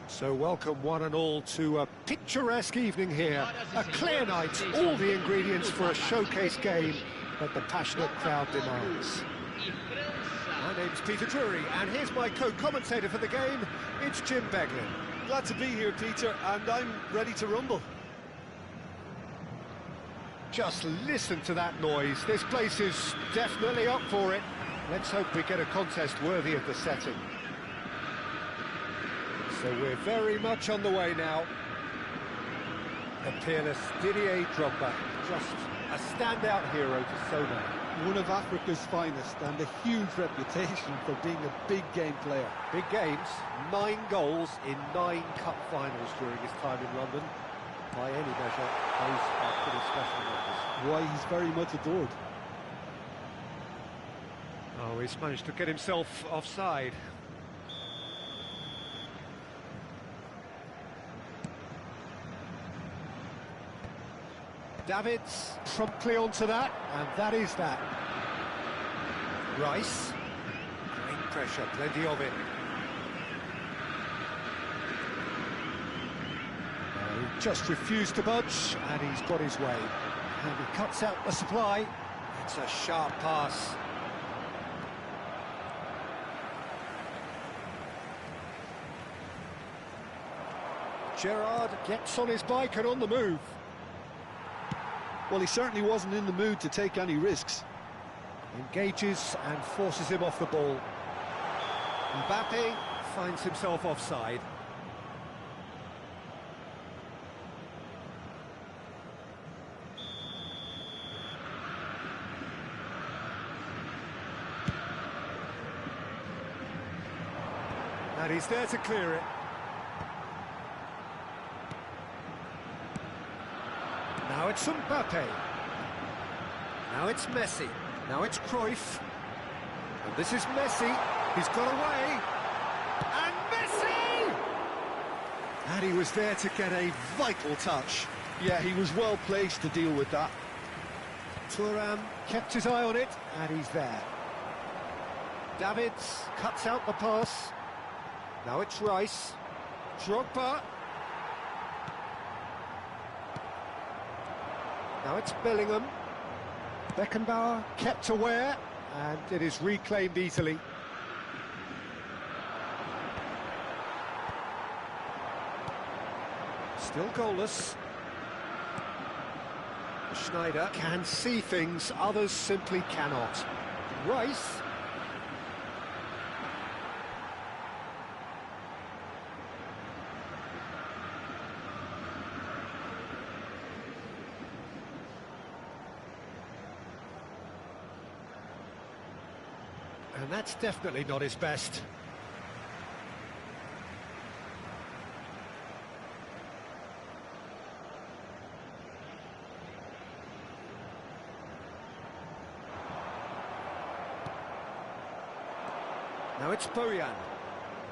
So welcome one and all to a picturesque evening here. A clear night, all the ingredients for a showcase game that the passionate crowd demands. My name's Peter Drury, and here's my co-commentator for the game, it's Jim Beglin. Glad to be here, Peter, and I'm ready to rumble. Just listen to that noise. This place is definitely up for it. Let's hope we get a contest worthy of the setting. So we're very much on the way now. The peerless Didier Drogba, just a standout hero to so many. One of Africa's finest and a huge reputation for being a big game player. Big games, 9 goals in 9 cup finals during his time in London. By any measure, those are pretty special numbers. Why, he's very much adored. Oh, he's managed to get himself offside. Davids promptly onto that, and that is that. Rice, great pressure, plenty of it. He just refused to budge, and he's got his way. And he cuts out the supply. It's a sharp pass. Gerrard gets on his bike and on the move. Well, he certainly wasn't in the mood to take any risks. Engages and forces him off the ball. Mbappe finds himself offside. And he's there to clear it. Now it's Mbappe. Now it's Messi. Now it's Cruyff. And this is Messi. He's got away. And Messi! And he was there to get a vital touch. Yeah, he was well placed to deal with that. Thuram kept his eye on it, and he's there. Davids cuts out the pass. Now it's Rice. Drogba. Now it's Bellingham. Beckenbauer kept aware, and it is reclaimed easily. Still goalless. Schneider can see things others simply cannot. Rice. And that's definitely not his best. Now it's Bojan.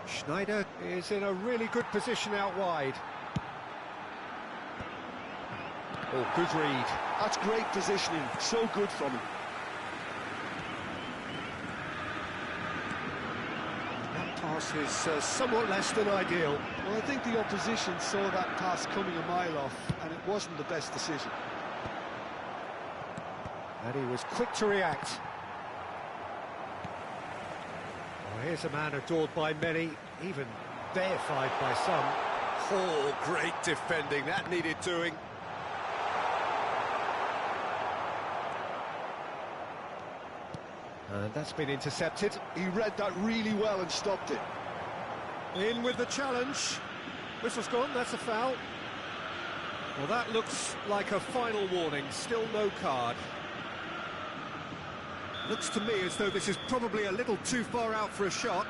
Schneider is in a really good position out wide. Oh, good read. That's great positioning, so good from him. Pass is somewhat less than ideal. Well, I think the opposition saw that pass coming a mile off, and it wasn't the best decision. And he was quick to react. Well, here's a man adored by many, even deified by some. Oh, great defending, that needed doing. And that's been intercepted. He read that really well and stopped it. In with the challenge. Whistle's gone, that's a foul. Well, that looks like a final warning, still no card. Looks to me as though this is probably a little too far out for a shot.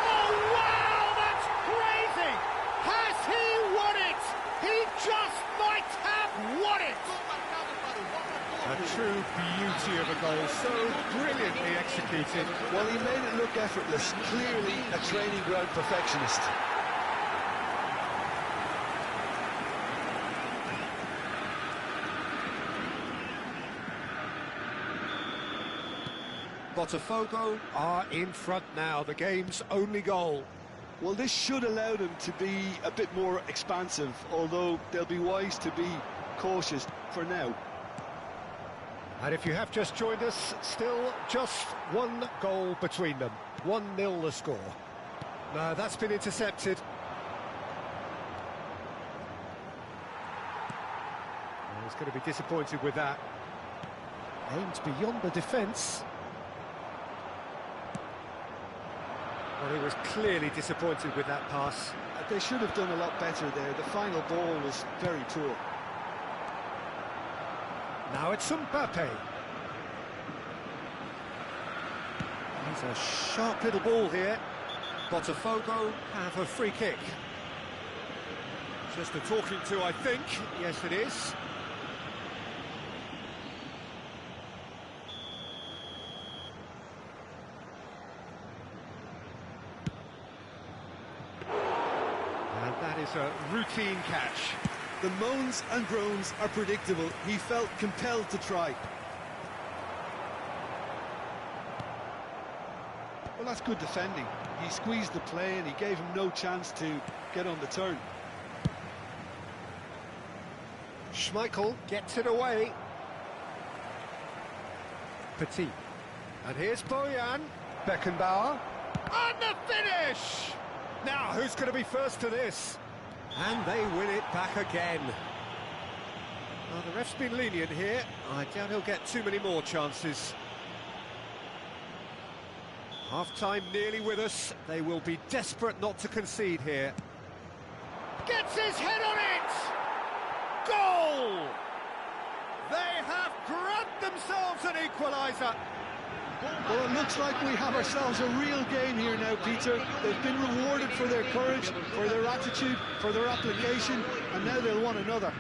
Oh, wow, that's crazy! Has he won it? He just might have won it! A true beauty of a goal, so brilliantly executed. Well, he made it look effortless, clearly a training ground perfectionist. Botafogo are in front now, the game's only goal. Well, this should allow them to be a bit more expansive, although they'll be wise to be cautious for now. And if you have just joined us, still just one goal between them. 1-0 the score. No, that's been intercepted. He's going to be disappointed with that. Aimed beyond the defence. Well, he was clearly disappointed with that pass. They should have done a lot better there. The final ball was very poor. Now it's Mbappe. He's a sharp little ball here. Botafogo have a free kick. Just a talking to, I think. Yes, it is. And that is a routine catch. The moans and groans are predictable. He felt compelled to try. Well, that's good defending. He squeezed the play and he gave him no chance to get on the turn. Schmeichel gets it away. Petit. And here's Bojan. Beckenbauer. And the finish! Now, who's going to be first to this? And they win it back again. Well, the ref's been lenient here. I doubt he'll get too many more chances. Half-time nearly with us. They will be desperate not to concede here. Gets his head on it! Goal! They have grabbed themselves an equaliser. Well, it looks like we have ourselves a real game here now, Peter. They've been rewarded for their courage, for their attitude, for their application, and now they'll want another.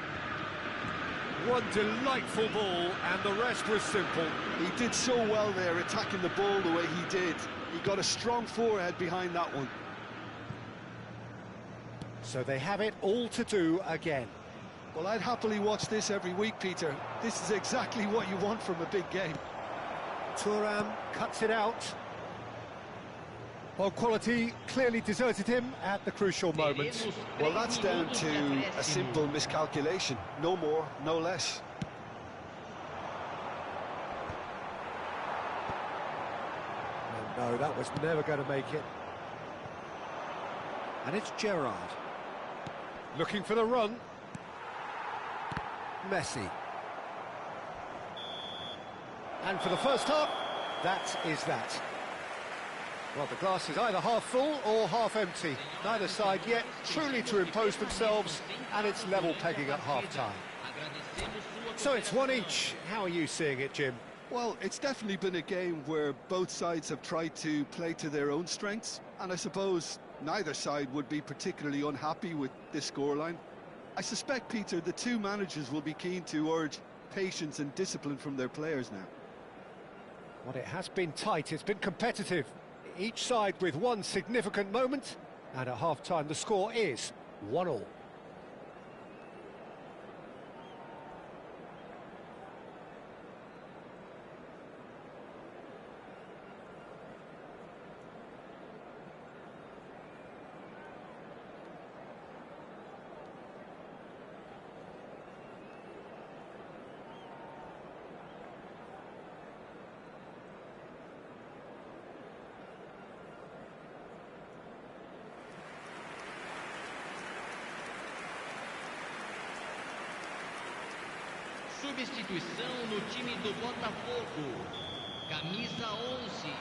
One delightful ball, and the rest was simple. He did so well there, attacking the ball the way he did. He got a strong forehead behind that one. So they have it all to do again. Well, I'd happily watch this every week, Peter. This is exactly what you want from a big game. Thuram cuts it out. Well, quality clearly deserted him at the crucial moment. Well, that's down to a simple miscalculation. No more, no less. Oh, no, that was never going to make it. And it's Gerrard. Looking for the run. Messi. And for the first half, that is that. Well, the glass is either half full or half empty. Neither side yet truly to impose themselves, and it's level pegging at half-time. So it's one each. How are you seeing it, Jim? Well, it's definitely been a game where both sides have tried to play to their own strengths, and I suppose neither side would be particularly unhappy with this scoreline. I suspect, Peter, the two managers will be keen to urge patience and discipline from their players now. Well, it has been tight, it's been competitive. Each side with one significant moment, and at half-time the score is 1-1. Substituição no time do Botafogo. Camisa 11.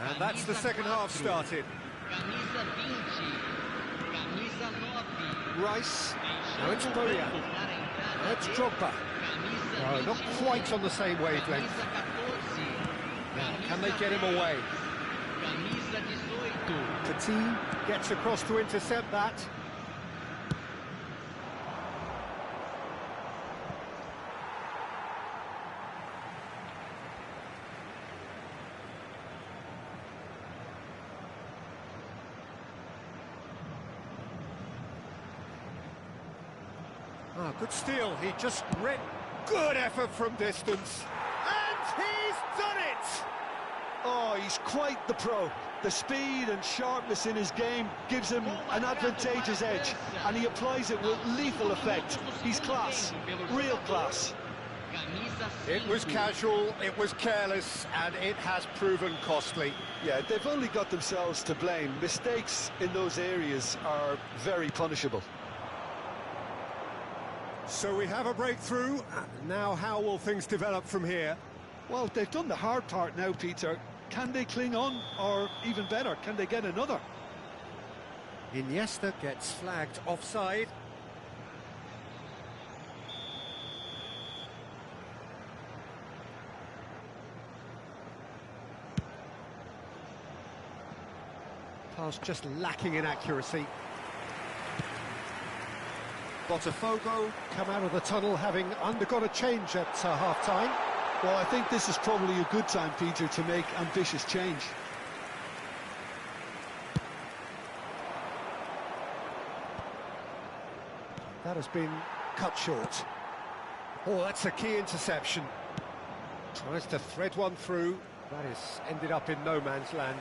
And that's the second half started. Camisa 20. Camisa 9. Rice. Now it's Bojan. Now it's Drogba. No, not quite on the same wavelength. Now, can they get him away? Camisa 18. Petit gets across to intercept that. Oh, good steal. He just read. Good effort from distance. And he's done it! He's quite the pro. The speed and sharpness in his game gives him an advantageous edge, and he applies it with lethal effect. He's class, real class. It was casual, it was careless, and it has proven costly. Yeah, they've only got themselves to blame. Mistakes in those areas are very punishable. So we have a breakthrough. Now how will things develop from here? Well, they've done the hard part now, Peter. Can they cling on, or even better, can they get another? Iniesta gets flagged offside. Pass just lacking in accuracy. Botafogo come out of the tunnel having undergone a change at half-time. Well, I think this is probably a good time, Peter, to make ambitious change. That has been cut short. Oh, that's a key interception. Tries to thread one through. That is ended up in no man's land.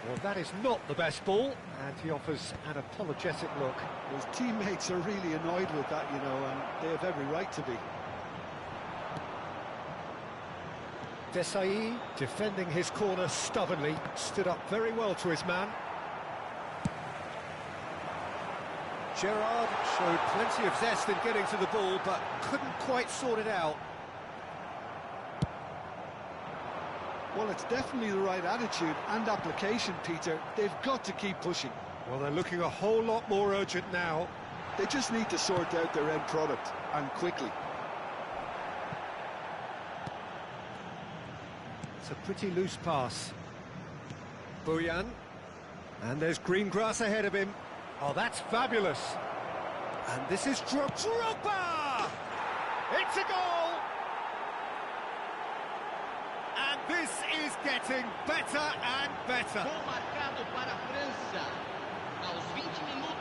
Well, that is not the best ball, and he offers an apologetic look. His teammates are really annoyed with that, you know, and they have every right to be. Desai, defending his corner stubbornly, stood up very well to his man. Gerrard showed plenty of zest in getting to the ball, but couldn't quite sort it out. Well, it's definitely the right attitude and application, Peter. They've got to keep pushing. Well, they're looking a whole lot more urgent now. They just need to sort out their end product, and quickly. It's a pretty loose pass. Bojan. And there's green grass ahead of him. Oh, that's fabulous. And this is Drogba! It's a goal! And this is getting better and better.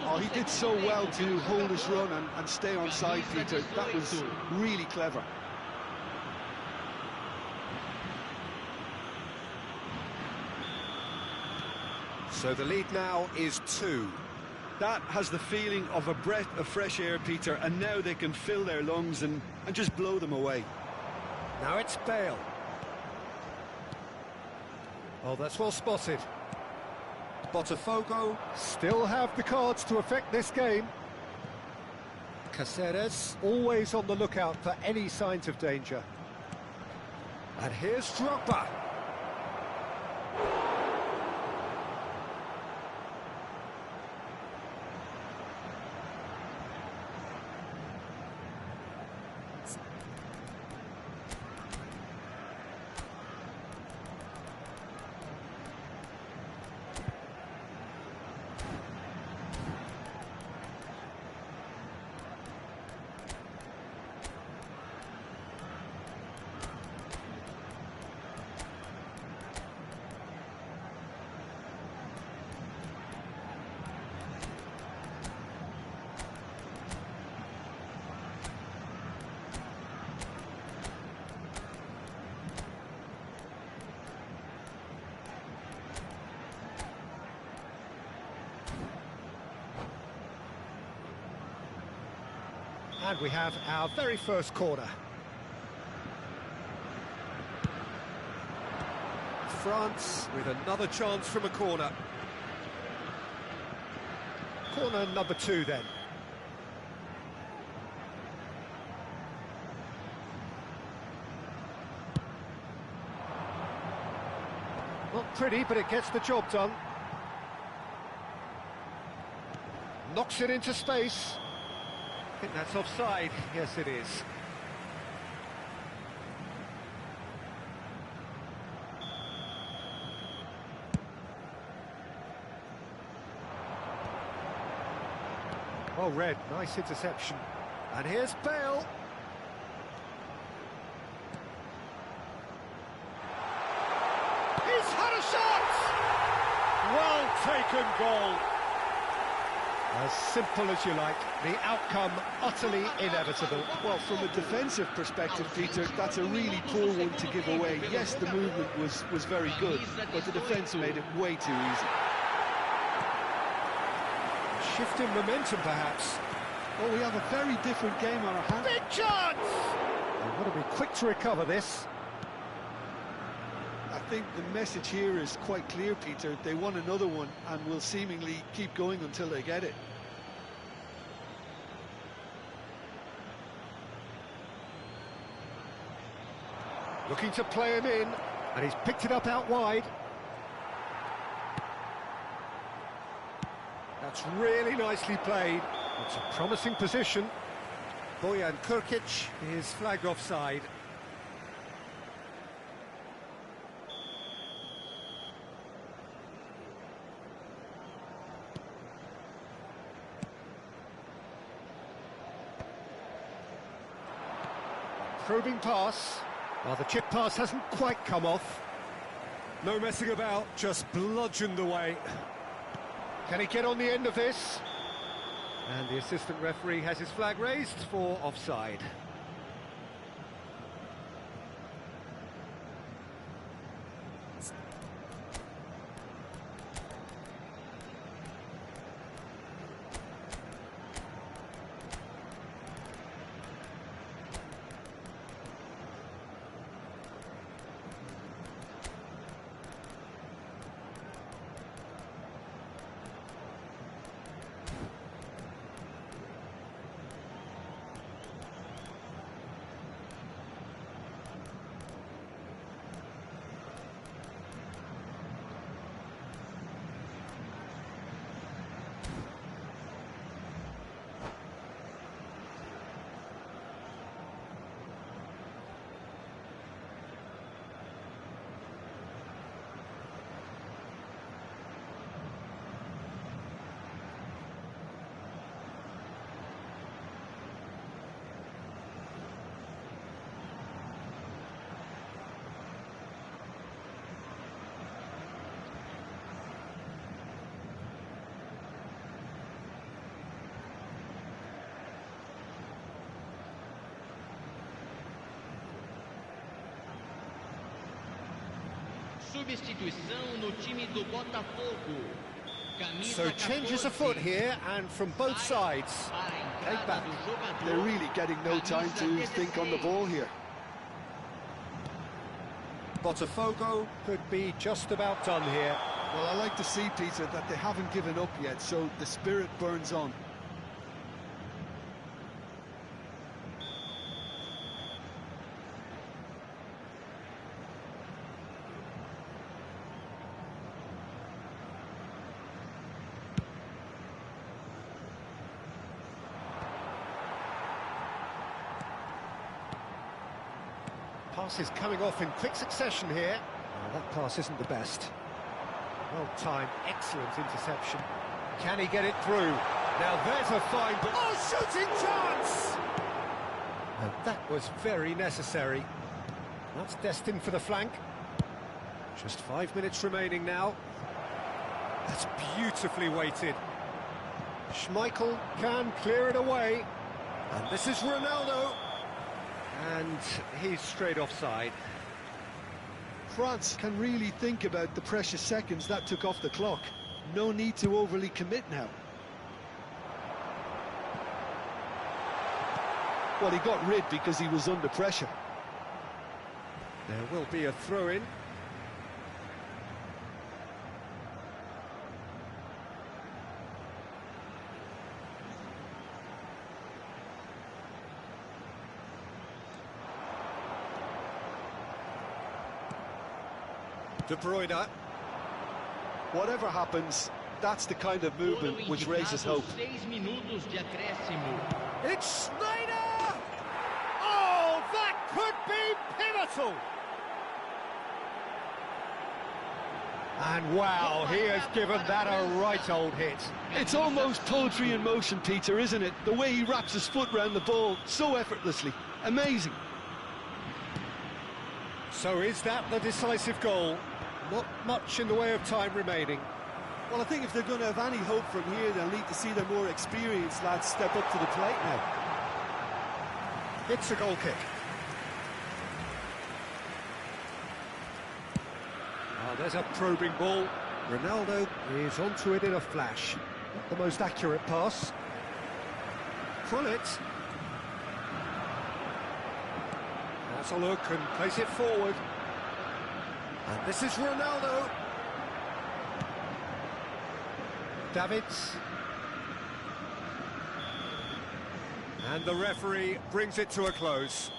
Oh, he did so well to hold his run and stay on side, Peter. That was really clever. So the lead now is 2. That has the feeling of a breath of fresh air, Peter, and now they can fill their lungs and just blow them away. Now it's Bale. Oh, that's well spotted. Botafogo still have the cards to affect this game. Caceres always on the lookout for any signs of danger. And here's Drogba. And we have our very first corner. France with another chance from a corner. Corner number 2 then. Not pretty, but it gets the job done. Knocks it into space. I think that's offside. Yes, it is. Oh, red. Nice interception. And here's Bale. He's had a shot! Well taken goal. As simple as you like, the outcome utterly inevitable. Well, from a defensive perspective, Peter, that's a really poor one to give away. Yes, the movement was very good, but the defence made it way too easy. Shift in momentum, perhaps. Well, we have a very different game on our hands. Big chance! They've got to be quick to recover this. I think the message here is quite clear, Peter. They want another one and will seemingly keep going until they get it. Looking to play him in, and he's picked it up out wide. That's really nicely played. It's a promising position. Bojan Krkić is flagged offside. Probing pass. Well, the chip pass hasn't quite come off. No messing about, just bludgeoned away. Can he get on the end of this? And the assistant referee has his flag raised for offside. Substituição no time do Botafogo. So changes afoot here, and from both sides. Take back. They're really getting no time to think on the ball here. Botafogo could be just about done here. Well, I like to see, Peter, that they haven't given up yet, so the spirit burns on. Pass is coming off in quick succession here. Oh, that pass isn't the best. Well-timed, excellent interception. Can he get it through? Now there's a fine... Oh, shooting chance! And that was very necessary. That's destined for the flank. Just 5 minutes remaining now. That's beautifully weighted. Schmeichel can clear it away. And this is Ronaldo. And he's straight offside. France can really think about the precious seconds that took off the clock. No need to overly commit now. Well, he got rid because he was under pressure. There will be a throw-in. De Bruyne. Whatever happens, that's the kind of movement which raises hope. 6 minutos de acréscimo. It's Schneider! Oh, that could be pivotal! And wow, he has given that a right old hit. It's almost poetry in motion, Peter, isn't it? The way he wraps his foot round the ball so effortlessly. Amazing. So is that the decisive goal? Not much in the way of time remaining. Well, I think if they're going to have any hope from here, they'll need to see their more experienced lads step up to the plate now. It's a goal kick. Oh, there's a probing ball. Ronaldo is onto it in a flash. Not the most accurate pass. Krullit. That's a look and plays it forward. And this is Ronaldo. Davids. And the referee brings it to a close.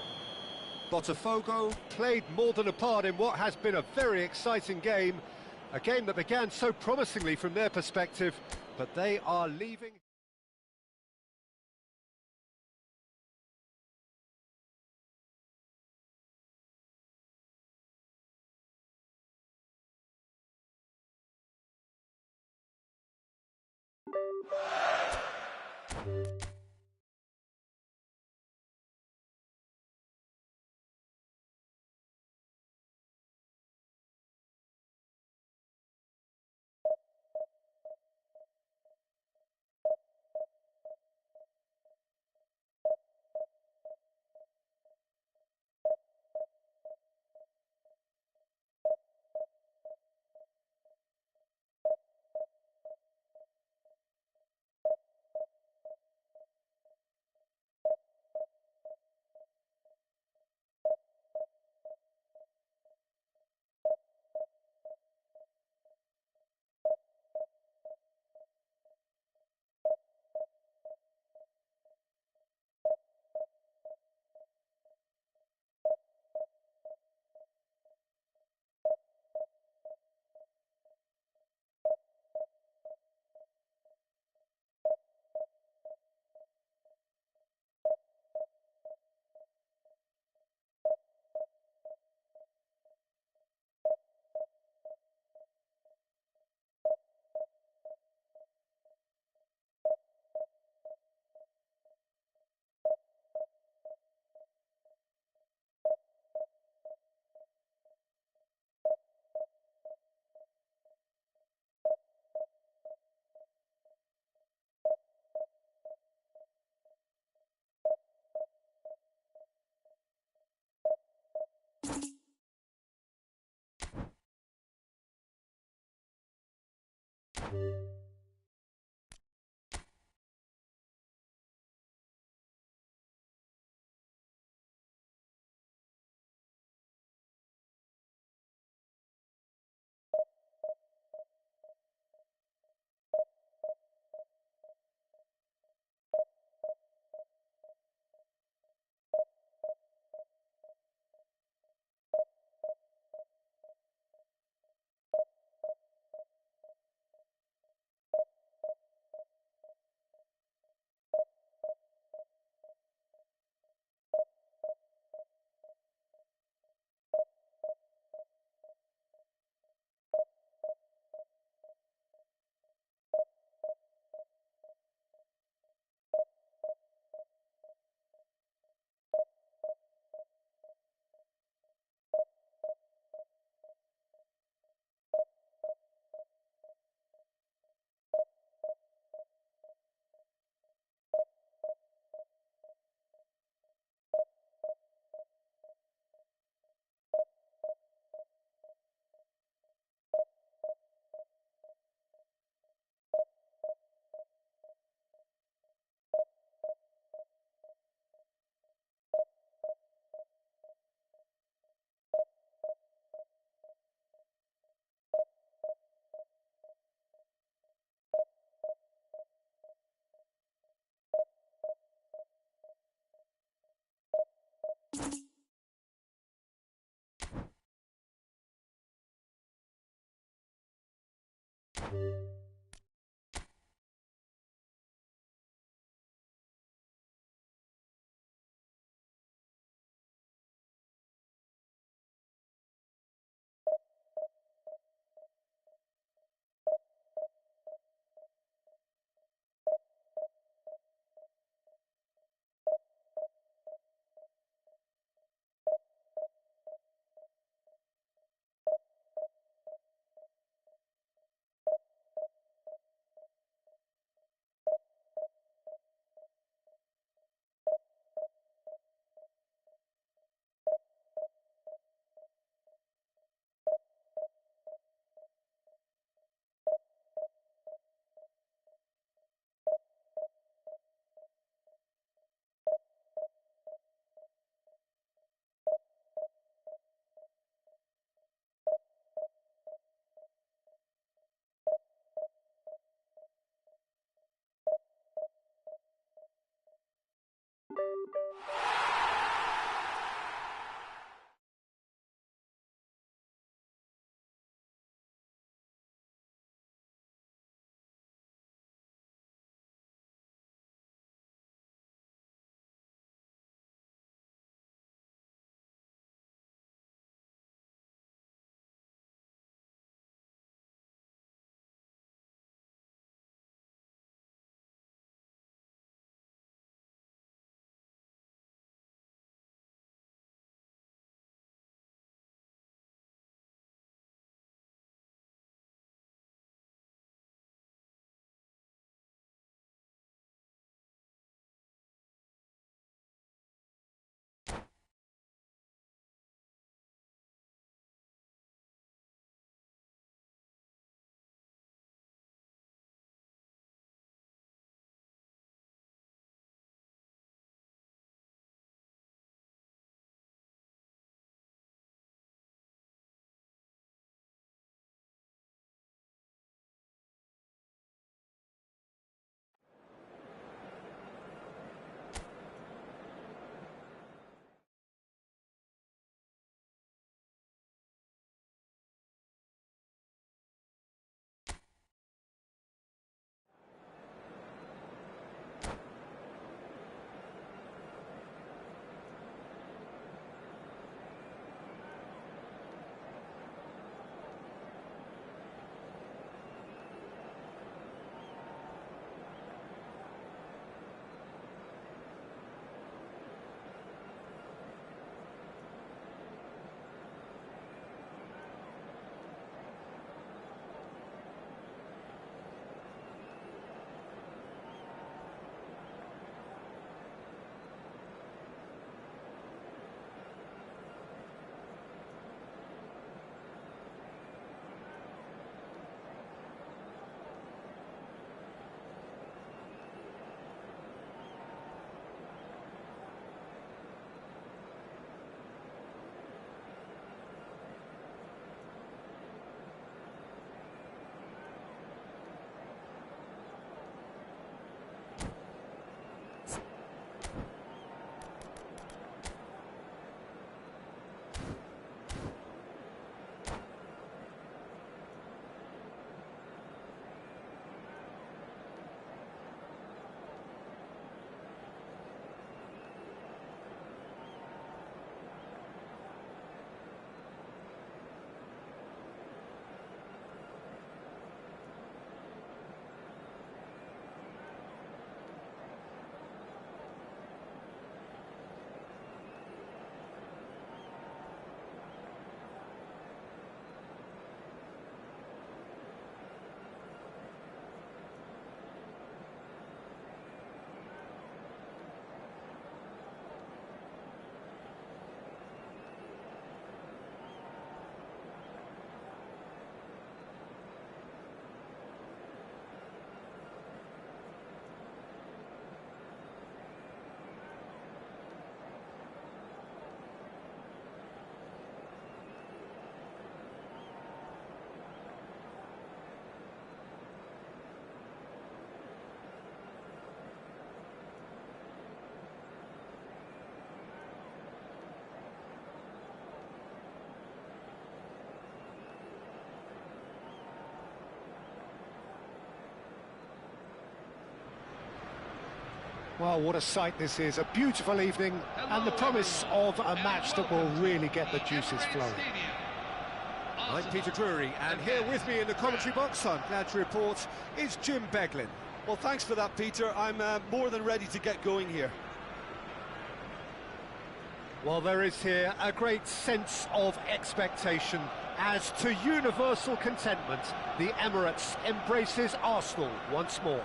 Botafogo played more than a part in what has been a very exciting game. A game that began so promisingly from their perspective, but they are leaving. Well, what a sight this is. A beautiful evening and the promise of a match that will really get the juices flowing. I'm Peter Drury, and here with me in the commentary box, I'm glad to report, is Jim Beglin. Well, thanks for that, Peter. I'm more than ready to get going here. Well, there is here a great sense of expectation as to universal contentment. The Emirates embraces Arsenal once more.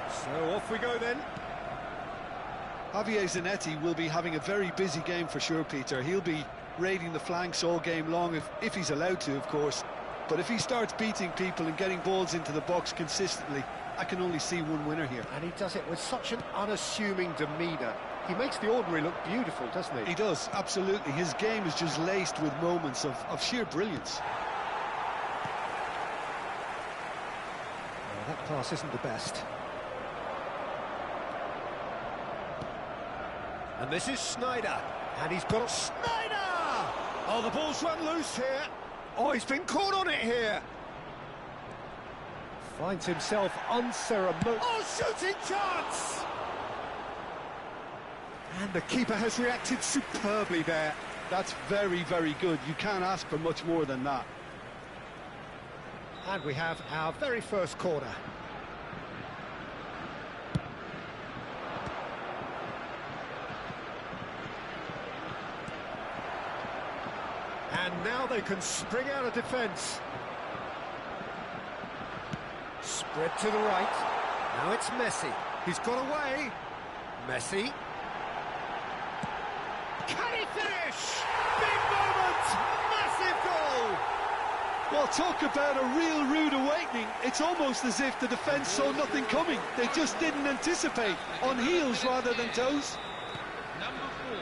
So off we go then. Javier Zanetti will be having a very busy game for sure, Peter. He'll be raiding the flanks all game long, if he's allowed to, of course. But if he starts beating people and getting balls into the box consistently, I can only see one winner here. And he does it with such an unassuming demeanour. He makes the ordinary look beautiful, doesn't he? He does, absolutely. His game is just laced with moments of sheer brilliance. Well, that pass isn't the best. And this is Snyder, and he's got a Snyder! Oh, the ball's run loose here. Oh, he's been caught on it here. Finds himself unceremonious. Oh, shooting chance! And the keeper has reacted superbly there. That's very, very good. You can't ask for much more than that. And we have our very first corner. And now they can spring out of defence. Spread to the right. Now it's Messi. He's got away. Messi. Can he finish? Big moment! Massive goal! Well, talk about a real rude awakening. It's almost as if the defence saw nothing coming. They just didn't anticipate. On heels rather than toes.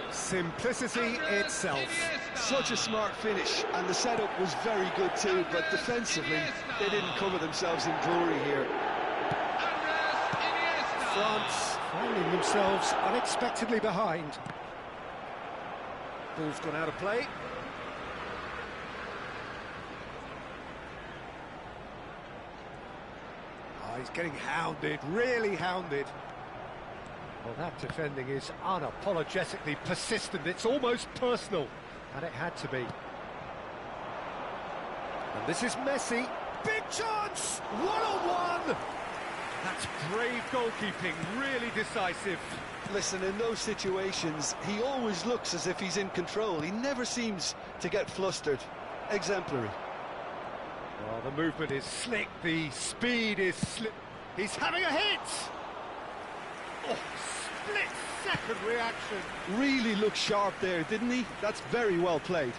Simplicity itself. Such a smart finish, and the setup was very good too, but defensively they didn't cover themselves in glory here. France finding themselves unexpectedly behind. Ball's gone out of play. Oh, he's getting hounded, really hounded. Well, that defending is unapologetically persistent. It's almost personal, and it had to be. And this is Messi. Big chance! One-on-one! That's brave goalkeeping, really decisive. Listen, in those situations, he always looks as if he's in control. He never seems to get flustered. Exemplary. Well, the movement is slick, the speed is slick. He's having a hit! Oh, split-second reaction. Really looked sharp there, didn't he? That's very well played.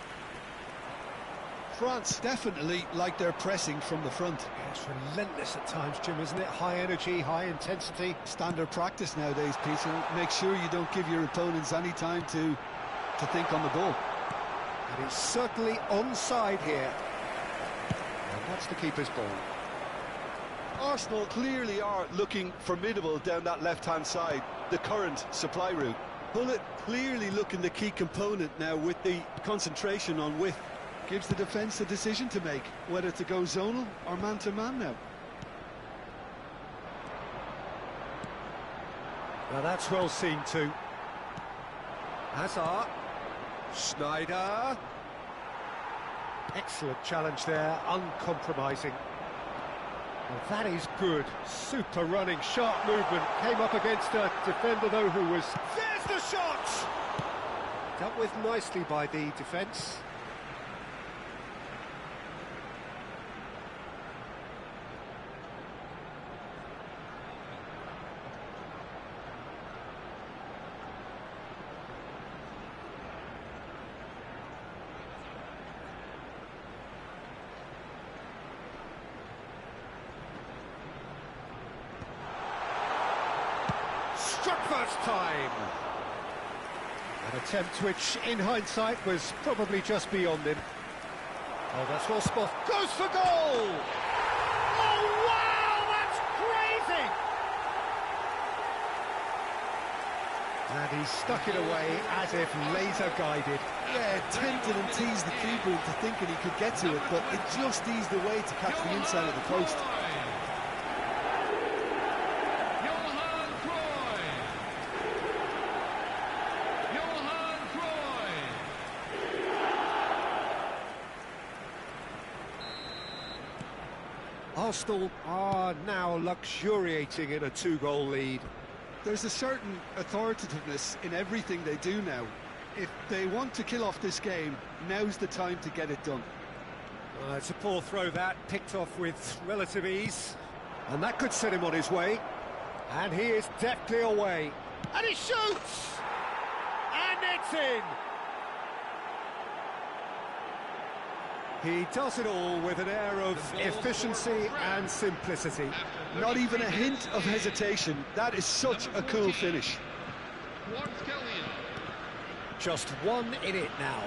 France definitely like their pressing from the front. Yeah, it's relentless at times, Jim, isn't it? High energy, high intensity. Standard practice nowadays, Peter. Make sure you don't give your opponents any time to think on the ball. And he's certainly onside here. And that's the keeper's ball. Arsenal clearly are looking formidable down that left-hand side, the current supply route. Bullet clearly looking the key component now with the concentration on width. Gives the defence a decision to make, whether to go zonal or man-to-man now. Now that's well seen too. Hazard. Snyder. Excellent challenge there, uncompromising. Well, that is good. Super running, sharp movement. Came up against a defender, though, who was... There's the shot! Dealt with nicely by the defence. struck first time. An attempt which, in hindsight, was probably just beyond him. Oh, that's well spotted. Goes for goal! Oh, wow, that's crazy! And he stuck it away as if laser-guided. Yeah, tempted and teased the keeper into thinking he could get to it, but it just eased away to catch the inside of the post. Arsenal are now luxuriating in a two-goal lead. There's a certain authoritativeness in everything they do now. If they want to kill off this game, now's the time to get it done. It's a poor throw that, picked off with relative ease. And that could set him on his way. And he is deftly away. And he shoots! And it's in! He does it all with an air of efficiency and simplicity. Not even a hint of hesitation. That is such a cool finish. Just one in it now.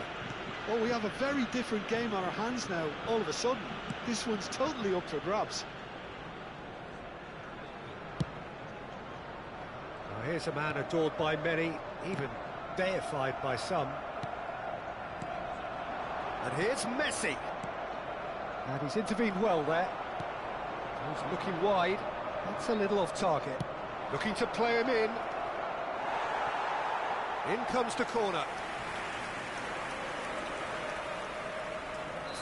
Well, we have a very different game on our hands now, all of a sudden. This one's totally up for grabs. Now here's a man adored by many, even deified by some. And here's Messi. And he's intervened well there. He's looking wide. That's a little off target. Looking to play him in. In comes the corner.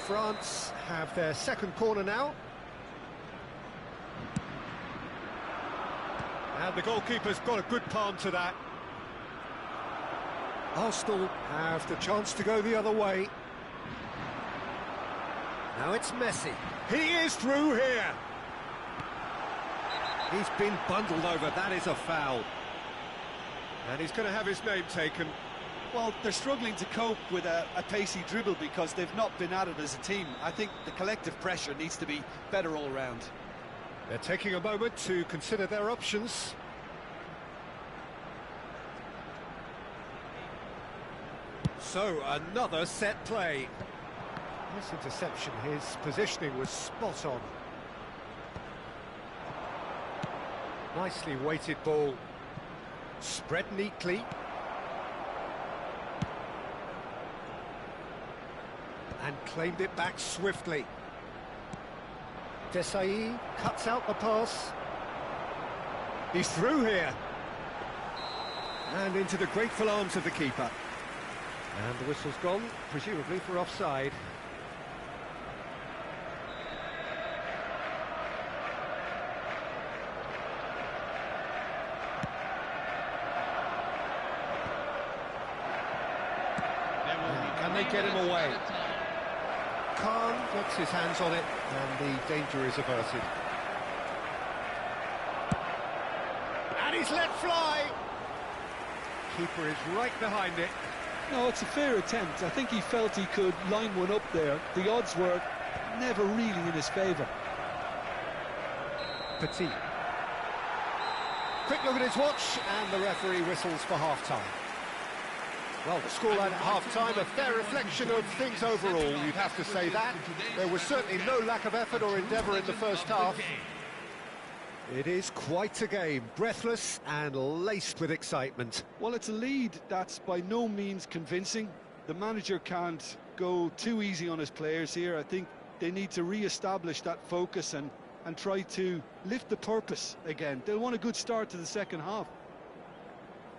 France have their second corner now. And the goalkeeper's got a good palm to that. Arsenal have the chance to go the other way. Now it's Messi. He is through here. He's been bundled over. That is a foul. And he's going to have his name taken. Well, they're struggling to cope with a pacey dribble because they've not been at it as a team. I think the collective pressure needs to be better all round. They're taking a moment to consider their options. So, another set play. This interception, his positioning was spot on. Nicely weighted ball. Spread neatly. And claimed it back swiftly. Desai cuts out the pass. He's through here. And into the grateful arms of the keeper. And the whistle's gone, presumably for offside. Can they get him away? Khan gets his hands on it, and the danger is averted. And he's let fly! Keeper is right behind it. No, it's a fair attempt. I think he felt he could line one up there. The odds were never really in his favour. Petit. Quick look at his watch, and the referee whistles for half-time. Well, the scoreline at half-time, a fair reflection of things overall, you'd have to say that. There was certainly no lack of effort or endeavour in the first half. It is quite a game, breathless and laced with excitement. Well, it's a lead that's by no means convincing. The manager can't go too easy on his players here. I think they need to re-establish that focus and try to lift the purpose again. They'll want a good start to the second half.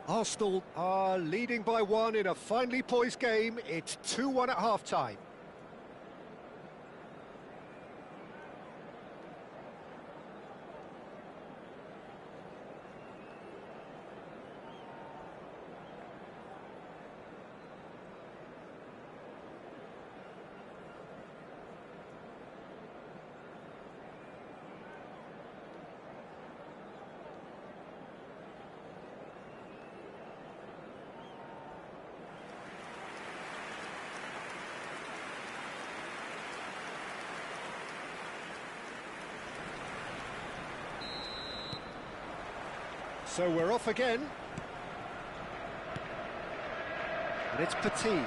Arsenal are leading by one in a finely poised game. It's 2-1 at half-time. So we're off again. And it's Petit.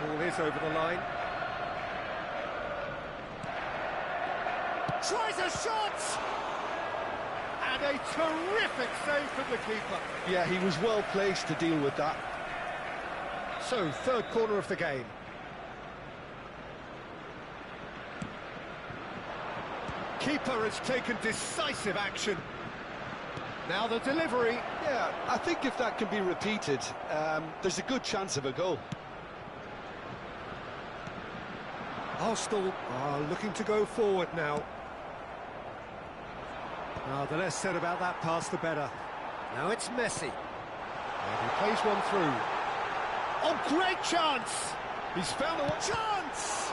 Ball is over the line. Tries a shot! And a terrific save from the keeper. Yeah, he was well placed to deal with that. So, third corner of the game. Keeper has taken decisive action. Now the delivery. Yeah, I think if that can be repeated, there's a good chance of a goal. Arsenal are looking to go forward now. The less said about that pass, the better. Now it's Messi. And he plays one through. Oh, great chance! He's found a chance!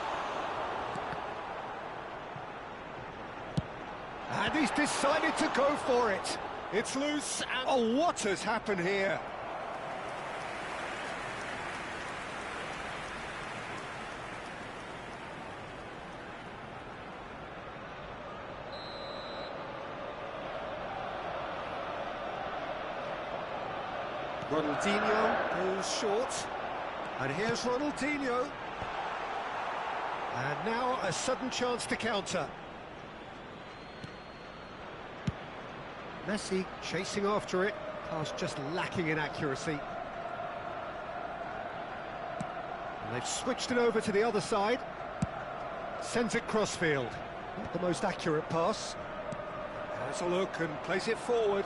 And he's decided to go for it. It's loose and... Oh, what has happened here? Ronaldinho goes short. And here's Ronaldinho. And now a sudden chance to counter. Messi chasing after it. Pass just lacking in accuracy. And they've switched it over to the other side. Sends it crossfield. Not the most accurate pass. Has a look and plays it forward.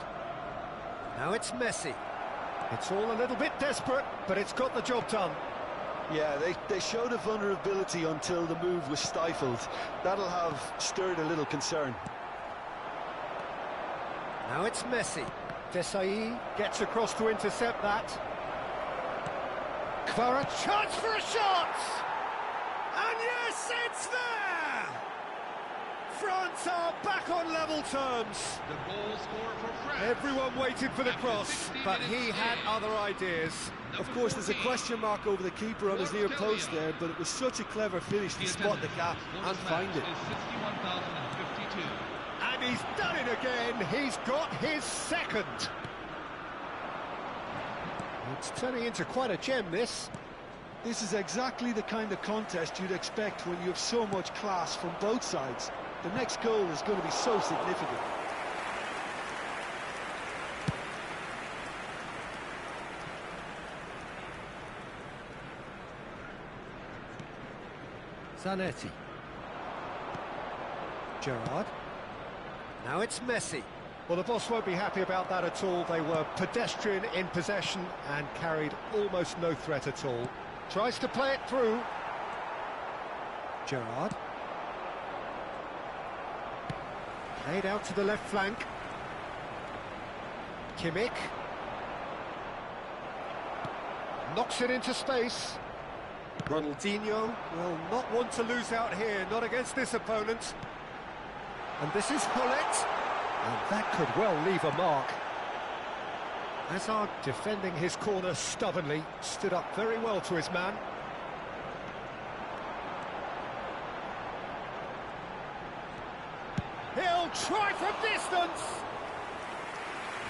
Now it's Messi. It's all a little bit desperate, but it's got the job done. Yeah, they showed a vulnerability until the move was stifled. That'll have stirred a little concern. Now it's Messi. Desai gets across to intercept that. Kakarot, chance for a shot! And yes, it's there! France are back on level terms. The goal scorer for France. Everyone waited for the cross, but he had other ideas. Of course, there's a question mark over the keeper on his near post there, but it was such a clever finish to spot the gap and find it. And he's done it again. He's got his second. It's turning into quite a gem, this. This is exactly the kind of contest you'd expect when you have so much class from both sides. The next goal is going to be so significant. Zanetti. Gerrard. Now it's Messi. Well, the boss won't be happy about that at all. They were pedestrian in possession and carried almost no threat at all. Tries to play it through. Gerrard. Played out to the left flank. Kimmich. Knocks it into space. Ronaldinho will not want to lose out here, not against this opponent. And this is Hullet. And that could well leave a mark. Hazard defending his corner stubbornly, stood up very well to his man. He'll try from distance!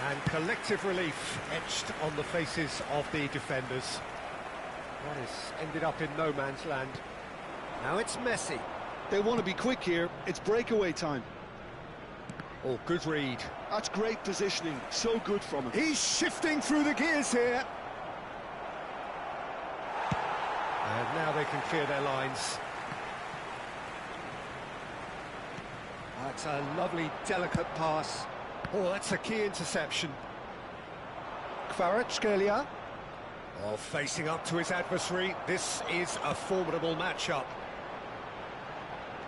And collective relief etched on the faces of the defenders. What has ended up in no man's land. Now it's Messi. They want to be quick here. It's breakaway time. Oh, good read. That's great positioning. So good from him. He's shifting through the gears here. And now they can clear their lines. That's a lovely, delicate pass. Oh, that's a key interception. Kvaratskhelia. Oh, facing up to his adversary. This is a formidable matchup.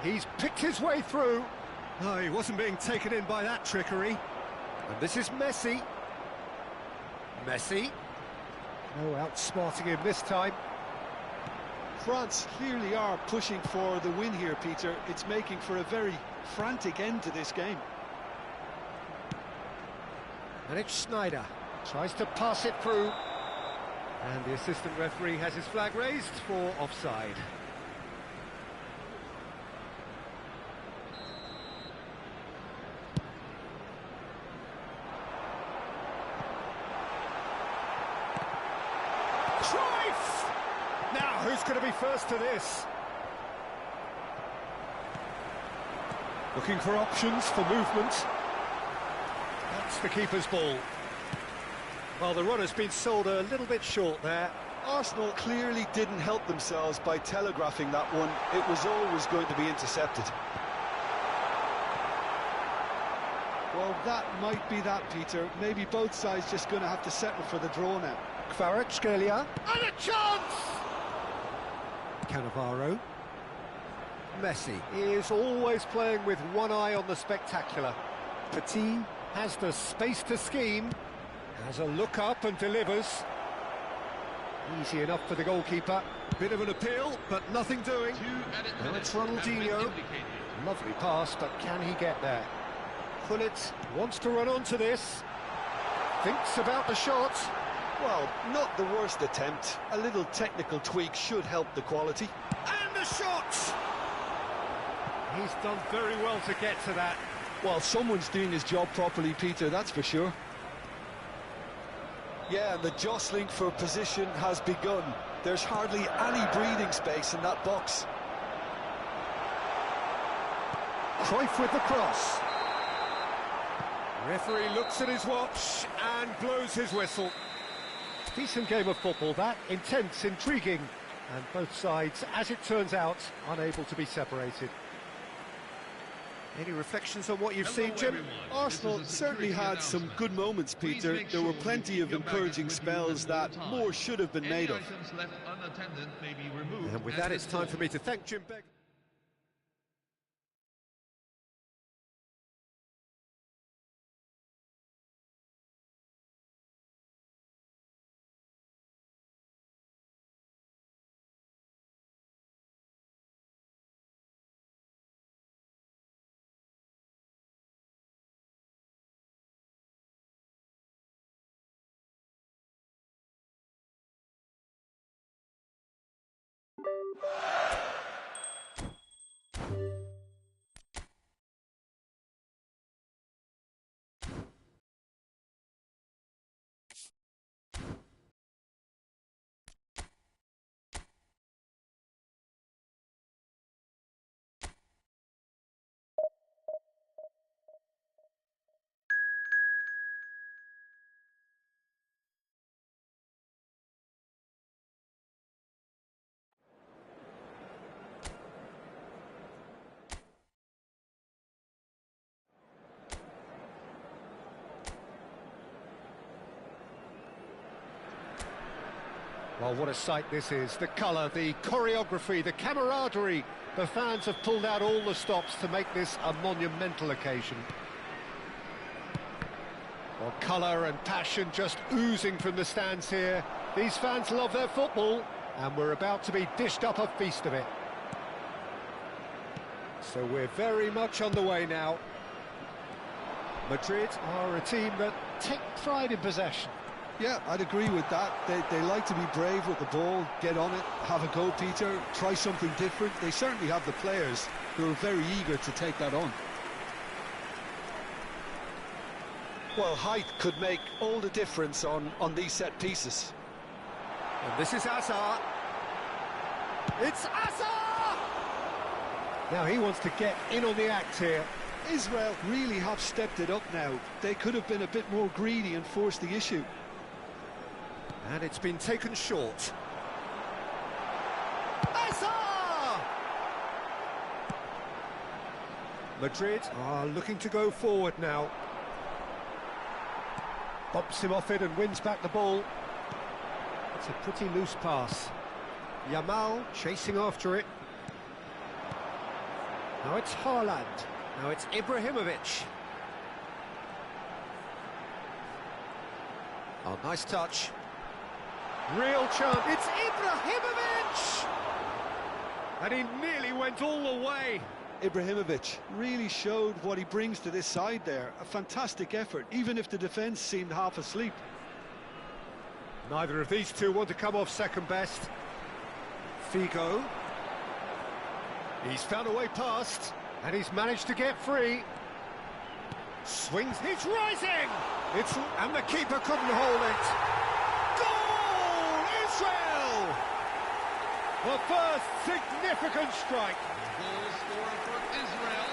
He's picked his way through. Oh, he wasn't being taken in by that trickery. And this is Messi. Messi. No outsmarting him this time. France clearly are pushing for the win here, Peter. It's making for a very frantic end to this game. And it's Schneider. Tries to pass it through. And the assistant referee has his flag raised for offside. Cruyff! Now, who's going to be first to this? Looking for options for movement. That's the keeper's ball. Well, the runner's been sold a little bit short there. Arsenal clearly didn't help themselves by telegraphing that one. It was always going to be intercepted. Well, that might be that, Peter. Maybe both sides just going to have to settle for the draw now. Kvaratskhelia. And a chance! Cannavaro. Messi is always playing with one eye on the spectacular. Petit has the space to scheme, has a look up and delivers. Easy enough for the goalkeeper. Bit of an appeal, but nothing doing. Now it's Ronaldinho. Lovely pass, but can he get there? Gullit wants to run onto this. Thinks about the shot. Well, not the worst attempt. A little technical tweak should help the quality. And the shot! He's done very well to get to that. Well, someone's doing his job properly, Peter, that's for sure. Yeah, and the jostling for position has begun. There's hardly any breathing space in that box. Cruyff with the cross. Referee looks at his watch and blows his whistle. Decent game of football, that. Intense, intriguing. And both sides, as it turns out, unable to be separated. Any reflections on what you've seen, Jim? Arsenal certainly had some good moments, Peter. There were plenty of encouraging spells that more should have been made of. And with that, it's time for me to thank Jim Begg. Well, what a sight this is. The colour, the choreography, the camaraderie. The fans have pulled out all the stops to make this a monumental occasion. Well, colour and passion just oozing from the stands here. These fans love their football, and we're about to be dished up a feast of it. So we're very much on the way now. Madrid are a team that take pride in possession. Yeah, I'd agree with that. They like to be brave with the ball, get on it, have a go, Peter, try something different. They certainly have the players who are very eager to take that on. Well, height could make all the difference on these set pieces. And this is Hazard. It's Hazard! Now he wants to get in on the act here. Israel really have stepped it up now. They could have been a bit more greedy and forced the issue. And it's been taken short. Hazard! Madrid are looking to go forward now. Bumps him off it and wins back the ball. It's a pretty loose pass. Yamal chasing after it. Now it's Haaland. Now it's Ibrahimovic. Oh, nice touch. Real chance. It's Ibrahimovic! And he nearly went all the way. Ibrahimovic really showed what he brings to this side there. A fantastic effort, even if the defence seemed half asleep. Neither of these two want to come off second best. Figo. He's found a way past, and he's managed to get free. Swings, it's rising! And the keeper couldn't hold it. Goal! Israel The first significant strike. Goal scorer for Israel.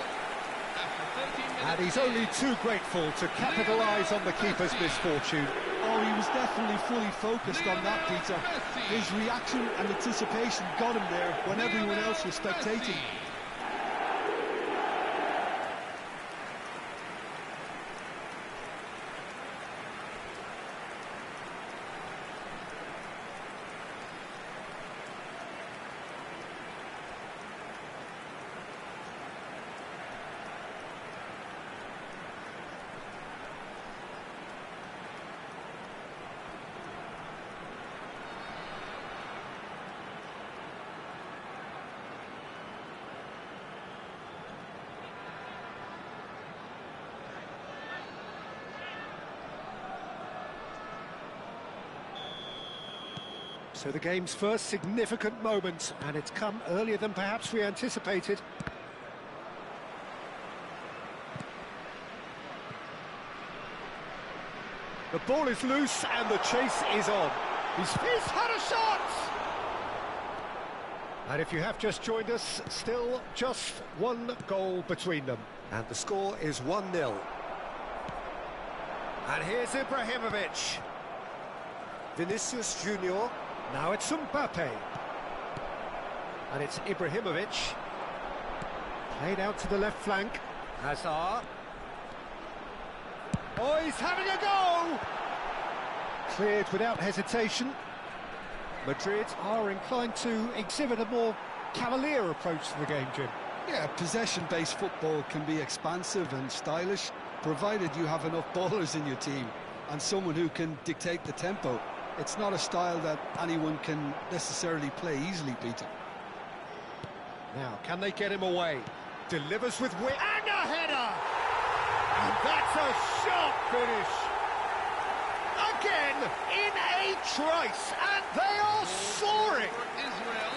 After 13 minutes. And he's only too grateful to capitalise on the keeper's misfortune. Oh, he was definitely fully focused on that, Peter. His reaction and anticipation got him there when everyone else was spectating. So the game's first significant moment, and it's come earlier than perhaps we anticipated. The ball is loose and the chase is on. He's had a shot! And if you have just joined us, still just one goal between them. And the score is 1-0. And here's Ibrahimovic. Vinicius Junior. Now it's Mbappe. And it's Ibrahimovic. Played out to the left flank. Hazard. Oh, he's having a go! Cleared without hesitation. Madrid are inclined to exhibit a more cavalier approach to the game, Jim. Yeah, possession-based football can be expansive and stylish, provided you have enough ballers in your team and someone who can dictate the tempo. It's not a style that anyone can necessarily play easily, Peter. Now, can they get him away? Delivers with wit and a header! And that's a sharp finish! Again, in a trice, and they are soaring! Israel.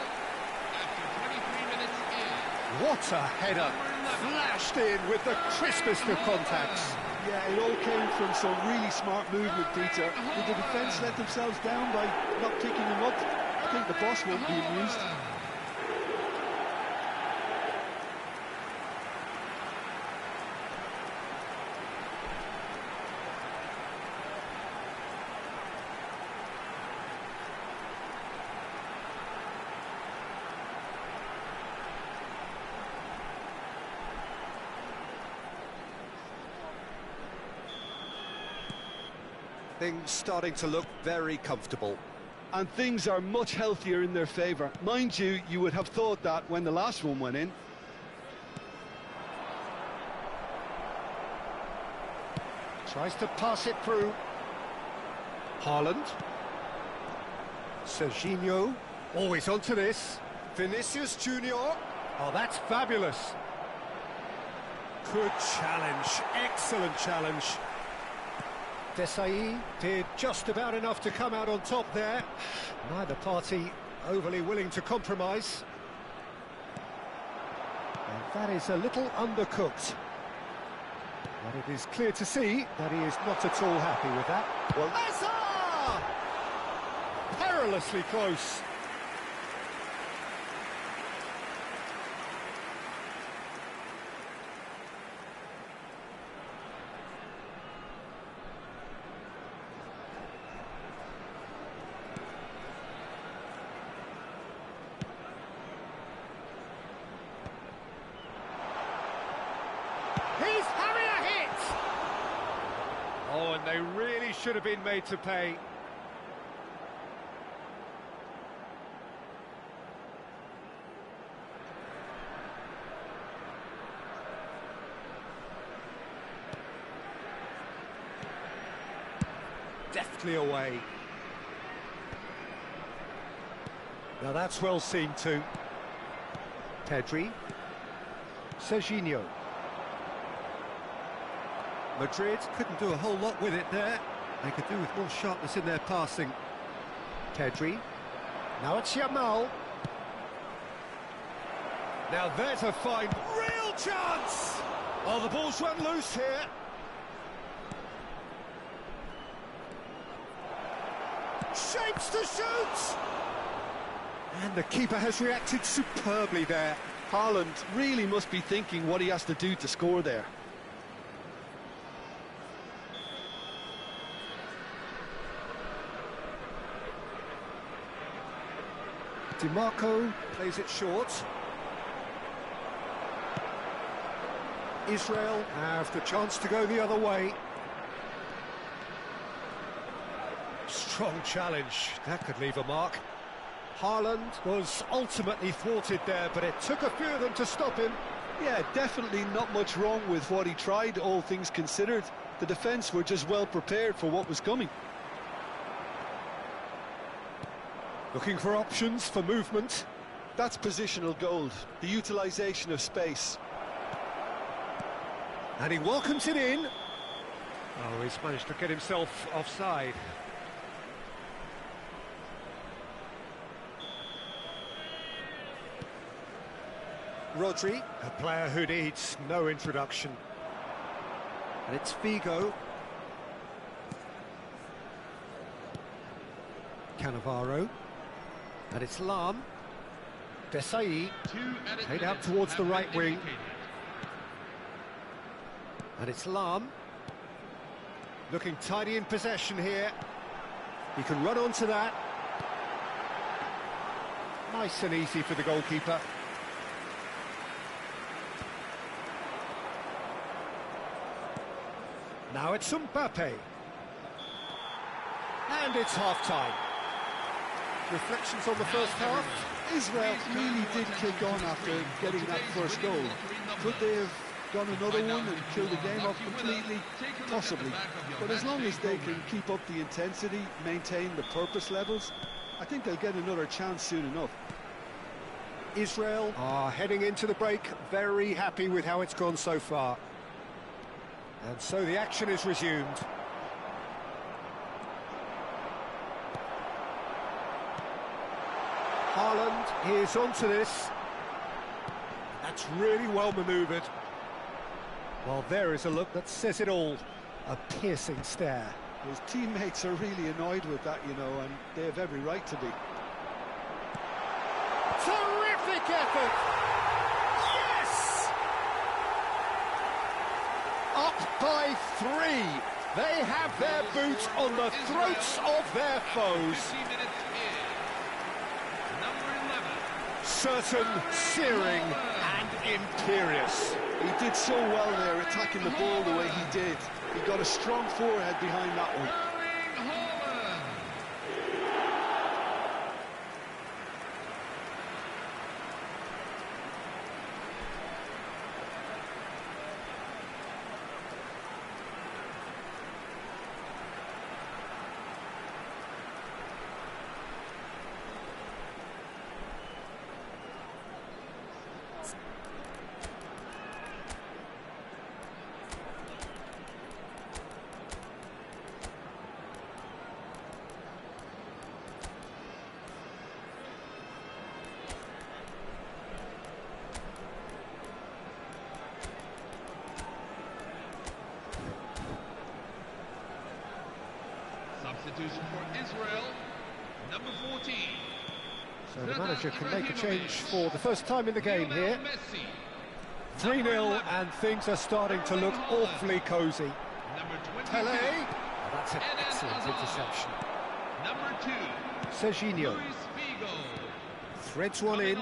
After 23 minutes in. What a header! Flashed in with the crispest of contacts. Yeah, it all came from some really smart movement, Peter. Did the defence let themselves down by not picking him up? I think the boss won't be amused. Things starting to look very comfortable. And things are much healthier in their favour. Mind you, you would have thought that when the last one went in. Tries to pass it through. Haaland. Serginho. Always onto this. Vinicius Junior. Oh, that's fabulous. Good challenge. Excellent challenge. Desai did just about enough to come out on top there. Neither party overly willing to compromise. And that is a little undercooked. But it is clear to see that he is not at all happy with that. Well, Hazard! Perilously close. He's having a hit! Oh, and they really should have been made to pay. Deftly away. Now that's well seen too. Pedri. Serginho. Madrid couldn't do a whole lot with it there. They could do with more sharpness in their passing. Pedri. Now it's Yamal. Now there's a fine, real chance! Oh, the ball's run loose here. Shapes to shoot! And the keeper has reacted superbly there. Haaland really must be thinking what he has to do to score there. DiMarco plays it short. Israel have the chance to go the other way. Strong challenge, that could leave a mark. Haaland was ultimately thwarted there, but it took a few of them to stop him. Yeah, definitely not much wrong with what he tried, all things considered. The defence were just well prepared for what was coming. Looking for options for movement. That's positional gold, the utilisation of space. And he welcomes it in. Oh, he's managed to get himself offside. Rodri, a player who needs no introduction. And it's Figo. Cannavaro. And it's Lam. Desai. Head out towards the right wing. And it's Lam. Looking tidy in possession here. He can run onto that. Nice and easy for the goalkeeper. Now it's Mbappe. And it's half-time. Reflections on the first half? Israel really did kick on after getting that first goal. Could they have done another one and killed the game off completely? Possibly. But as long as they can keep up the intensity, maintain the purpose levels, I think they'll get another chance soon enough. Israel are heading into the break, very happy with how it's gone so far. And so the action is resumed. Haaland is onto this. That's really well manoeuvred. Well, there is a look that says it all. A piercing stare. His teammates are really annoyed with that, you know, and they have every right to be. Terrific effort! Yes! Up by 3. They have their boot on the throats of their foes. Certain, searing and imperious. He did so well there, attacking the ball the way he did. He got a strong forehead behind that one. Substitution for Israel, number 14. So the manager can make a change for the first time in the game here. 3-0 and things are starting to look awfully cosy. Pele, oh, that's an excellent interception. Number 2. Serginho threads one in.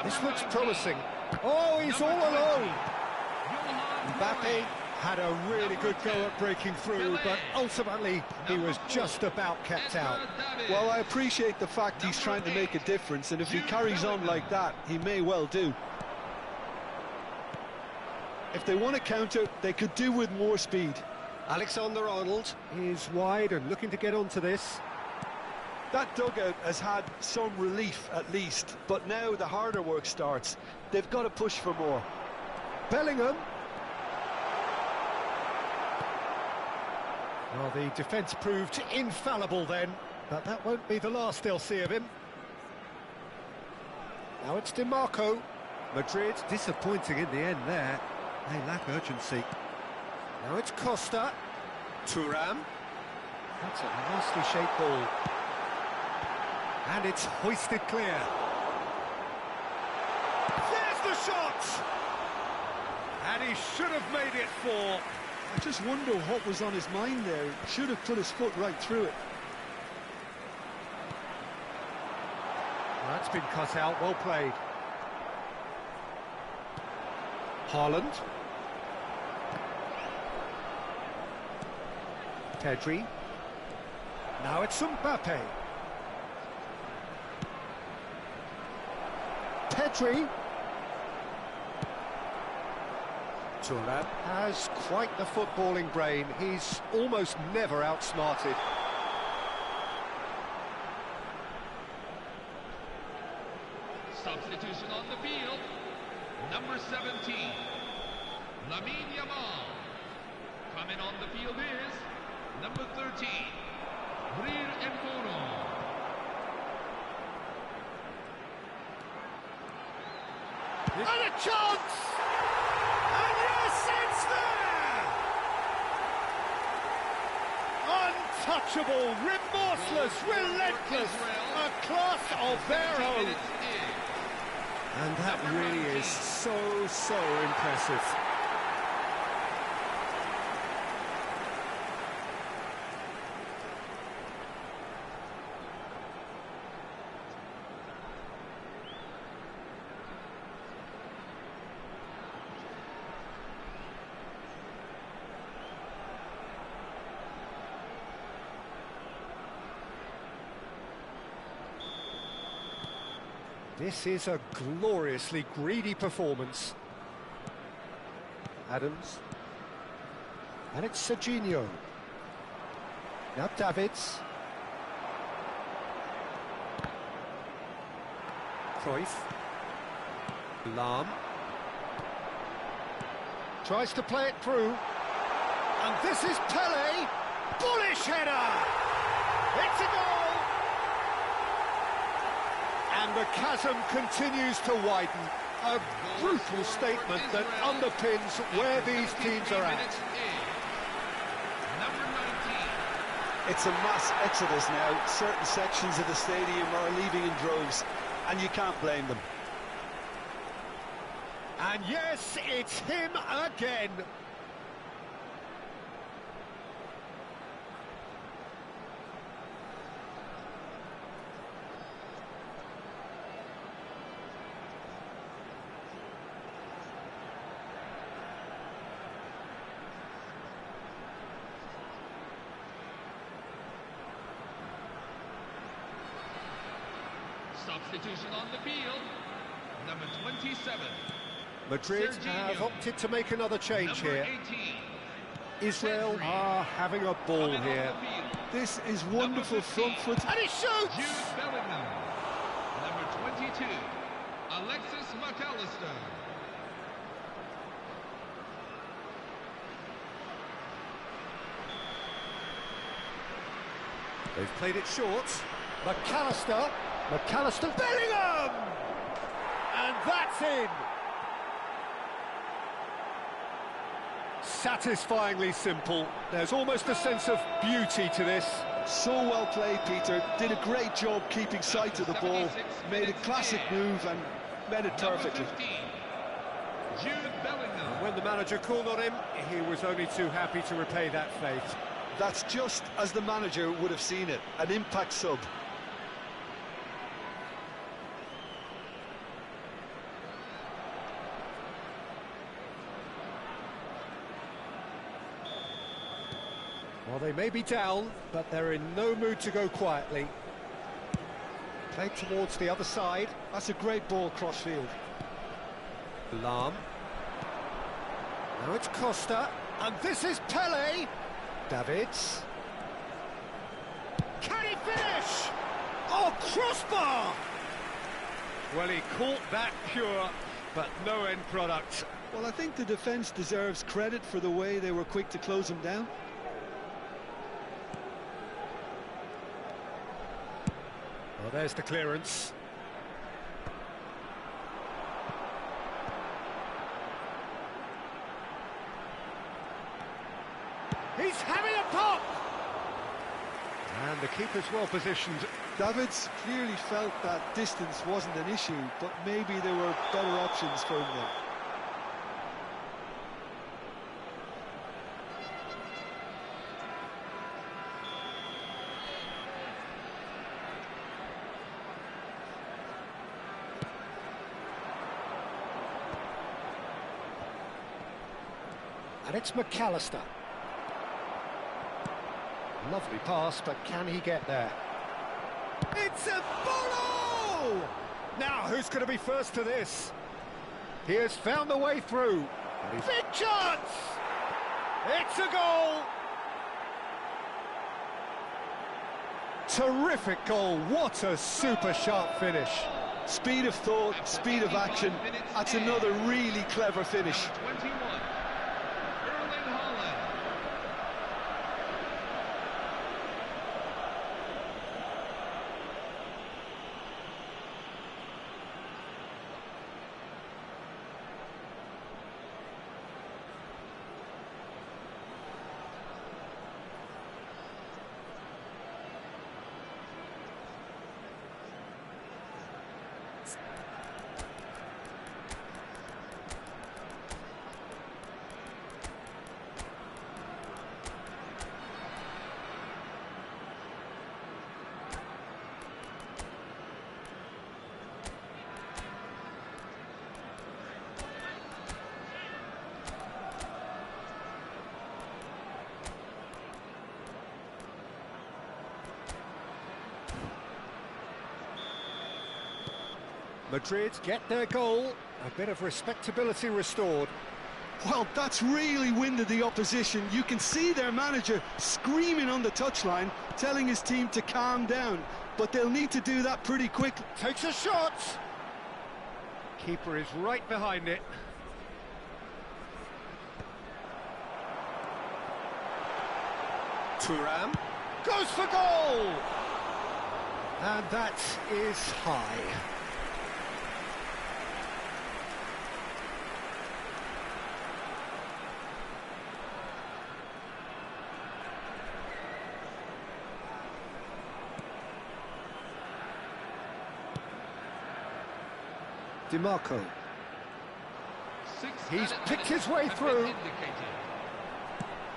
This looks promising. Oh, he's all alone. Mbappe had a really good go at breaking through, but ultimately he was just about kept out. Well, I appreciate the fact he's trying to make a difference, and if he carries on like that, he may well do. If they want to counter, they could do with more speed. Alexander-Arnold is wide and looking to get onto this. That dugout has had some relief at least, but now the harder work starts. They've got to push for more. Bellingham. Well, the defence proved infallible then, but that won't be the last they'll see of him. Now it's DiMarco. Madrid disappointing in the end there. They lack urgency. Now it's Costa. Thuram. That's a nicely shaped ball. And it's hoisted clear. There's the shot! And he should have made it 4. I just wonder what was on his mind there. He should have put his foot right through it. That's been cut out, well played. Haaland. Pedri. Now it's Mbappe. Pedri. Thuram has quite the footballing brain. He's almost never outsmarted. Substitution on the field. Number 17, Lamine Yamal. Coming on the field is number 13, Brir Embolo. And a chance! And yes, it's there! Untouchable, remorseless, relentless, a class of their own. And that really is so impressive. This is a gloriously greedy performance. Adams. And it's Serginho. Now Davids. Cruyff. Lahm. Tries to play it through. And this is Pele. Bullish header! It's a goal! And the chasm continues to widen. A brutal statement that underpins where these teams are at. Number 19. It's a mass exodus now. Certain sections of the stadium are leaving in droves, and you can't blame them. And yes, it's him again. Substitution on the field. Number 27. Madrid Serginho. have opted to make another change Number here. 18. Israel Pedri. are having a ball Coming on here. the field. This is wonderful front foot. And he shoots! Jude Bellingham. Number 22. Alexis McAllister. They've played it short. McAllister. Bellingham! And that's in! Satisfyingly simple. There's almost a sense of beauty to this. So well played, Peter. Did a great job keeping sight of the ball. Made a classic move and met it perfectly. Number 15. Jude Bellingham. When the manager called on him, he was only too happy to repay that faith. That's just as the manager would have seen it. An impact sub. Well, they may be down, but they're in no mood to go quietly. Played towards the other side. That's a great ball cross-field. Lahm. Now it's Costa, and this is Pele. Davids. Can he finish? Oh, crossbar! Well, he caught that pure, but no end product. Well, I think the defence deserves credit for the way they were quick to close him down. Well, there's the clearance. He's having a pop! And the keeper's well positioned. Davids clearly felt that distance wasn't an issue, but maybe there were better options for him there. And it's McAllister. Lovely pass, but can he get there? It's a follow! Now, who's going to be first to this? He has found the way through. Big chance! It's a goal! Terrific goal. What a super sharp finish. Speed of thought, speed of action. That's another really clever finish. 21. Madrid get their goal, a bit of respectability restored. Well, that's really winded the opposition. You can see their manager screaming on the touchline, telling his team to calm down, but they'll need to do that pretty quickly. Takes a shot! Keeper is right behind it. Thuram goes for goal! And that is high. DiMarco. He's picked his way through.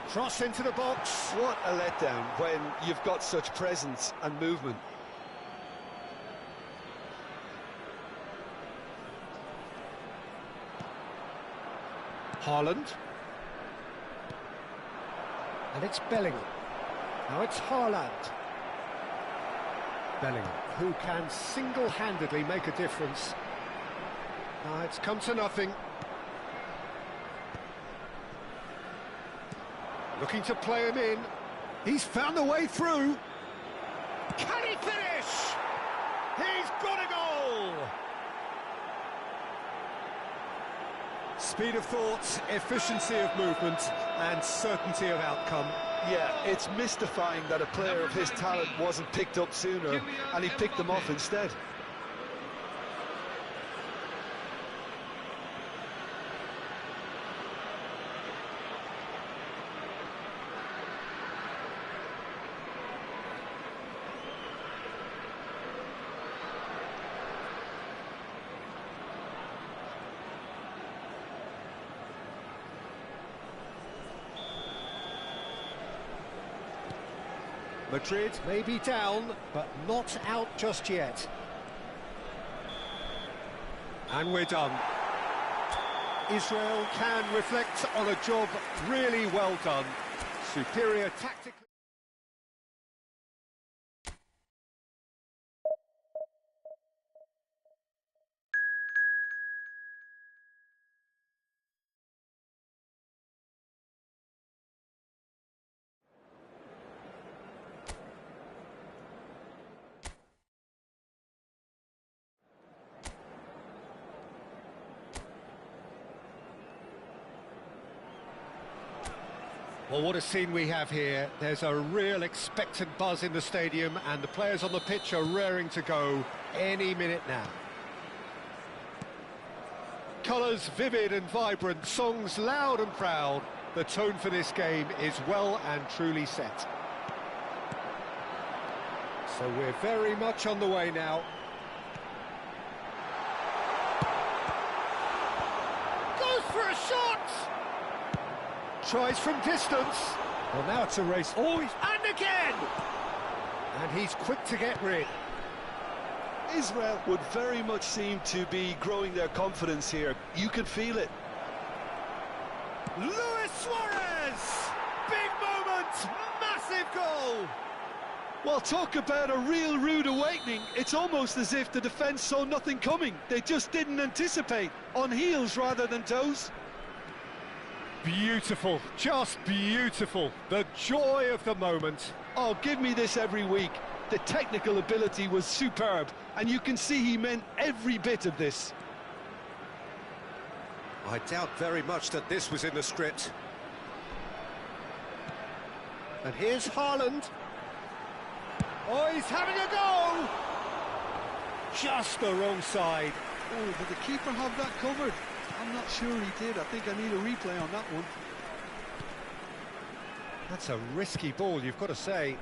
Cross into the box. What a letdown when you've got such presence and movement. Haaland. And it's Bellingham. Now it's Haaland. Bellingham, who can single-handedly make a difference. It's come to nothing. Looking to play him in. He's found the way through. Can he finish? He's got a goal! Speed of thought, efficiency of movement, and certainty of outcome. Yeah, it's mystifying that a player of his talent wasn't picked up sooner, and he picked them off instead. Madrid may be down, but not out just yet. And we're done. Israel can reflect on a job really well done. Superior tactical. Well, what a scene we have here. There's a real expectant buzz in the stadium, and the players on the pitch are raring to go any minute now. Colours vivid and vibrant, songs loud and proud. The tone for this game is well and truly set. So we're very much on the way now. Goes for a shot! Tries from distance. Well, now it's a race. Oh, and again! And he's quick to get rid. Israel would very much seem to be growing their confidence here. You can feel it. Luis Suarez! Big moment! Massive goal! Well, talk about a real rude awakening. It's almost as if the defence saw nothing coming. They just didn't anticipate. On heels rather than toes. Beautiful, just beautiful. The joy of the moment. Oh, give me this every week. The technical ability was superb, and you can see he meant every bit of this. I doubt very much that this was in the script. And here's Haaland. Oh, he's having a go! Just the wrong side. Oh, did the keeper have that covered? I'm not sure he did. I think I need a replay on that one. That's a risky ball, you've got to say.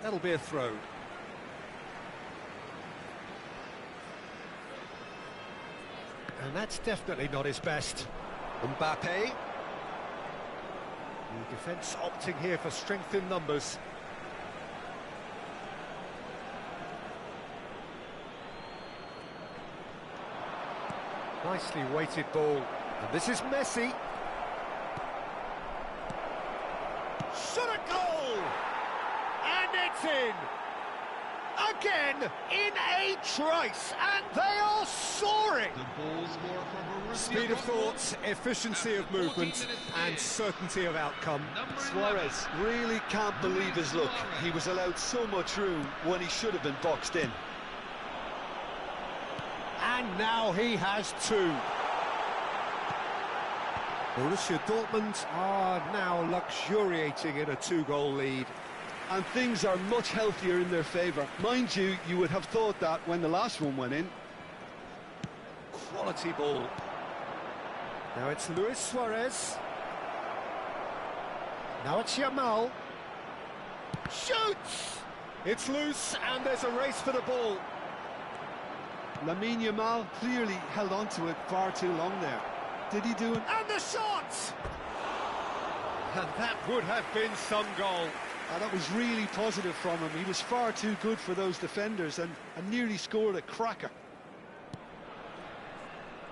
That'll be a throw. And that's definitely not his best. Mbappe. The defence opting here for strength in numbers. Nicely weighted ball. And this is Messi. Shot a goal! And it's in! Again, in a trice, and they are soaring! The goal scorer for Borussia Speed of Dortmund. thought, efficiency of movement, and certainty of outcome. Number 11. Suarez really can't believe his luck. He was allowed so much room when he should have been boxed in. And now he has two. Borussia Dortmund are now luxuriating in a two-goal lead. And things are much healthier in their favour. Mind you, you would have thought that when the last one went in. Quality ball. Now it's Luis Suarez. Now it's Yamal. Shoots! It's loose, and there's a race for the ball. Yamal clearly held on to it far too long there. Did he do it? And the shot! And that would have been some goal. That was really positive from him. He was far too good for those defenders and nearly scored a cracker.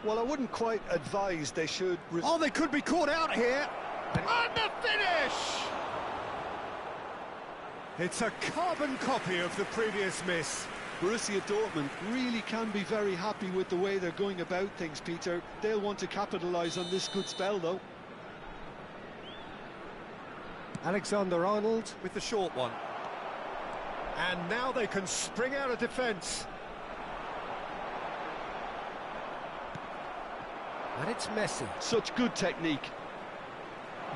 Well, I wouldn't quite advise they should... Oh, they could be caught out here. And the finish! It's a carbon copy of the previous miss. Borussia Dortmund really can be very happy with the way they're going about things, Peter. They'll want to capitalise on this good spell, though. Alexander-Arnold with the short one. And now they can spring out of defence. And it's Messi. Such good technique.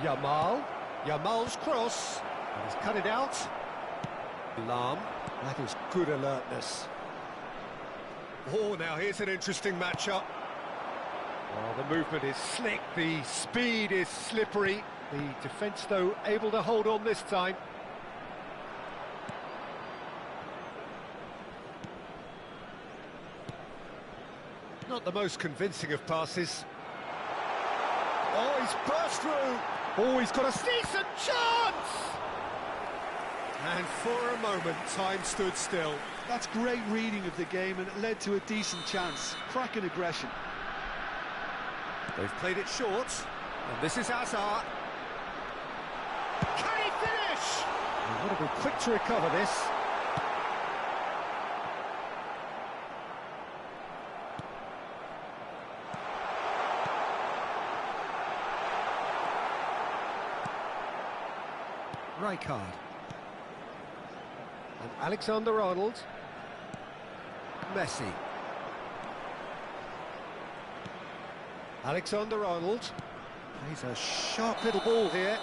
Yamal. Yamal's cross. And he's cut it out. Lahm. That is good alertness. Oh, now here's an interesting matchup. Oh, the movement is slick, the speed is slippery. The defence, though, able to hold on this time. Not the most convincing of passes. Oh, he's burst through. Oh, he's got a decent chance! And for a moment, time stood still. That's great reading of the game, and it led to a decent chance. Cracking aggression. They've played it short, and this is Hazard. Can he finish? They've got to be quick to recover this. Rijkaard. And Alexander-Arnold. Messi. Alexander-Arnold plays a sharp little ball here.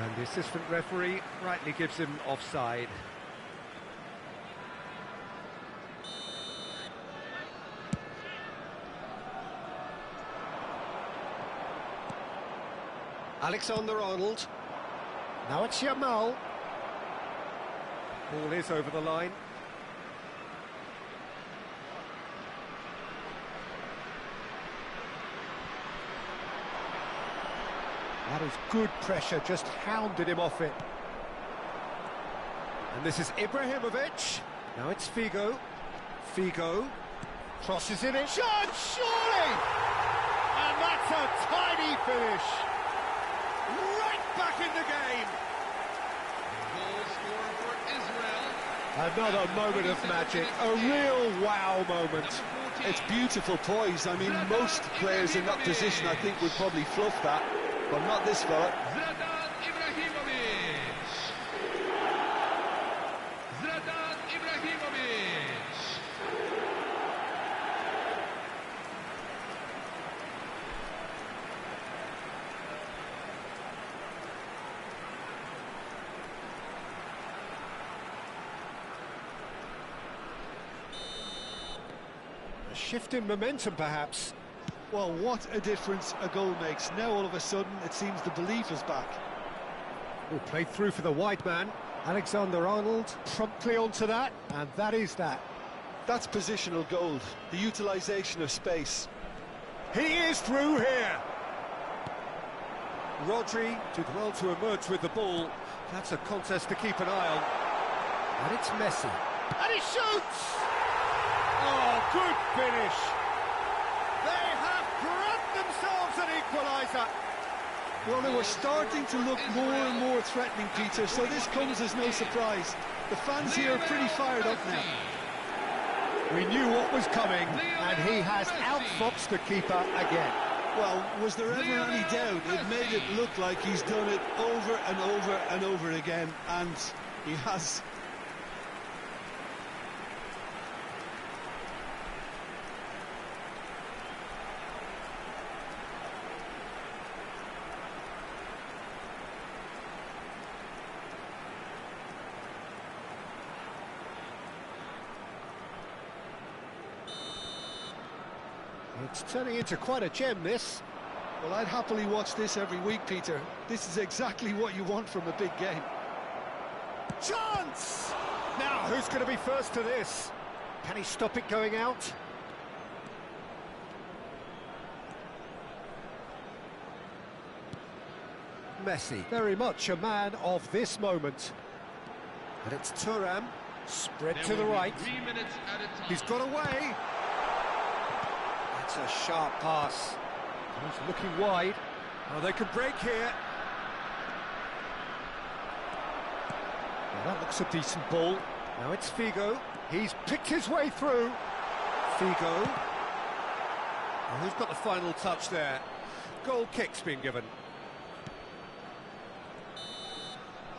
And the assistant referee rightly gives him offside. Alexander-Arnold. Now it's Yamal. Ball is over the line. That is good pressure, just hounded him off it. And this is Ibrahimovic. Now it's Figo. Figo crosses it in. Shot, surely! And that's a tiny finish. Right back in the game. Goal scorer for Israel. Another moment of magic, a real wow moment. It's beautiful poise. I mean, most players in that position, I think, would probably fluff that, but not this fella. Zlatan Ibrahimovic. Zlatan Ibrahimovic. A shift in momentum, perhaps. Well, what a difference a goal makes. Now, all of a sudden, it seems the belief is back. Oh, played through for the wide man. Alexander-Arnold promptly onto that, and that is that. That's positional gold, the utilisation of space. He is through here. Rodri did well to emerge with the ball. That's a contest to keep an eye on. And it's Messi. And he shoots! Oh, good finish. They have grabbed themselves an equaliser. Well, they were starting to look more and more threatening, Peter, so this comes as no surprise. The fans here are pretty fired up now. We knew what was coming, and he has outfoxed the keeper again. Well, was there ever any doubt? It made it look like he's done it over and over and over again, and he has. It's turning into quite a gem, this. Well, I'd happily watch this every week, Peter. This is exactly what you want from a big game. Chance! Now, who's going to be first to this? Can he stop it going out? Messi, very much a man of this moment. And it's Thuram, spread to the right. 3 minutes at a time. He's got away. That's a sharp pass. He's looking wide. Oh, they could break here. Well, that looks a decent ball. Now it's Figo. He's picked his way through. Figo. Oh, who's got the final touch there? Goal kick's been given.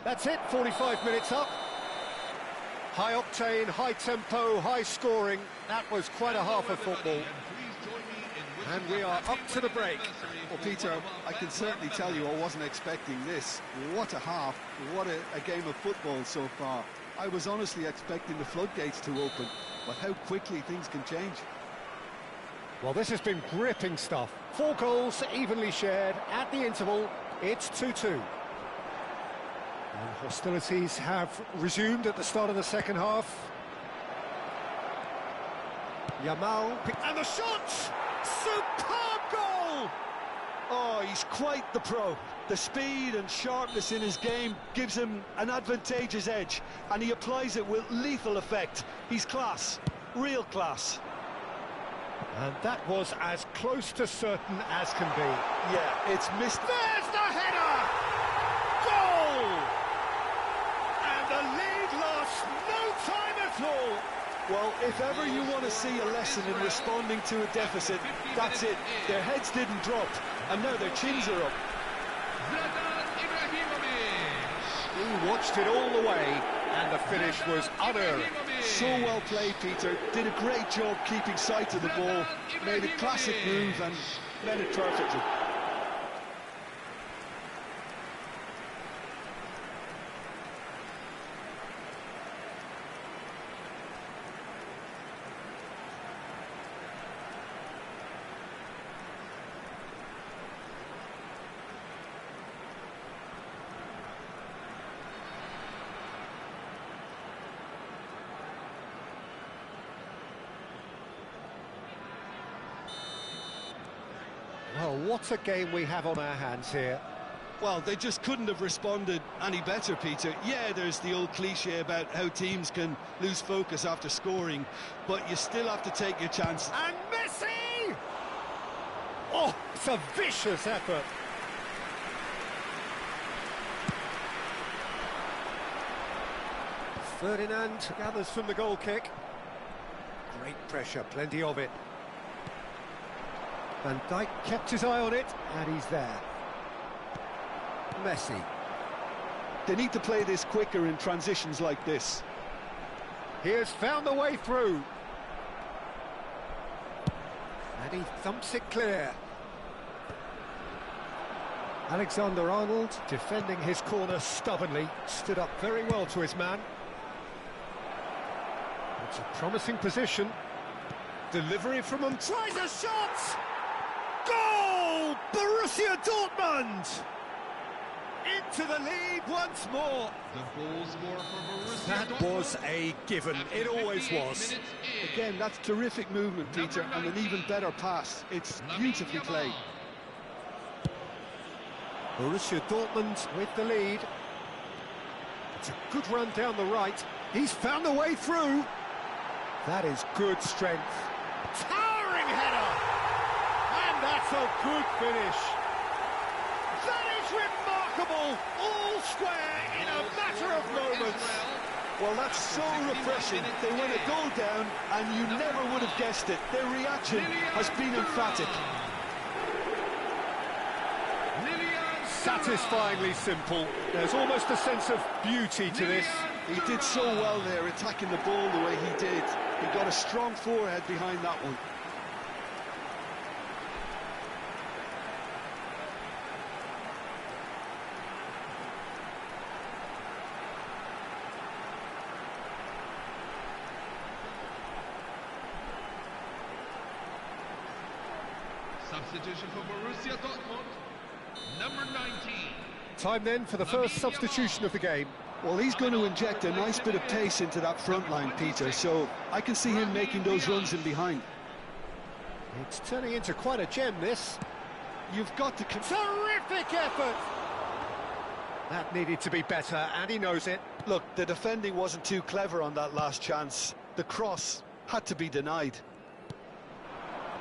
That's it, 45 minutes up. High octane, high tempo, high scoring. That was quite a half of football. And we are up to the break. Well, Peter, I can certainly tell you I wasn't expecting this. What a half, what a game of football so far. I was honestly expecting the floodgates to open, but how quickly things can change. Well, this has been gripping stuff. 4 goals evenly shared. At the interval, it's 2-2. And hostilities have resumed at the start of the second half. Yamal, and the shot! Superb goal! Oh, he's quite the pro. The speed and sharpness in his game gives him an advantageous edge, and he applies it with lethal effect. He's class, real class. And that was as close to certain as can be. Yeah, it's missed. There's the header! Goal! And the lead lost no time at all. Well, if ever you want to see a lesson in responding to a deficit, that's it. Their heads didn't drop, and now their chins are up. Zlatan Ibrahimovic. He watched it all the way, and the finish was unerring. So well played, Peter. Did a great job keeping sight of the ball. Made a classic move and led it perfectly. Well, what a game we have on our hands here. Well, they just couldn't have responded any better, Peter. Yeah, there's the old cliche about how teams can lose focus after scoring, but you still have to take your chances. And Messi! Oh, it's a vicious effort. Ferdinand gathers from the goal kick. Great pressure, plenty of it. Van Dijk kept his eye on it, and he's there. Messi. They need to play this quicker in transitions like this. He has found the way through. And he thumps it clear. Alexander-Arnold defending his corner stubbornly, stood up very well to his man. It's a promising position. Delivery from him, tries a shot! Goal! Borussia Dortmund! Into the lead once more. The goal scorer for Borussia That Dortmund was a given. It always was. Again, that's terrific movement, Peter, and an even better pass. It's beautifully played. Borussia Dortmund with the lead. It's a good run down the right. He's found a way through. That is good strength. Towering header! And that's a good finish. That is remarkable! All square in a matter of moments. Well, that's so refreshing. They went a goal down, and you never would have guessed it. Their reaction has been emphatic. Satisfyingly simple. There's almost a sense of beauty to this. He did so well there, attacking the ball the way he did. He got a strong forehead behind that one. Substitution for Borussia Dortmund, number 19. Time then for the first substitution of the game. Well, he's going to inject a nice bit of pace into that front line, Peter, so I can see him making those runs in behind. It's turning into quite a gem, this. You've got to... Terrific effort! That needed to be better, and he knows it. Look, the defending wasn't too clever on that last chance. The cross had to be denied.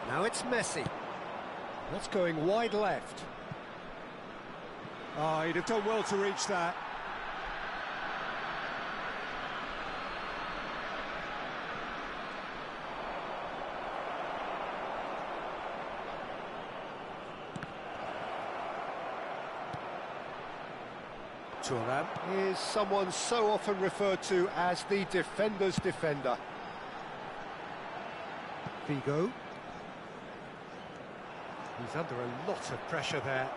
Now it's Messi. That's going wide left. Oh, he'd have done well to reach that. Thuram is someone so often referred to as the defender's defender. Figo. He's under a lot of pressure there.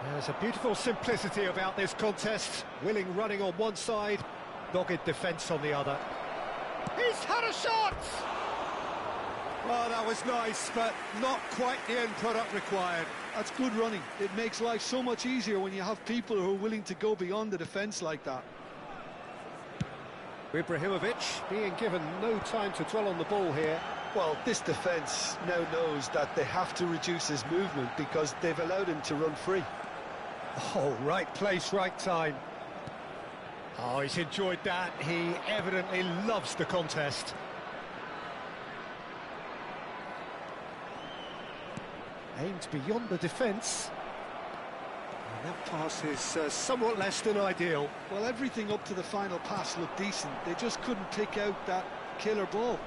There's a beautiful simplicity about this contest. Willing running on one side, dogged defence on the other. He's had a shot! Well, that was nice, but not quite the end product required. That's good running. It makes life so much easier when you have people who are willing to go beyond the defence like that. Ibrahimovic being given no time to dwell on the ball here. Well, this defence now knows that they have to reduce his movement because they've allowed him to run free. Oh, right place, right time. Oh, he's enjoyed that. He evidently loves the contest. Aimed beyond the defence. And that pass is somewhat less than ideal. Well, everything up to the final pass looked decent. They just couldn't pick out that killer ball.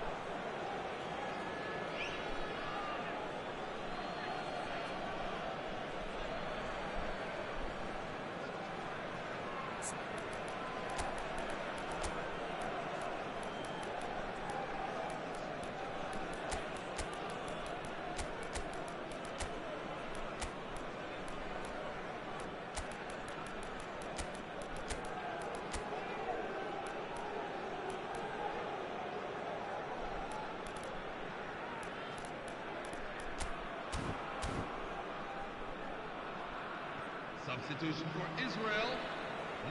Substitution for Israel,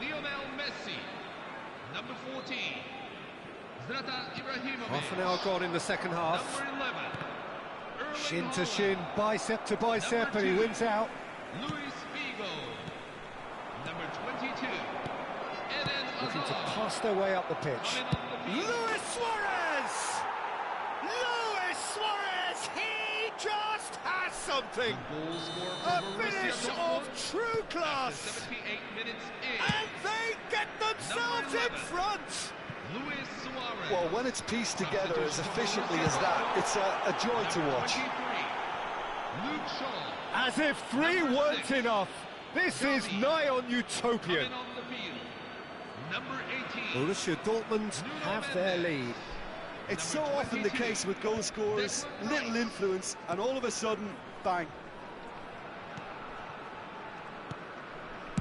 Lionel Messi. Number 14, Zlatan Ibrahimovic. Half an hour gone in the second half. Number 11, Shin to shin, bicep to bicep, and he wins out. Luis Figo. Number 22. Eden Looking to Hazard. pass their way up the pitch. Coming on the field. Luis Suarez! Luis Suarez! He just has something! Goal scorer for A Borussia finish Dortmund. of true After class! 78 minutes in. And they get themselves in 11. front! Luis Suarez. Well, when it's pieced together as efficiently as that, it's a joy to watch. 23. Luke Shaw. As if three Number weren't 6. enough. This is nigh on utopian. Coming on the field. Number 18. Borussia Dortmund have their lead. It's so Number often the 22. case with goal scorers, little influence, and all of a sudden, bang.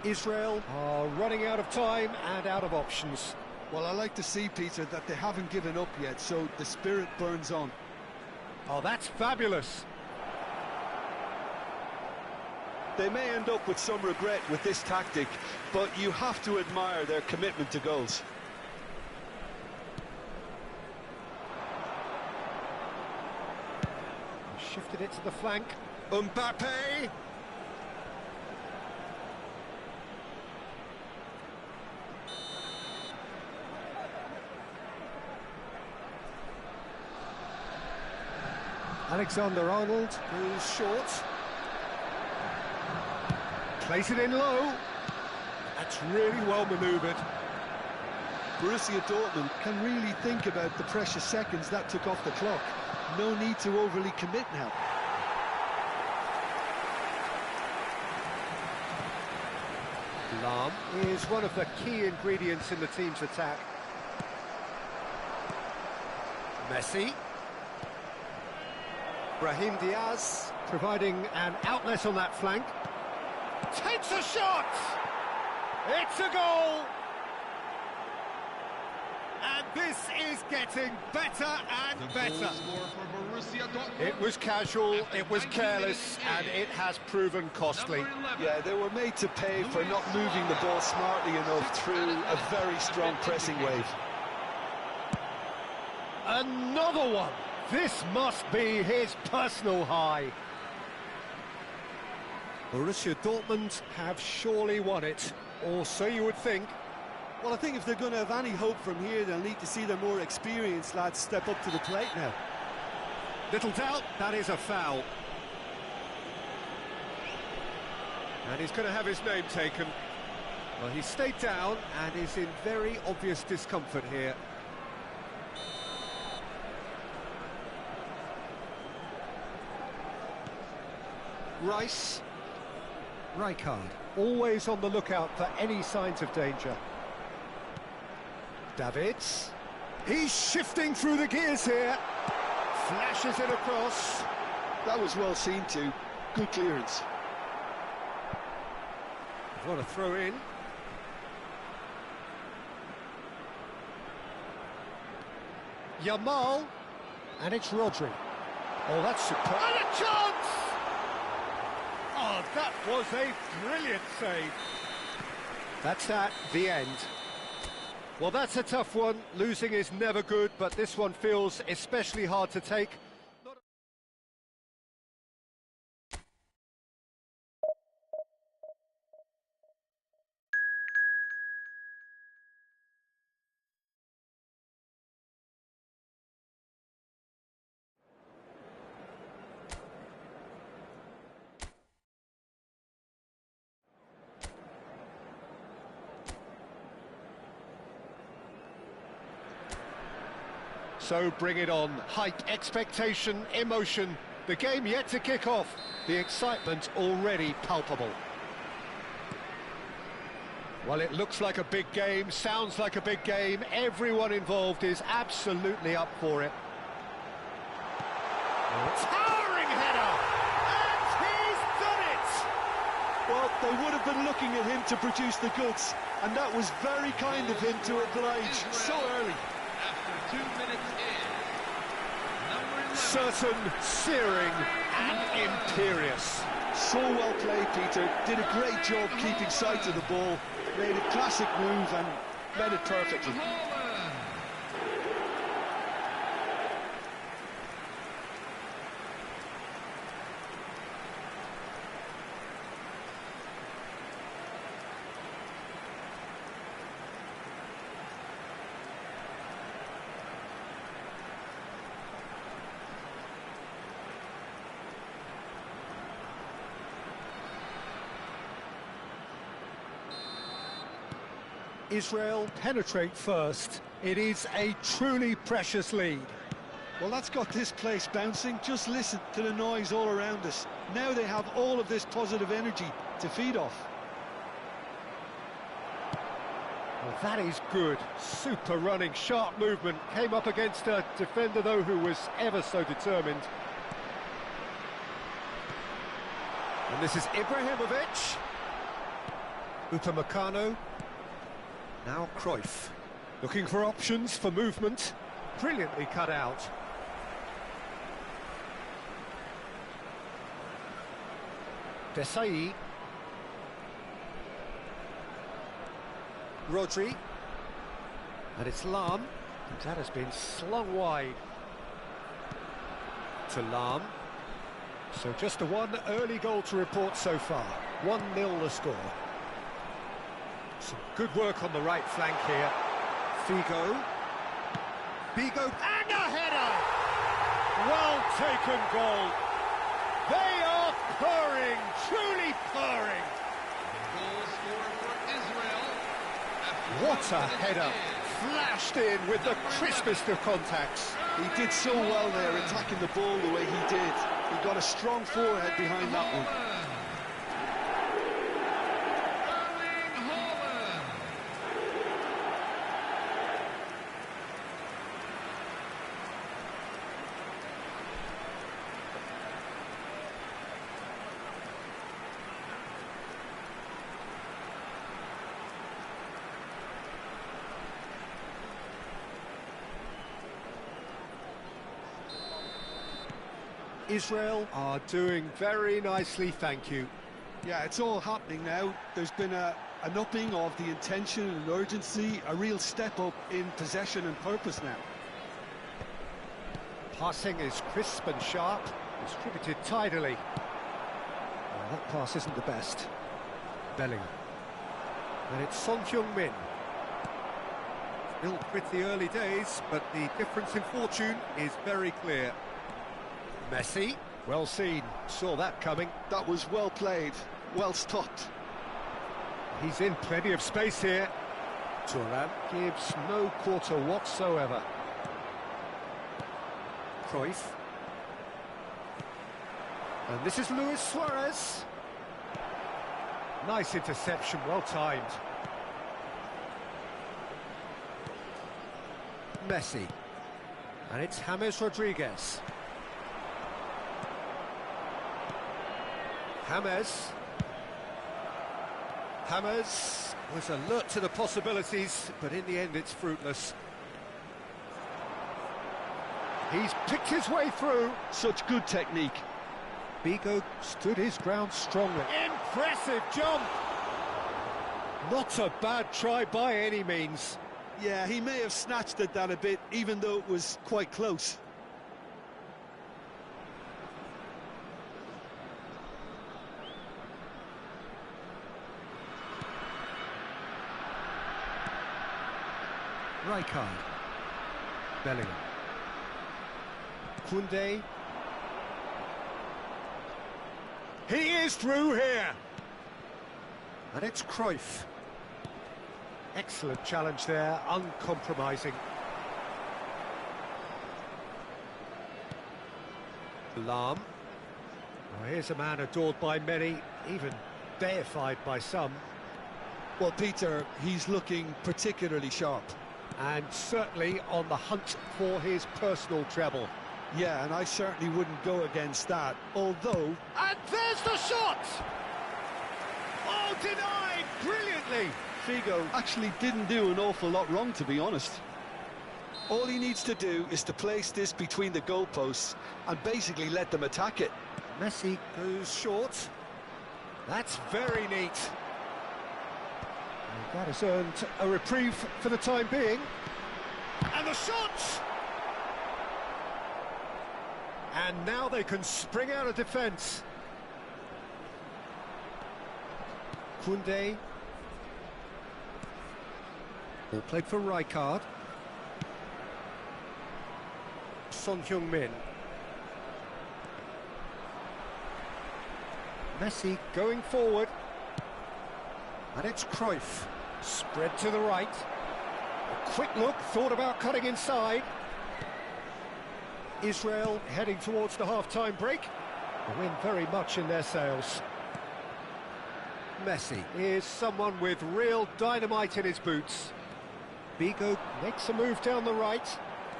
Israel are running out of time and out of options. Well, I like to see, Peter, that they haven't given up yet, so the spirit burns on. Oh, that's fabulous. They may end up with some regret with this tactic, but you have to admire their commitment to goals. Shifted it to the flank. Mbappe! Alexander-Arnold goes short. Plays it in low. That's really well manoeuvred. Borussia Dortmund can really think about the precious seconds that took off the clock. No need to overly commit now. Lahm is one of the key ingredients in the team's attack. Messi. Brahim Diaz providing an outlet on that flank. Takes a shot! It's a goal! And this is getting better and The better. goal scorer for Borussia Dortmund. It was casual, After it was 90 careless, minutes and in. it has proven costly. Number 11. Yeah, they were made to pay for not moving the ball smartly enough through a very strong pressing wave. Another one! This must be his personal high. Borussia Dortmund have surely won it, or so you would think. Well, I think if they're going to have any hope from here, they'll need to see their more experienced lads step up to the plate now. Little doubt, that is a foul. And he's going to have his name taken. Well, he stayed down and is in very obvious discomfort here. Rice. Rijkaard, always on the lookout for any signs of danger. Davids. He's shifting through the gears here. Flashes it across. That was well seen too. Good clearance. What a throw in. Yamal. And it's Rodri. Oh, that's superb. And a chance! Oh, that was a brilliant save. That's that, the end. Well, that's a tough one. Losing is never good, but this one feels especially hard to take. So bring it on. Hype, expectation, emotion. The game yet to kick off. The excitement already palpable. Well, it looks like a big game, sounds like a big game. Everyone involved is absolutely up for it. Towering header! And he's done it! Well, they would have been looking at him to produce the goods, and that was very kind of him to oblige so early. After 2 minutes in. Number 11. Certain, searing, and imperious. So well played, Peter. Did a great job keeping sight of the ball. Made a classic move and made it perfectly. Holland. Israel penetrate first. It is a truly precious lead. Well, that's got this place bouncing. Just listen to the noise all around us. Now they have all of this positive energy to feed off. Well, that is good. Super running, sharp movement. Came up against a defender, though, who was ever so determined. And this is Ibrahimovic. Upamecano. Now Cruyff. Looking for options for movement. Brilliantly cut out. Desai. Rodri. And it's Lam. And that has been slung wide. To Lam. So just one early goal to report so far. 1-0 the score. Some good work on the right flank here. Figo. And a header! Well taken goal. They are purring, truly purring. Goal scorer for Israel. What a header. Flashed in with the crispest of contacts. He did so well there, attacking the ball the way he did. He got a strong forehead behind that one. Israel are doing very nicely, thank you. Yeah, it's all happening now. There's been an upping of the intention and urgency, a real step up in possession and purpose now. Passing is crisp and sharp, distributed tidily. Well, that pass isn't the best. Bellingham. And it's Son Heung-min. Still pretty early days, but the difference in fortune is very clear. Messi, well seen, saw that coming. That was well played, well stopped. He's in plenty of space here. Thuram gives no quarter whatsoever. Cruyff. And this is Luis Suarez. Nice interception, well timed. Messi. And it's James Rodriguez. James was alert to the possibilities, but in the end it's fruitless. He's picked his way through. Such good technique. Figo stood his ground strongly. Impressive jump! Not a bad try by any means. Yeah, he may have snatched at that a bit, even though it was quite close. Rijkaard. Bellingham. Koundé. He is through here. And it's Cruyff. Excellent challenge there, uncompromising. Lam. Well, here's a man adored by many, even deified by some. Well, Peter, he's looking particularly sharp. And certainly on the hunt for his personal treble. Yeah, and I certainly wouldn't go against that, although... And there's the shot! Oh, denied brilliantly! Figo actually didn't do an awful lot wrong, to be honest. All he needs to do is to place this between the goalposts and basically let them attack it. Messi goes short. That's very neat. And that has earned a reprieve for the time being. And the shot! And now they can spring out of defence. Koundé. Ball played for Rijkaard. Son Heung-min. Messi going forward. And it's Cruyff. Spread to the right. A quick look, thought about cutting inside. Israel heading towards the half-time break. The wind very much in their sails. Messi is someone with real dynamite in his boots. Figo makes a move down the right.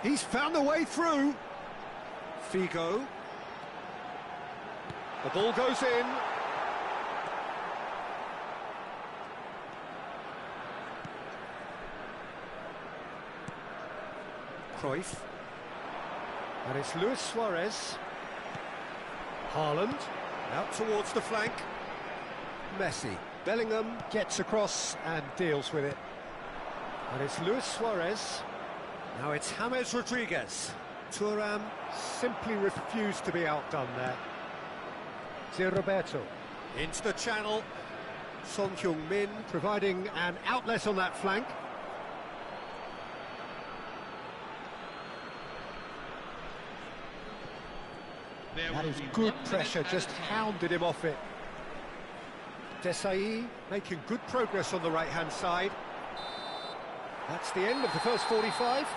He's found a way through. Figo. The ball goes in. Cruyff. And it's Luis Suarez. Haaland, out towards the flank. Messi. Bellingham gets across and deals with it. And it's Luis Suarez. Now it's James Rodriguez. Thuram simply refused to be outdone there. Roberto into the channel. Son Heung-min providing an outlet on that flank. That is good pressure, just hounded him off it. Desai making good progress on the right-hand side. That's the end of the first 45.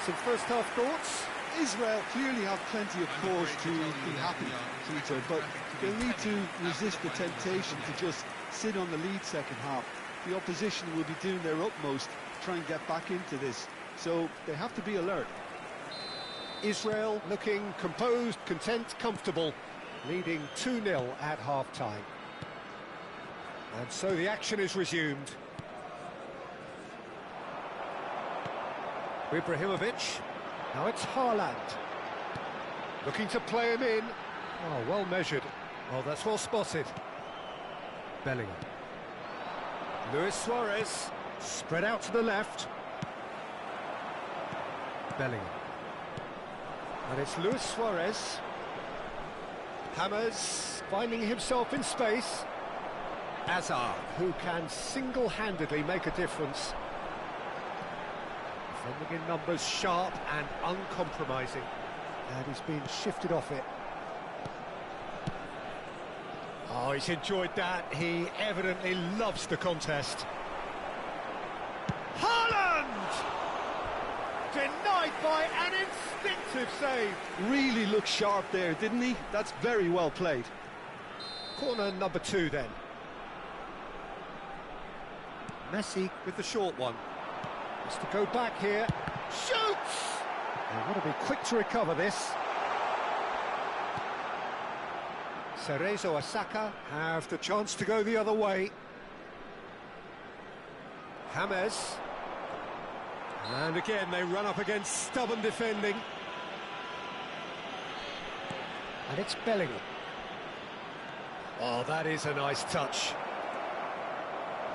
Some first-half thoughts? Israel clearly have plenty of cause to be happy, Peter, but they'll need to resist the temptation to just sit on the lead second half. The opposition will be doing their utmost to try and get back into this, so they have to be alert. Israel looking composed, content, comfortable, leading 2-0 at half-time. And so the action is resumed. Ibrahimovic. Now it's Haaland. Looking to play him in. Oh, well measured. Oh, that's well spotted. Bellingham. Luis Suarez. Spread out to the left. Bellingham. And it's Luis Suarez. James finding himself in space. Azar, who can single-handedly make a difference. Defending in numbers, sharp and uncompromising. And he's been shifted off it. Oh, he's enjoyed that. He evidently loves the contest. Haaland! Denied by an instinctive save. Really looked sharp there, didn't he? That's very well played. Corner number 2 then. Messi with the short one. Has to go back here. Shoots! They've got to be quick to recover this. Cerezo Osaka have the chance to go the other way. James. And again they run up against stubborn defending. And it's Bellingham. Oh, that is a nice touch.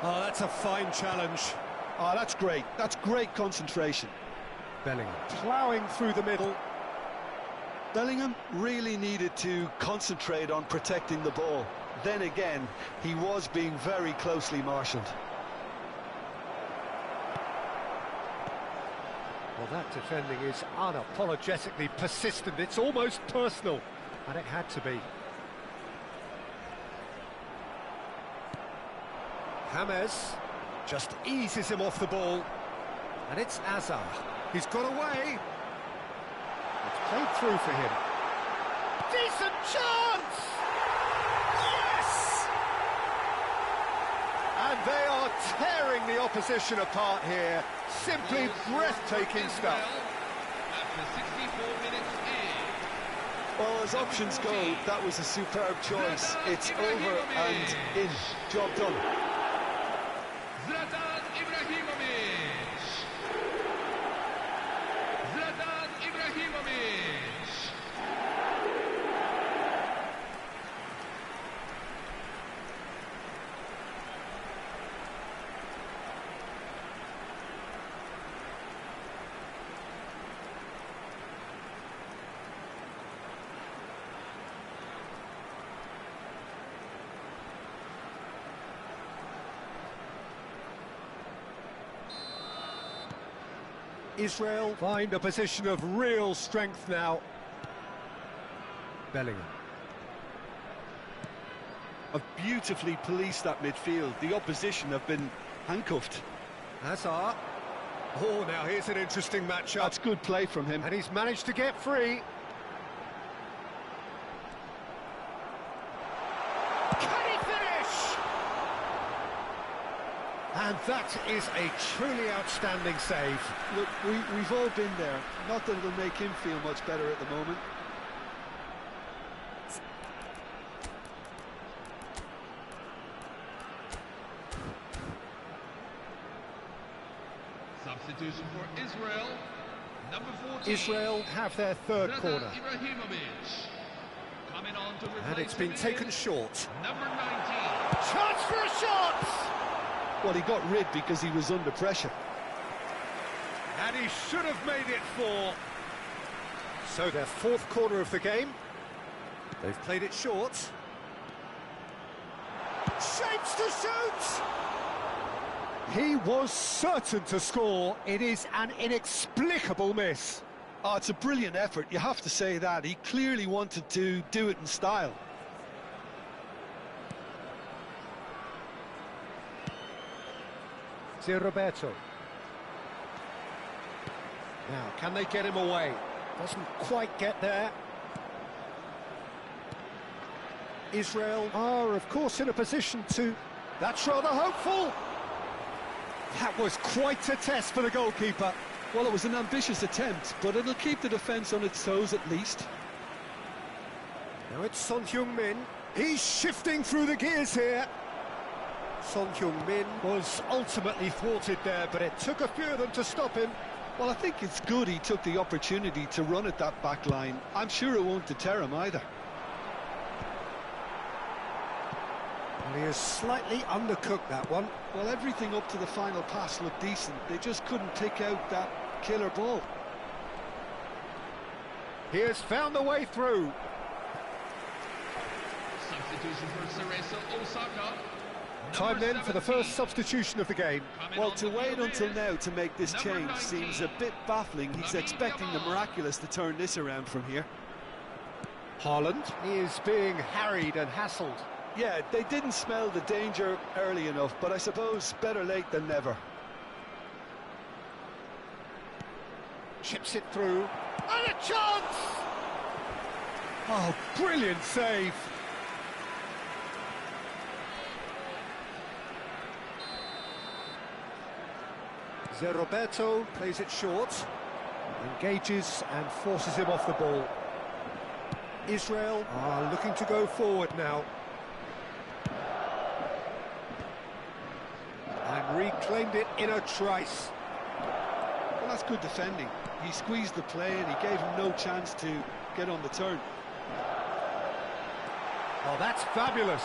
Oh, that's a fine challenge. Oh, that's great. That's great concentration. Bellingham ploughing through the middle. Bellingham really needed to concentrate on protecting the ball. Then again, he was being very closely marshalled. Well, that defending is unapologetically persistent. It's almost personal, and it had to be. James just eases him off the ball, and it's Azar. He's got away. It's played through for him. Decent chance! Yes! And they are tearing the opposition apart here. Simply breathtaking stuff. After 64 minutes in. Well, as options go, that was a superb choice. It's over and in. Job done. Zlatan Ibrahimovic. Zlatan Ibrahimovic. Israel find a position of real strength now. Bellingham. have beautifully policed that midfield. The opposition have been handcuffed. Hazard. Oh, now here's an interesting matchup. That's good play from him. And he's managed to get free. Can he finish? And that is a truly outstanding save. Look, we've all been there. Not that it'll make him feel much better at the moment. Substitution for Israel. Number 14. Israel have their third corner. Ibrahimovic. Coming on to And it's been taken short. Number 19. Chance for a shot! Well, he got rid because he was under pressure. And he should have made it 4. So their fourth corner of the game. They've played it short. Shapes to shoot! He was certain to score. It is an inexplicable miss. Oh, it's a brilliant effort, you have to say that. He clearly wanted to do it in style. Roberto. Now, can they get him away? Doesn't quite get there. Israel are, of course, in a position to... That's rather hopeful. That was quite a test for the goalkeeper. Well, it was an ambitious attempt, but it'll keep the defence on its toes at least. Now it's Son Heung-min. He's shifting through the gears here. Son Heung-min was ultimately thwarted there, but it took a few of them to stop him. Well, I think it's good he took the opportunity to run at that back line. I'm sure it won't deter him either. Well, he has slightly undercooked that one. Well, everything up to the final pass looked decent. They just couldn't pick out that killer ball. He has found the way through. Substitution for Cerezo Osaka. Time then for the first substitution of the game. Well, to wait until now to make this change seems a bit baffling. He's expecting the miraculous to turn this around from here. Haaland is being harried and hassled. Yeah, they didn't smell the danger early enough, but I suppose better late than never. Chips it through. And a chance! Oh, brilliant save. Roberto plays it short, engages and forces him off the ball. Israel are looking to go forward now. And reclaimed it in a trice. Well, that's good defending. He squeezed the play and he gave him no chance to get on the turn. Oh, that's fabulous.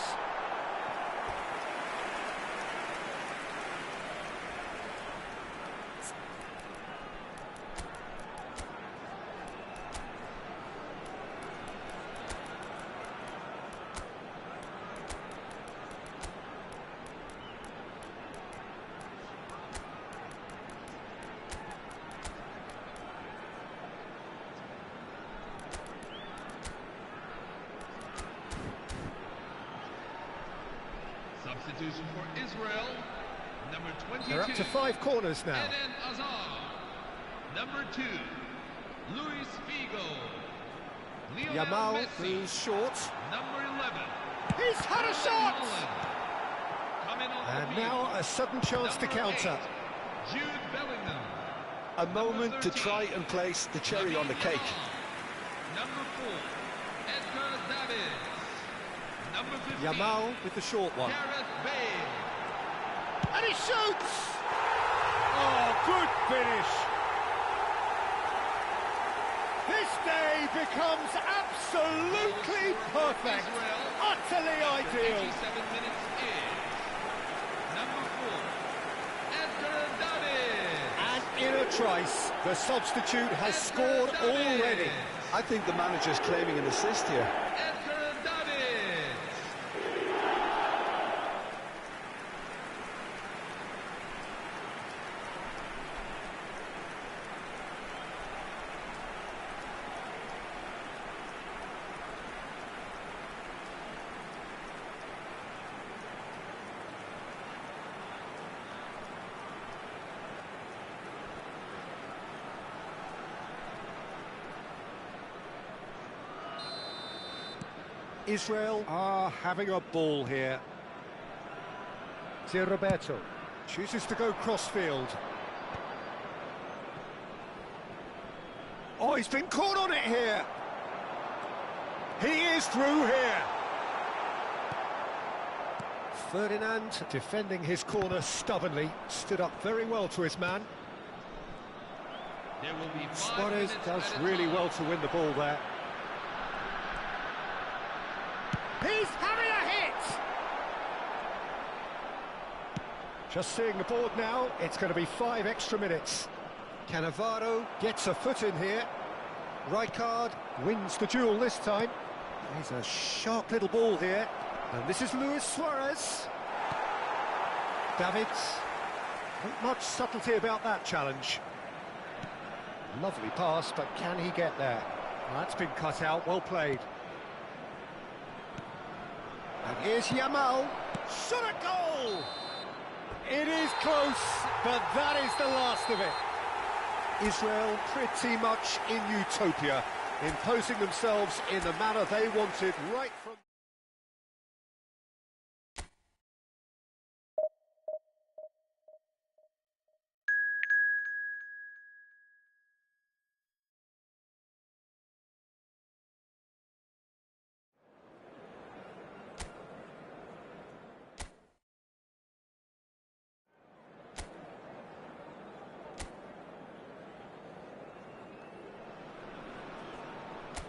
Substitution for Israel. Number 22. They're up to 5 corners now. Eden Hazard. Number 2. Luis Figo. Lionel Yamal Messi. goes short. Number 11. He's had a shot! Coming on And the field. now a sudden chance to Number counter. 8, Jude Bellingham. A moment to 13, try and place the cherry on the cake. Number 4, Edgar Davids. Number 15, Yamal with the short one. Gareth Bale. And he shoots! Oh, good finish! This day becomes absolutely perfect, Israel, utterly ideal. 87 minutes in. Number 4, Edgar Davids. And in a trice, the substitute has scored already. I think the manager's claiming an assist here. Edgar Davids. Israel are having a ball here. Roberto chooses to go crossfield. Oh, he's been caught on it here. He is through here. Ferdinand defending his corner stubbornly, stood up very well to his man. There will be 5 Suarez minutes does added really time. well to win the ball there. He's having a hit! Just seeing the board now, it's going to be 5 extra minutes. Cannavaro gets a foot in here. Rijkaard wins the duel this time. He's a sharp little ball here. And this is Luis Suarez. Davids. Not much subtlety about that challenge. Lovely pass, but can he get there? Well, that's been cut out, well played. And here's Yamal. Shot a goal! It is close, but that is the last of it. Israel pretty much in utopia, imposing themselves in the manner they wanted right from...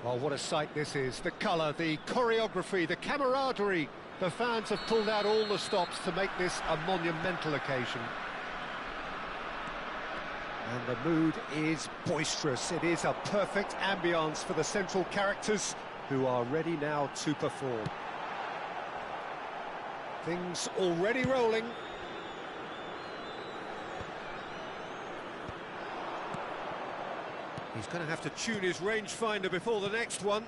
Well, what a sight this is. The colour, the choreography, the camaraderie. The fans have pulled out all the stops to make this a monumental occasion. And the mood is boisterous. It is a perfect ambience for the central characters who are ready now to perform. Things already rolling. He's going to have to tune his rangefinder before the next one.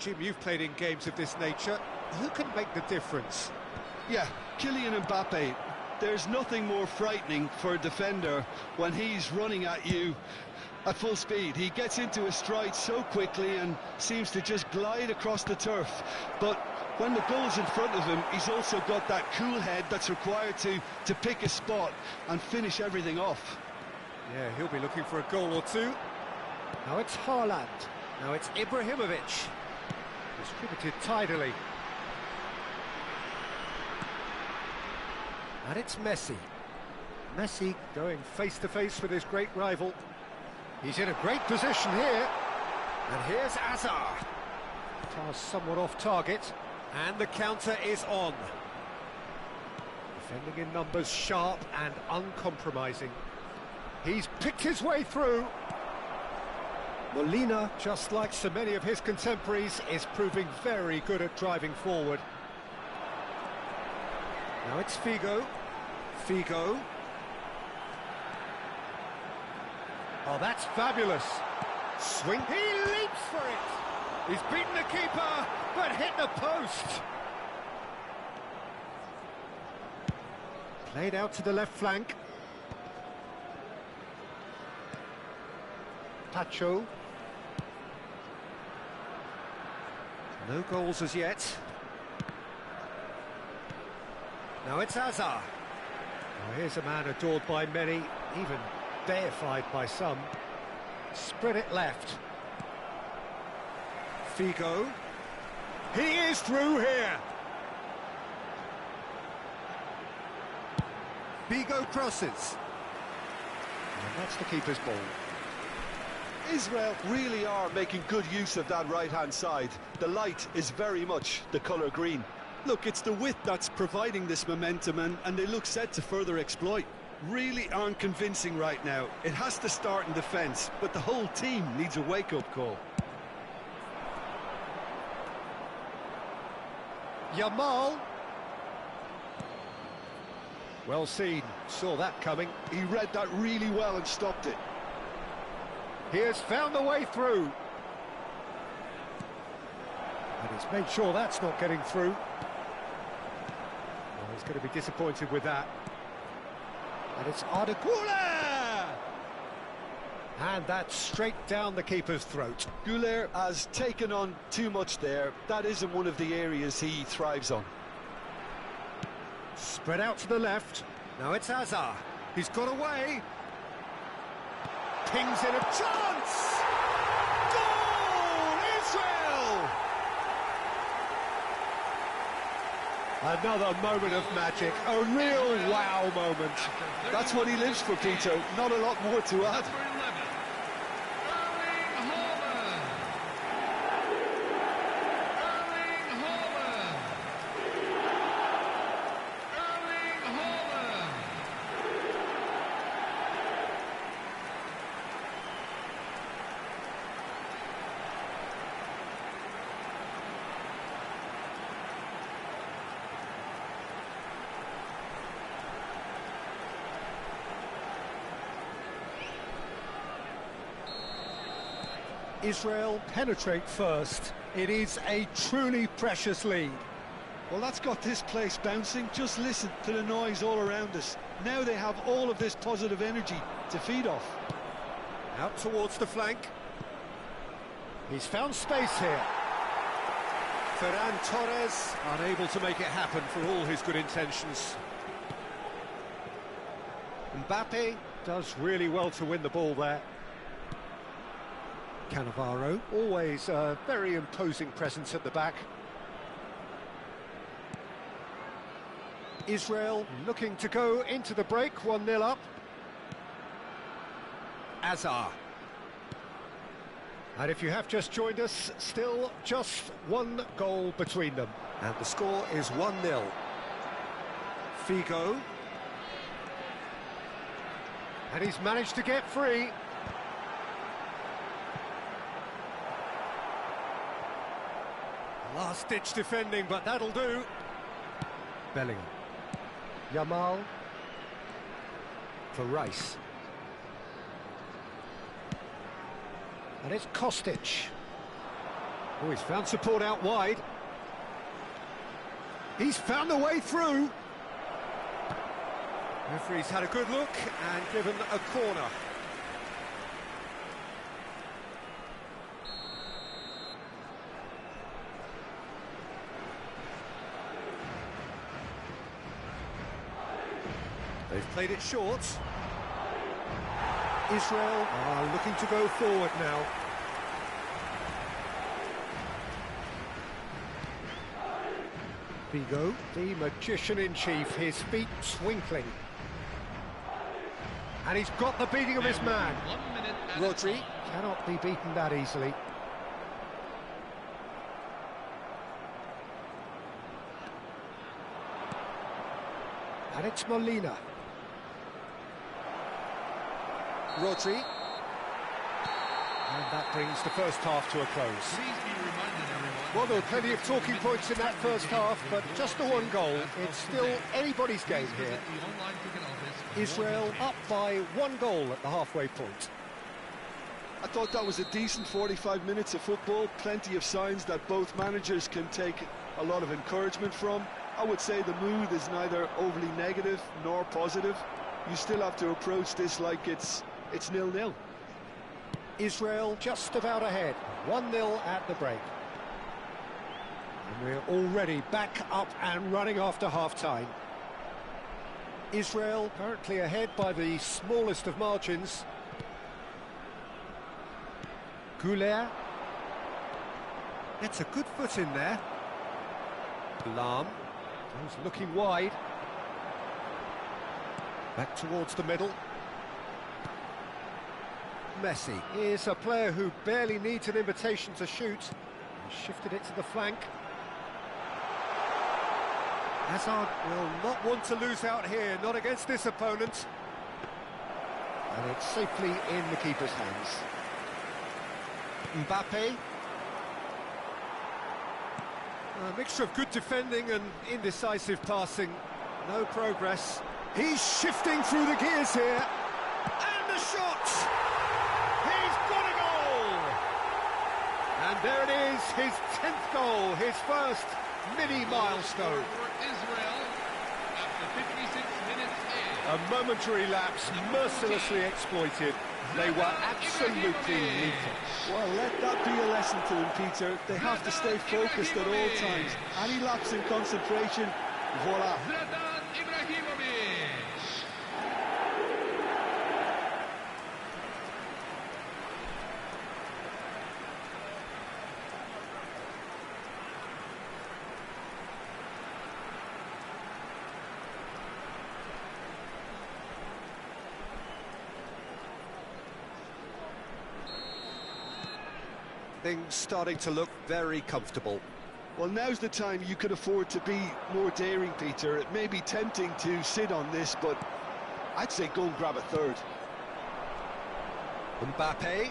Jim, you've played in games of this nature. Who can make the difference? Yeah, Kylian Mbappe. There's nothing more frightening for a defender when he's running at you at full speed. He gets into a stride so quickly and seems to just glide across the turf. But when the goal's in front of him, he's also got that cool head that's required to pick a spot and finish everything off. Yeah, he'll be looking for a goal or two. Now it's Haaland. Now it's Ibrahimovic. Distributed tidily. And it's Messi. Messi going face-to-face with his great rival. He's in a great position here. And here's Hazard. Pass somewhat off target. And the counter is on. Defending in numbers, sharp and uncompromising. He's picked his way through. Molina, just like so many of his contemporaries, is proving very good at driving forward. Now it's Figo. Figo. Oh, that's fabulous. Swing. He leaps for it. He's beaten the keeper, but hit the post. Played out to the left flank. Pacho. No goals as yet. Now it's Hazard. Now here's a man adored by many, even deified by some. Spread it left. Figo. He is through here. Figo crosses. And that's the keeper's ball. Israel really are making good use of that right-hand side. The light is very much the colour green. Look, it's the width that's providing this momentum, and they look set to further exploit. Really aren't convincing right now. It has to start in defence, but the whole team needs a wake-up call. Yamal. Well seen, saw that coming. He read that really well and stopped it. He has found the way through. And he's made sure that's not getting through. Well, he's going to be disappointed with that. And it's Arda Güler! And that's straight down the keeper's throat. Goulet has taken on too much there. That isn't one of the areas he thrives on. Spread out to the left. Now it's Hazard. He's got away. Pings in a chance! Goal! Israel! Another moment of magic. A real wow moment. That's what he lives for, Peter. Not a lot more to add. Israel penetrate first. It is a truly precious lead. Well, that's got this place bouncing. Just listen to the noise all around us. Now they have all of this positive energy to feed off. Out towards the flank. He's found space here. Ferran Torres unable to make it happen for all his good intentions. Mbappe does really well to win the ball there. Cannavaro, always a very imposing presence at the back. Israel looking to go into the break, 1-0 up. Hazard. And if you have just joined us, still just one goal between them. And the score is 1-0. Figo. And he's managed to get free. Last-ditch defending, but that'll do. Bellingham. Yamal. For Rice. And it's Kostic. Oh, he's found support out wide. He's found a way through. Referee's had a good look and given a corner. They've played it short. Israel are looking to go forward now. Figo, the magician-in-chief, his feet twinkling. And he's got the beating of his man. Rodri cannot be beaten that easily. And it's Molina. Rodri. And that brings the first half to a close. Well, there were plenty of talking points in that first half, but just the one goal. It's still anybody's game here. Israel up by 1 goal at the halfway point. I thought that was a decent 45 minutes of football. Plenty of signs that both managers can take a lot of encouragement from. I would say the mood is neither overly negative nor positive. You still have to approach this like it's 0-0. Israel just about ahead, 1-0 at the break. And we're already back up and running after half-time. Israel currently ahead by the smallest of margins. Goulet gets a good foot in there. Lahm goes looking wide. Back towards the middle. Messi is a player who barely needs an invitation to shoot. He shifted it to the flank. Hazard will not want to lose out here, not against this opponent. And it's safely in the keeper's hands. Mbappe. A mixture of good defending and indecisive passing. No progress. He's shifting through the gears here. And the shot! He's got a goal! And there it is, his 10th goal, his first mini milestone. Israel after 56 minutes in. A momentary lapse mercilessly exploited. They were absolutely lethal. Well, let that be a lesson to them, Peter. They have to stay focused at all times. Any lapse in concentration, voila. Zlatan Ibrahimovic. Things starting to look very comfortable. Well, now's the time you could afford to be more daring, Peter. It may be tempting to sit on this, but I'd say go and grab a third. Mbappe.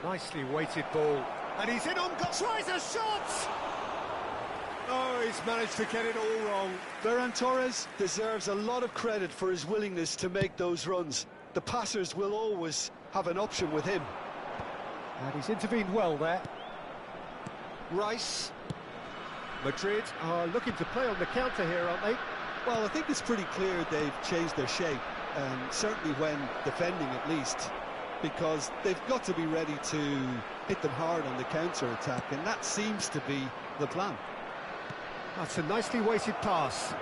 Nicely weighted ball. And he's in on goal. Tries a shot! Oh, he's managed to get it all wrong. Ferran Torres deserves a lot of credit for his willingness to make those runs. The passers will always have an option with him. And he's intervened well there. Rice. Madrid are looking to play on the counter here, aren't they? Well, I think it's pretty clear they've changed their shape, certainly when defending at least, because they've got to be ready to hit them hard on the counter-attack, and that seems to be the plan. That's a nicely weighted pass.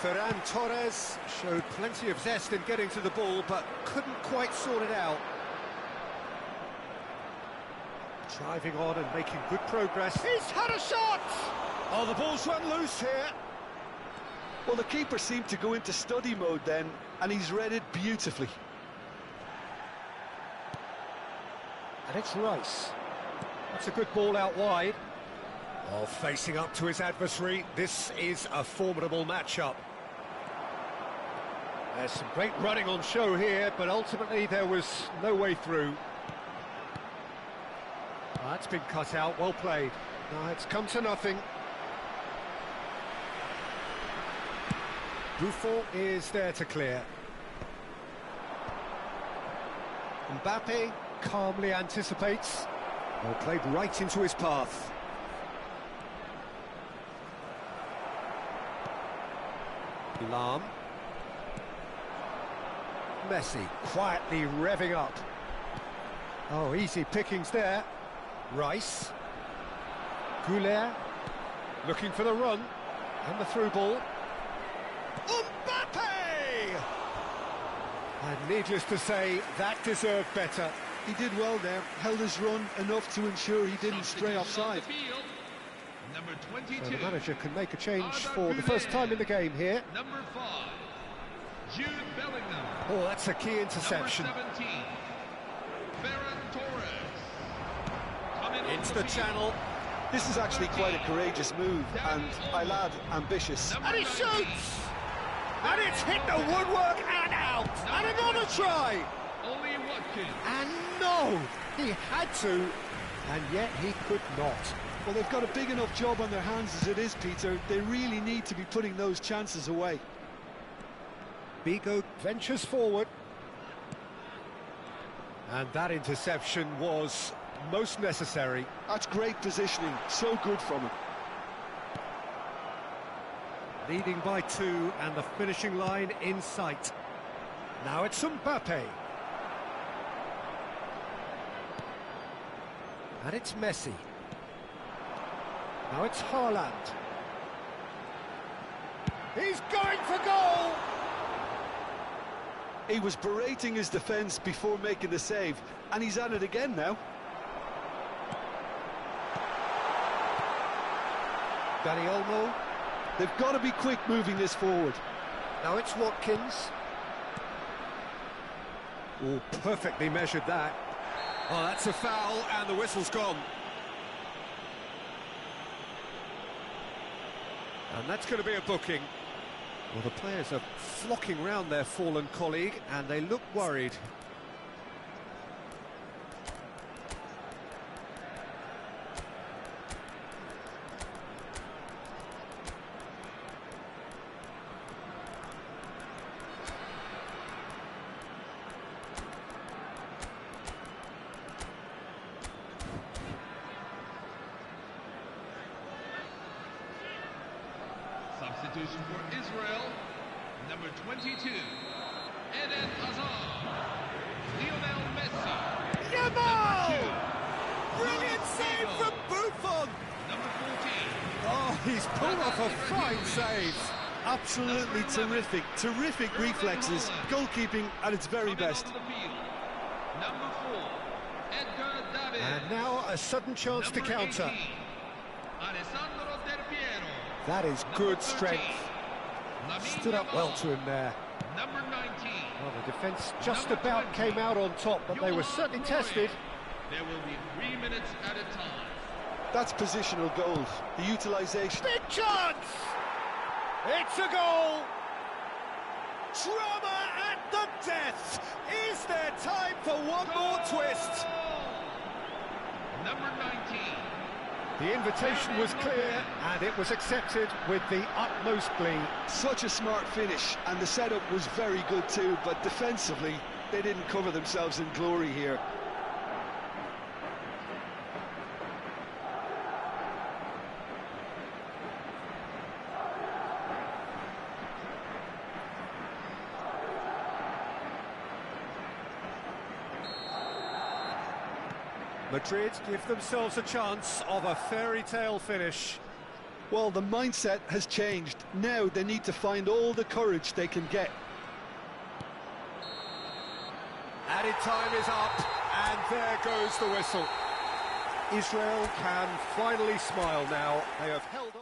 Ferran Torres showed plenty of zest in getting to the ball, but couldn't quite sort it out. Driving on and making good progress. He's had a shot! Oh, the ball's run loose here. Well, the keeper seemed to go into study mode then, and he's read it beautifully. And it's Rice. That's a good ball out wide. Oh, facing up to his adversary. This is a formidable matchup. There's some great running on show here, but ultimately there was no way through. That's been cut out, well played. Now it's come to nothing. Buffon is there to clear. Mbappe calmly anticipates. Well played right into his path. Lahm. Messi quietly revving up. Oh, easy pickings there. Rice. Goulet looking for the run and the through ball. Mbappe! And needless to say, that deserved better. He did well there, held his run enough to ensure he didn't stray offside. Number 22. So the manager can make a change for the first time in the game here. Number 5, Jude Bellingham. Oh, that's a key interception. Number 17, Ferran Torres. Coming Into the channel. This is actually quite a courageous move, and I'll add ambitious. And he shoots! And it's hit the woodwork and out! And another try! Only Watkins. And no! He had to, and yet he could not. Well, they've got a big enough job on their hands as it is, Peter. They really need to be putting those chances away. Bigo ventures forward. And that interception was most necessary. That's great positioning, so good from him. Leading by 2 and the finishing line in sight. Now it's Mbappe. And it's Messi. Now it's Haaland. He's going for goal! He was berating his defence before making the save, and he's at it again now. Dani Olmo. They've got to be quick moving this forward. Now it's Watkins. Oh, perfectly measured that. Oh, that's a foul, and the whistle's gone. And that's going to be a booking. Well, the players are flocking round their fallen colleague, and they look worried. Substitution for Israel. Number 22, Eden Hazard. Lionel Messi. Yamal! Brilliant save from Buffon! Number 14. Oh, he's pulled off a fine save. Absolutely terrific, terrific reflexes, goalkeeping at its very best. Coming onto the field. Number 4, Edgar David. And now a sudden chance to Number counter. 18, Alessandro Del Piero. That is Number good 13, strength. Lamine Stood up well Yamal. to him there. Number 19. Well, the defence just Number about 20, came out on top, but they were Johan certainly Cruyff. tested. There will be 3 minutes at a time. That's positional goals. The utilisation. Big chance! It's a goal! Drama at the death! Is there time for one more twist? Number 19. The invitation was clear, and it was accepted with the utmost glee. Such a smart finish, and the setup was very good too, but defensively, they didn't cover themselves in glory here. Madrid give themselves a chance of a fairy tale finish. Well, the mindset has changed. Now they need to find all the courage they can get. Added time is up, and there goes the whistle. Israel can finally smile now. They have held on.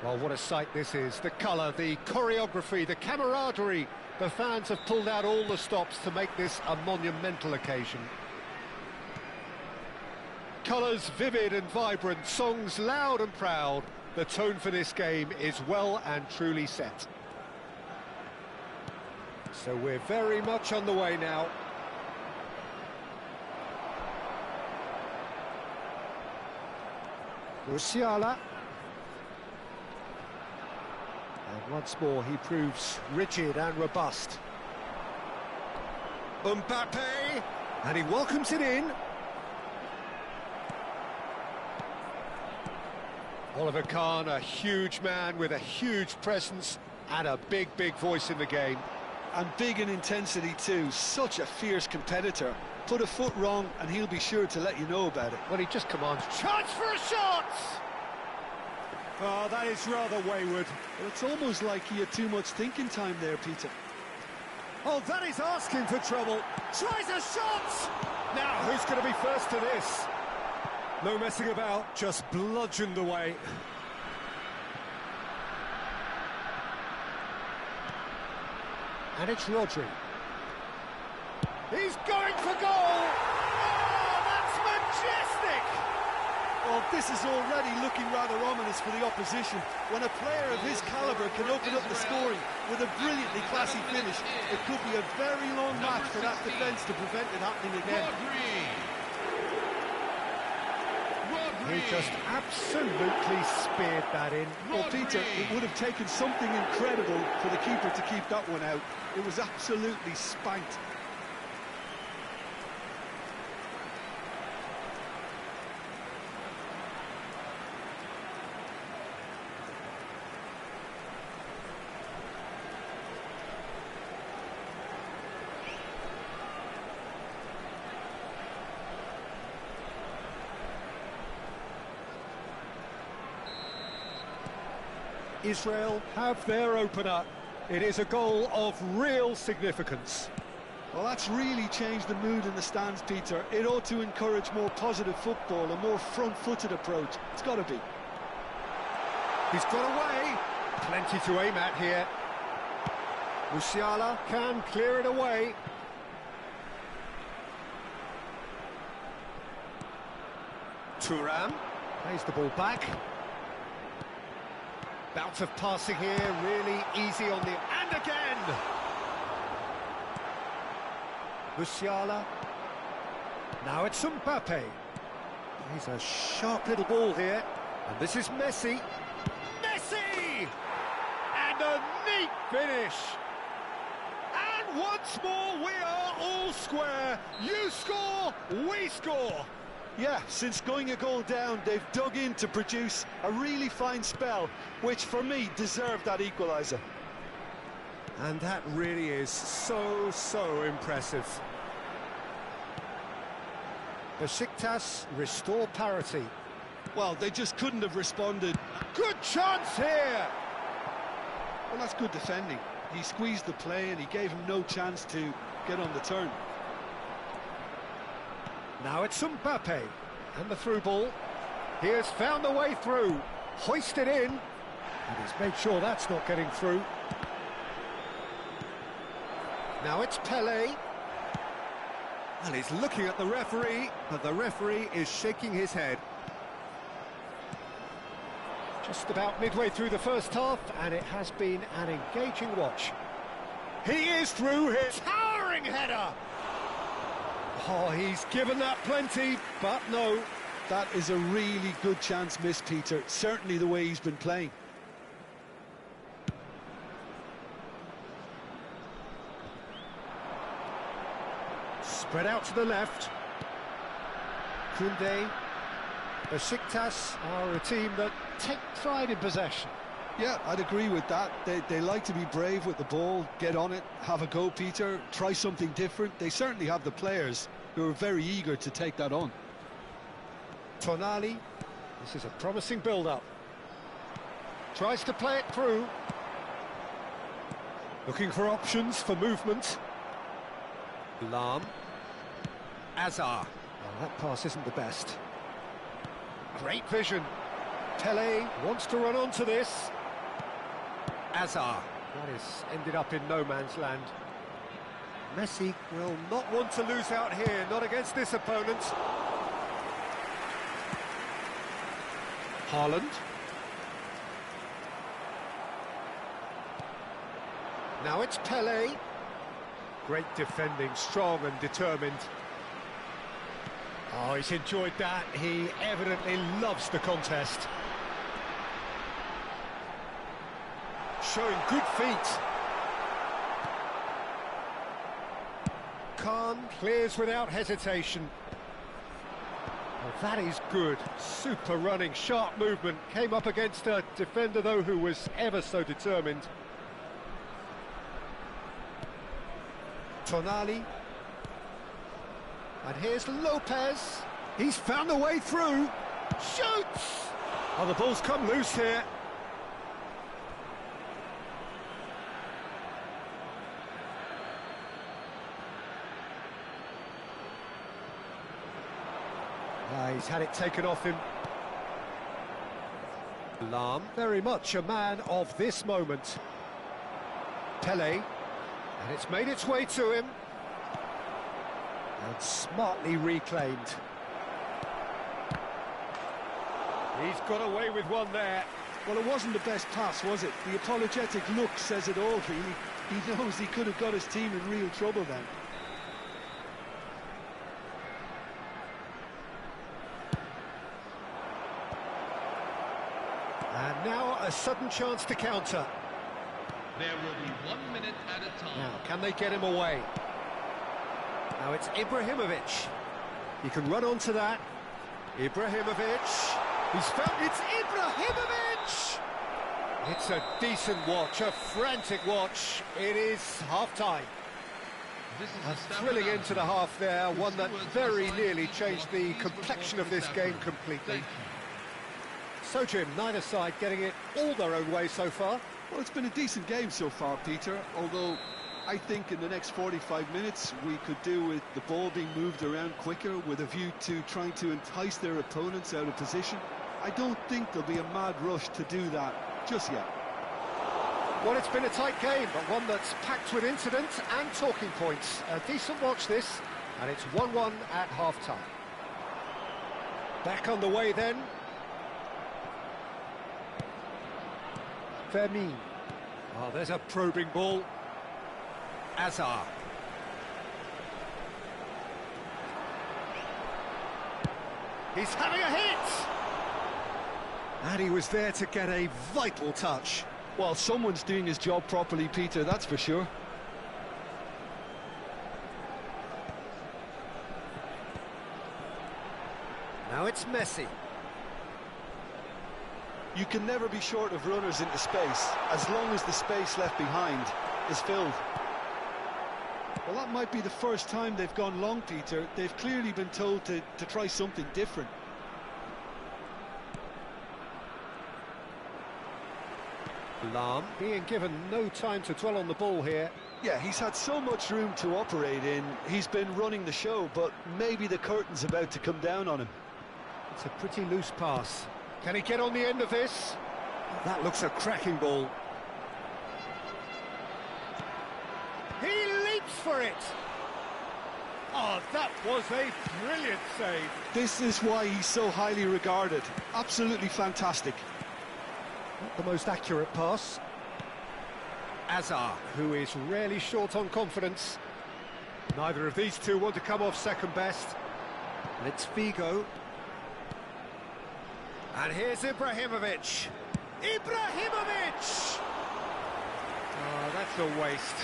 Well, what a sight this is. The colour, the choreography, the camaraderie. The fans have pulled out all the stops to make this a monumental occasion. Colours vivid and vibrant, songs loud and proud. The tone for this game is well and truly set. So we're very much on the way now. Musiala. And once more he proves rigid and robust. Mbappe, and he welcomes it in. Oliver Kahn, a huge man with a huge presence and a big voice in the game. And big in intensity too, such a fierce competitor. Put a foot wrong and he'll be sure to let you know about it. Well, he just commands. Chance for a shot! Oh, that is rather wayward. Well, it's almost like he had too much thinking time there, Peter. Oh, that is asking for trouble. Tries a shot! Now, who's going to be first to this? No messing about, just bludgeoned away. And it's Rodri. He's going for goal! Oh, that's majestic! Well, this is already looking rather ominous for the opposition. When a player of his calibre can open up the scoring with a brilliantly classy finish, it could be a very long match for that defence to prevent it happening again. He just absolutely speared that in. Well, Peter, it would have taken something incredible for the keeper to keep that one out. It was absolutely spanked. Israel have their opener. It is a goal of real significance. Well, that's really changed the mood in the stands, Peter. It ought to encourage more positive football, a more front-footed approach. It's got to be. He's got away. Plenty to aim at here. Musiala can clear it away. Thuram plays the ball back. Bout of passing here, really easy on the... And again! Musiala. Now it's Mbappe. He's a sharp little ball here. And this is Messi. Messi! And a neat finish. And once more, we are all square. You score, we score. Yeah, since going a goal down, they've dug in to produce a really fine spell, which for me deserved that equaliser. And that really is so impressive. Besiktas restore parity. Well, they just couldn't have responded. Good chance here! Well, that's good defending. He squeezed the play and he gave him no chance to get on the turn. Now it's Mbappe, and the through ball. He has found a way through, hoisted in, and he's made sure that's not getting through. Now it's Pelé. And he's looking at the referee, but the referee is shaking his head. Just about midway through the first half, and it has been an engaging watch. He is through his towering header! Oh, he's given that plenty, but no. That is a really good chance missed, Peter. Certainly the way he's been playing. Spread out to the left. Koundé. Besiktas are a team that take pride in possession. Yeah, I'd agree with that. They like to be brave with the ball, get on it, have a go, Peter, try something different. They certainly have the players who are very eager to take that on. Tonali, this is a promising build-up. Tries to play it through. Looking for options for movement. Lahm. Azar. Well, that pass isn't the best. Great vision. Pelé wants to run onto this. Azar. That is ended up in no man's land. Messi will not want to lose out here, not against this opponent. Haaland. Now it's Pelé. Great defending, strong and determined. Oh, he's enjoyed that. He evidently loves the contest. Showing good feet. Khan clears without hesitation. Well, that is good. Super running, sharp movement. Came up against a defender, though, who was ever so determined. Tonali. And here's Lopez. He's found a way through. Shoots! Oh, the ball's come loose here. He's had it taken off him. Lahm, very much a man of this moment. Pelé, and it's made its way to him. And smartly reclaimed. He's got away with one there. Well, it wasn't the best pass, was it? The apologetic look says it all, really. He knows he could have got his team in real trouble then. And now a sudden chance to counter. There will be 1 minute at a time. Now, can they get him away? Now it's Ibrahimovic. He can run onto that. Ibrahimovic. He's found it's Ibrahimovic! It's a decent watch, a frantic watch. It is half-time. A thrilling end to the half there, one that very nearly changed the complexion of this game completely. So, Jim, neither side getting it all their own way so far. Well, it's been a decent game so far, Peter, although I think in the next 45 minutes we could do with the ball being moved around quicker with a view to trying to entice their opponents out of position. I don't think there'll be a mad rush to do that just yet. Well, it's been a tight game, but one that's packed with incident and talking points. A decent watch this, and it's 1-1 at half-time. Back on the way then. Fermin. Oh, there's a probing ball. Azar. He's having a hit! And he was there to get a vital touch. Well, someone's doing his job properly, Peter, that's for sure. Now it's Messi. You can never be short of runners into space, as long as the space left behind is filled. Well, that might be the first time they've gone long, Peter. They've clearly been told to try something different. Lahm being given no time to dwell on the ball here. Yeah, he's had so much room to operate in. He's been running the show, but maybe the curtain's about to come down on him. It's a pretty loose pass. Can he get on the end of this? That looks a cracking ball. He leaps for it! Oh, that was a brilliant save. This is why he's so highly regarded. Absolutely fantastic. Not the most accurate pass. Hazard, who is rarely short on confidence. Neither of these two want to come off second best. And it's Figo. And here's Ibrahimovic. Ibrahimovic! Oh, that's a waste.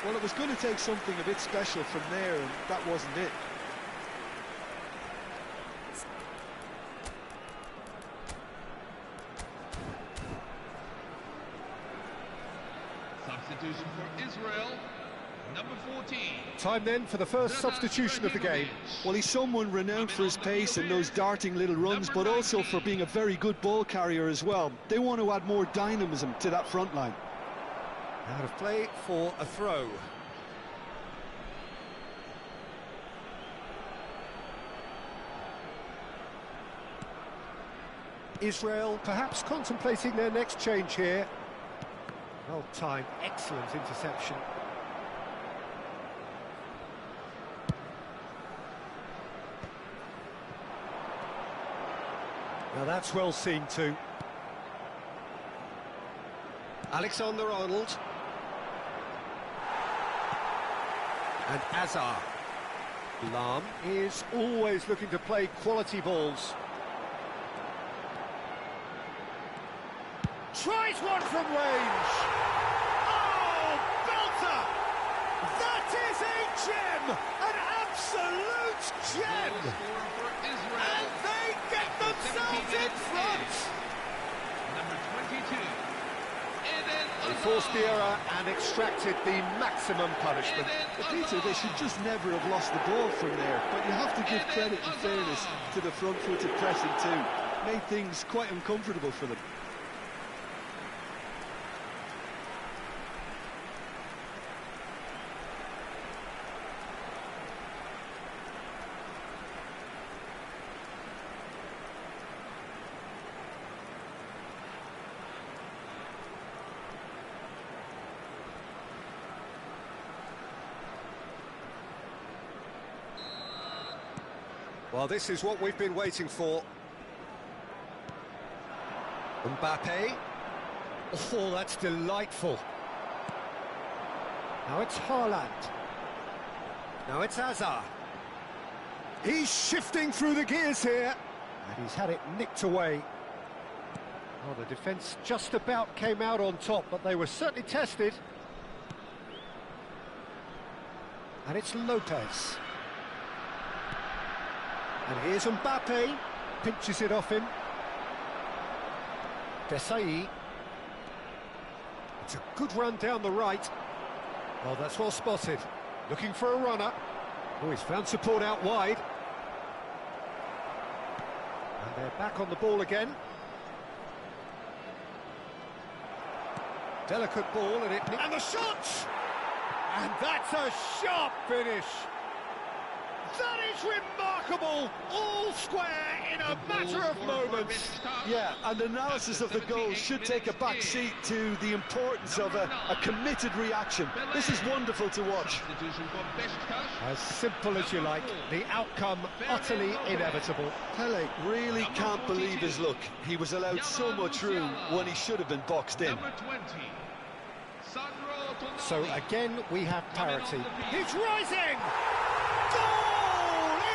Well, it was going to take something a bit special from there, and that wasn't it. Substitution for Israel, number 14. Time then for the first substitution of the game. Well, he's someone renowned for his pace and those darting little runs, but also for being a very good ball carrier as well. They want to add more dynamism to that front line. Out of play for a throw. Israel perhaps contemplating their next change here. Well timed, excellent interception. Now that's well seen too. Alexander-Arnold. And Hazard. Lahm is always looking to play quality balls. Tries one from range. Oh, belter! That is a gem! An absolute gem! And they get themselves in front! Number 22. They forced the error and extracted the maximum punishment. Peter, they should just never have lost the ball from there, but you have to give credit and fairness to the front-footed pressing too. Made things quite uncomfortable for them. Well, this is what we've been waiting for. Mbappe. Oh, that's delightful. Now it's Haaland. Now it's Hazard. He's shifting through the gears here. And he's had it nicked away. Well, the defence just about came out on top, but they were certainly tested. And it's Lopez. And here's Mbappe, pinches it off him. Desai. It's a good run down the right. Well, that's well spotted. Looking for a runner. Oh, he's found support out wide. And they're back on the ball again. Delicate ball, and the shot! And that's a sharp finish. That is remarkable, all square in a matter of moments. Yeah, and analysis of the goal should take a back seat to the importance of a committed reaction. This is wonderful to watch. As simple as you like, the outcome utterly inevitable. Pele really can't believe his luck. He was allowed so much room when he should have been boxed in. So again, we have parity. He's rising! Goal!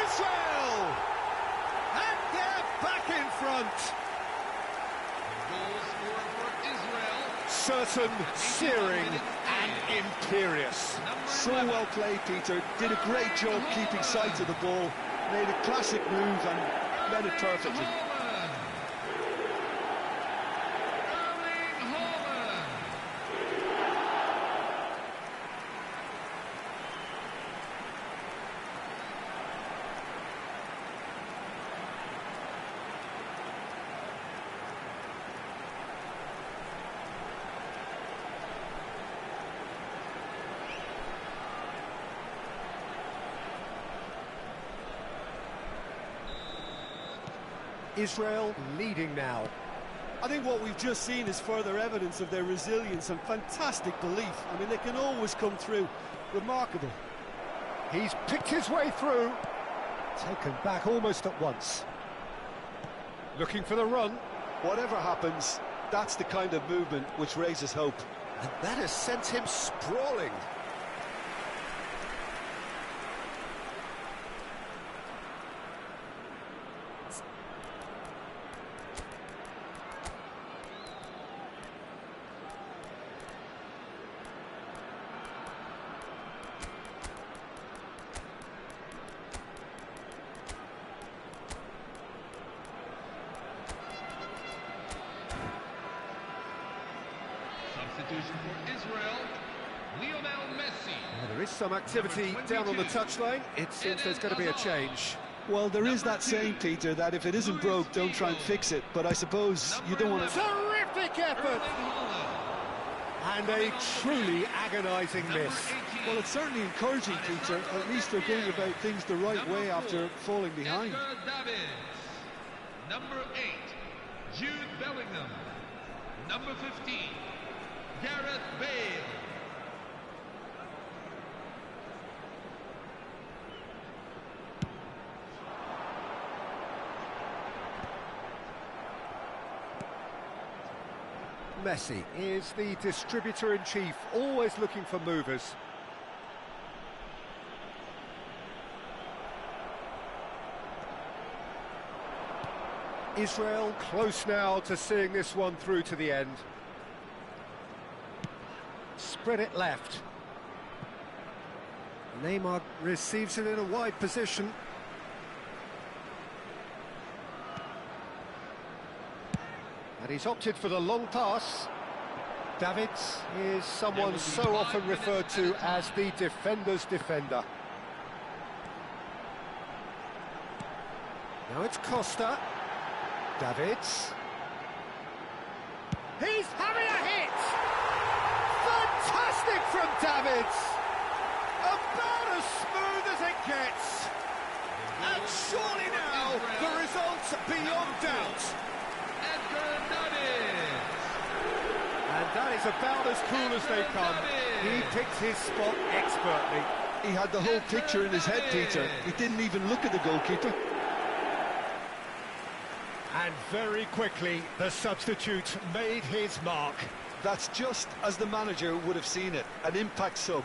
Israel! And there front. Goal scorer for Israel. Certain, searing and imperious. So well played, Peter. Did a great job keeping sight of the ball. Made a classic move and led it perfectly. Israel leading now. I think what we've just seen is further evidence of their resilience and fantastic belief. I mean, they can always come through. Remarkable. He's picked his way through. Taken back almost at once. Looking for the run. Whatever happens, that's the kind of movement which raises hope. And that has sent him sprawling. Substitution for Israel, Lionel Messi. There is some activity down on the touchline. It seems there's going to be a change. Well, there is that saying, Peter, that if it isn't broke, don't try and fix it. But I suppose you don't want to... Terrific effort! And a truly agonising miss. Well, it's certainly encouraging, Peter. At least they're going about things the right way after falling behind. Number 8, Jude Bellingham. Number 15, Gareth Bale. Messi is the distributor-in-chief, always looking for movers. Israel close now to seeing this one through to the end. Spread it left. Neymar receives it in a wide position. And he's opted for the long pass. Davids is someone so often referred to as the defender's defender. Now it's Costa. Davids. He's having a hit! Fantastic from Davids! About as smooth as it gets. And surely now the result's beyond doubt. And that is about as cool as they come. He picked his spot expertly. He had the whole picture in his head, Peter. He didn't even look at the goalkeeper. And very quickly, the substitute made his mark. That's just as the manager would have seen it, an impact sub.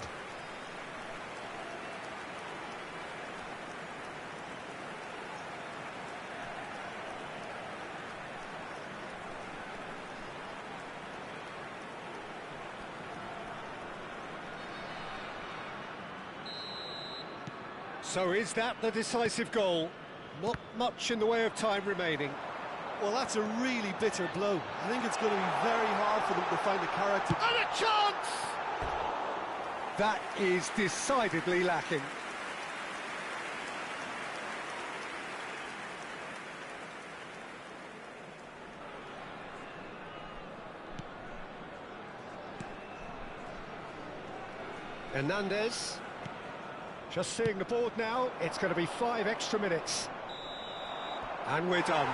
So is that the decisive goal? Not much in the way of time remaining. Well, that's a really bitter blow. I think it's going to be very hard for them to find the character. And a chance! That is decidedly lacking. Hernandez. Just seeing the board now, it's going to be 5 extra minutes. And we're done.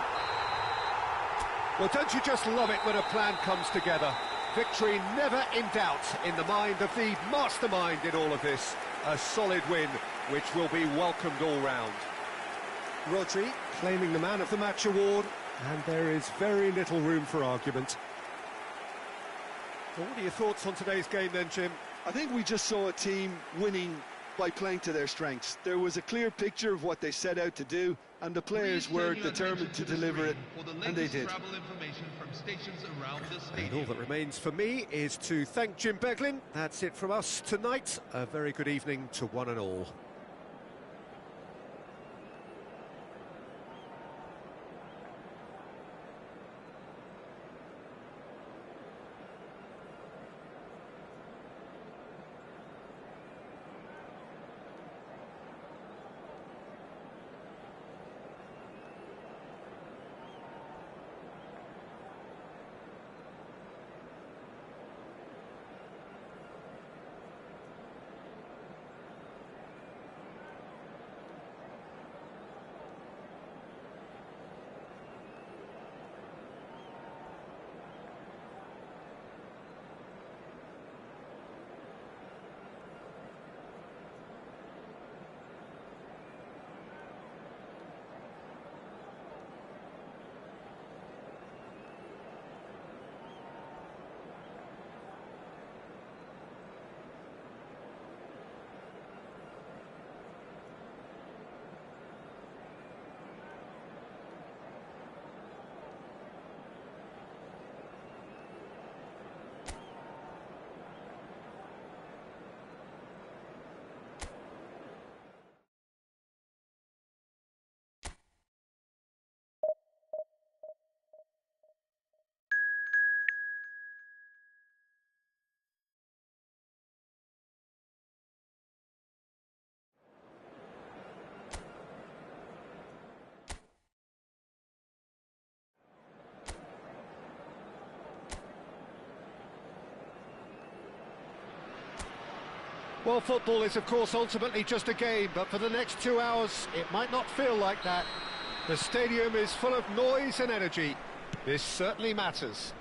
Well, don't you just love it when a plan comes together? Victory never in doubt in the mind of the mastermind in all of this. A solid win, which will be welcomed all round. Rodri claiming the Man of the Match award, and there is very little room for argument. Well, what are your thoughts on today's game then, Jim? I think we just saw a team winning by playing to their strengths. There was a clear picture of what they set out to do. and the players were determined to deliver it, and they did. Travel information from stations around the And stadium. all that remains for me is to thank Jim Beglin. That's it from us tonight. A very good evening to one and all. Well, football is, of course, ultimately just a game, but for the next 2 hours, it might not feel like that. The stadium is full of noise and energy. This certainly matters.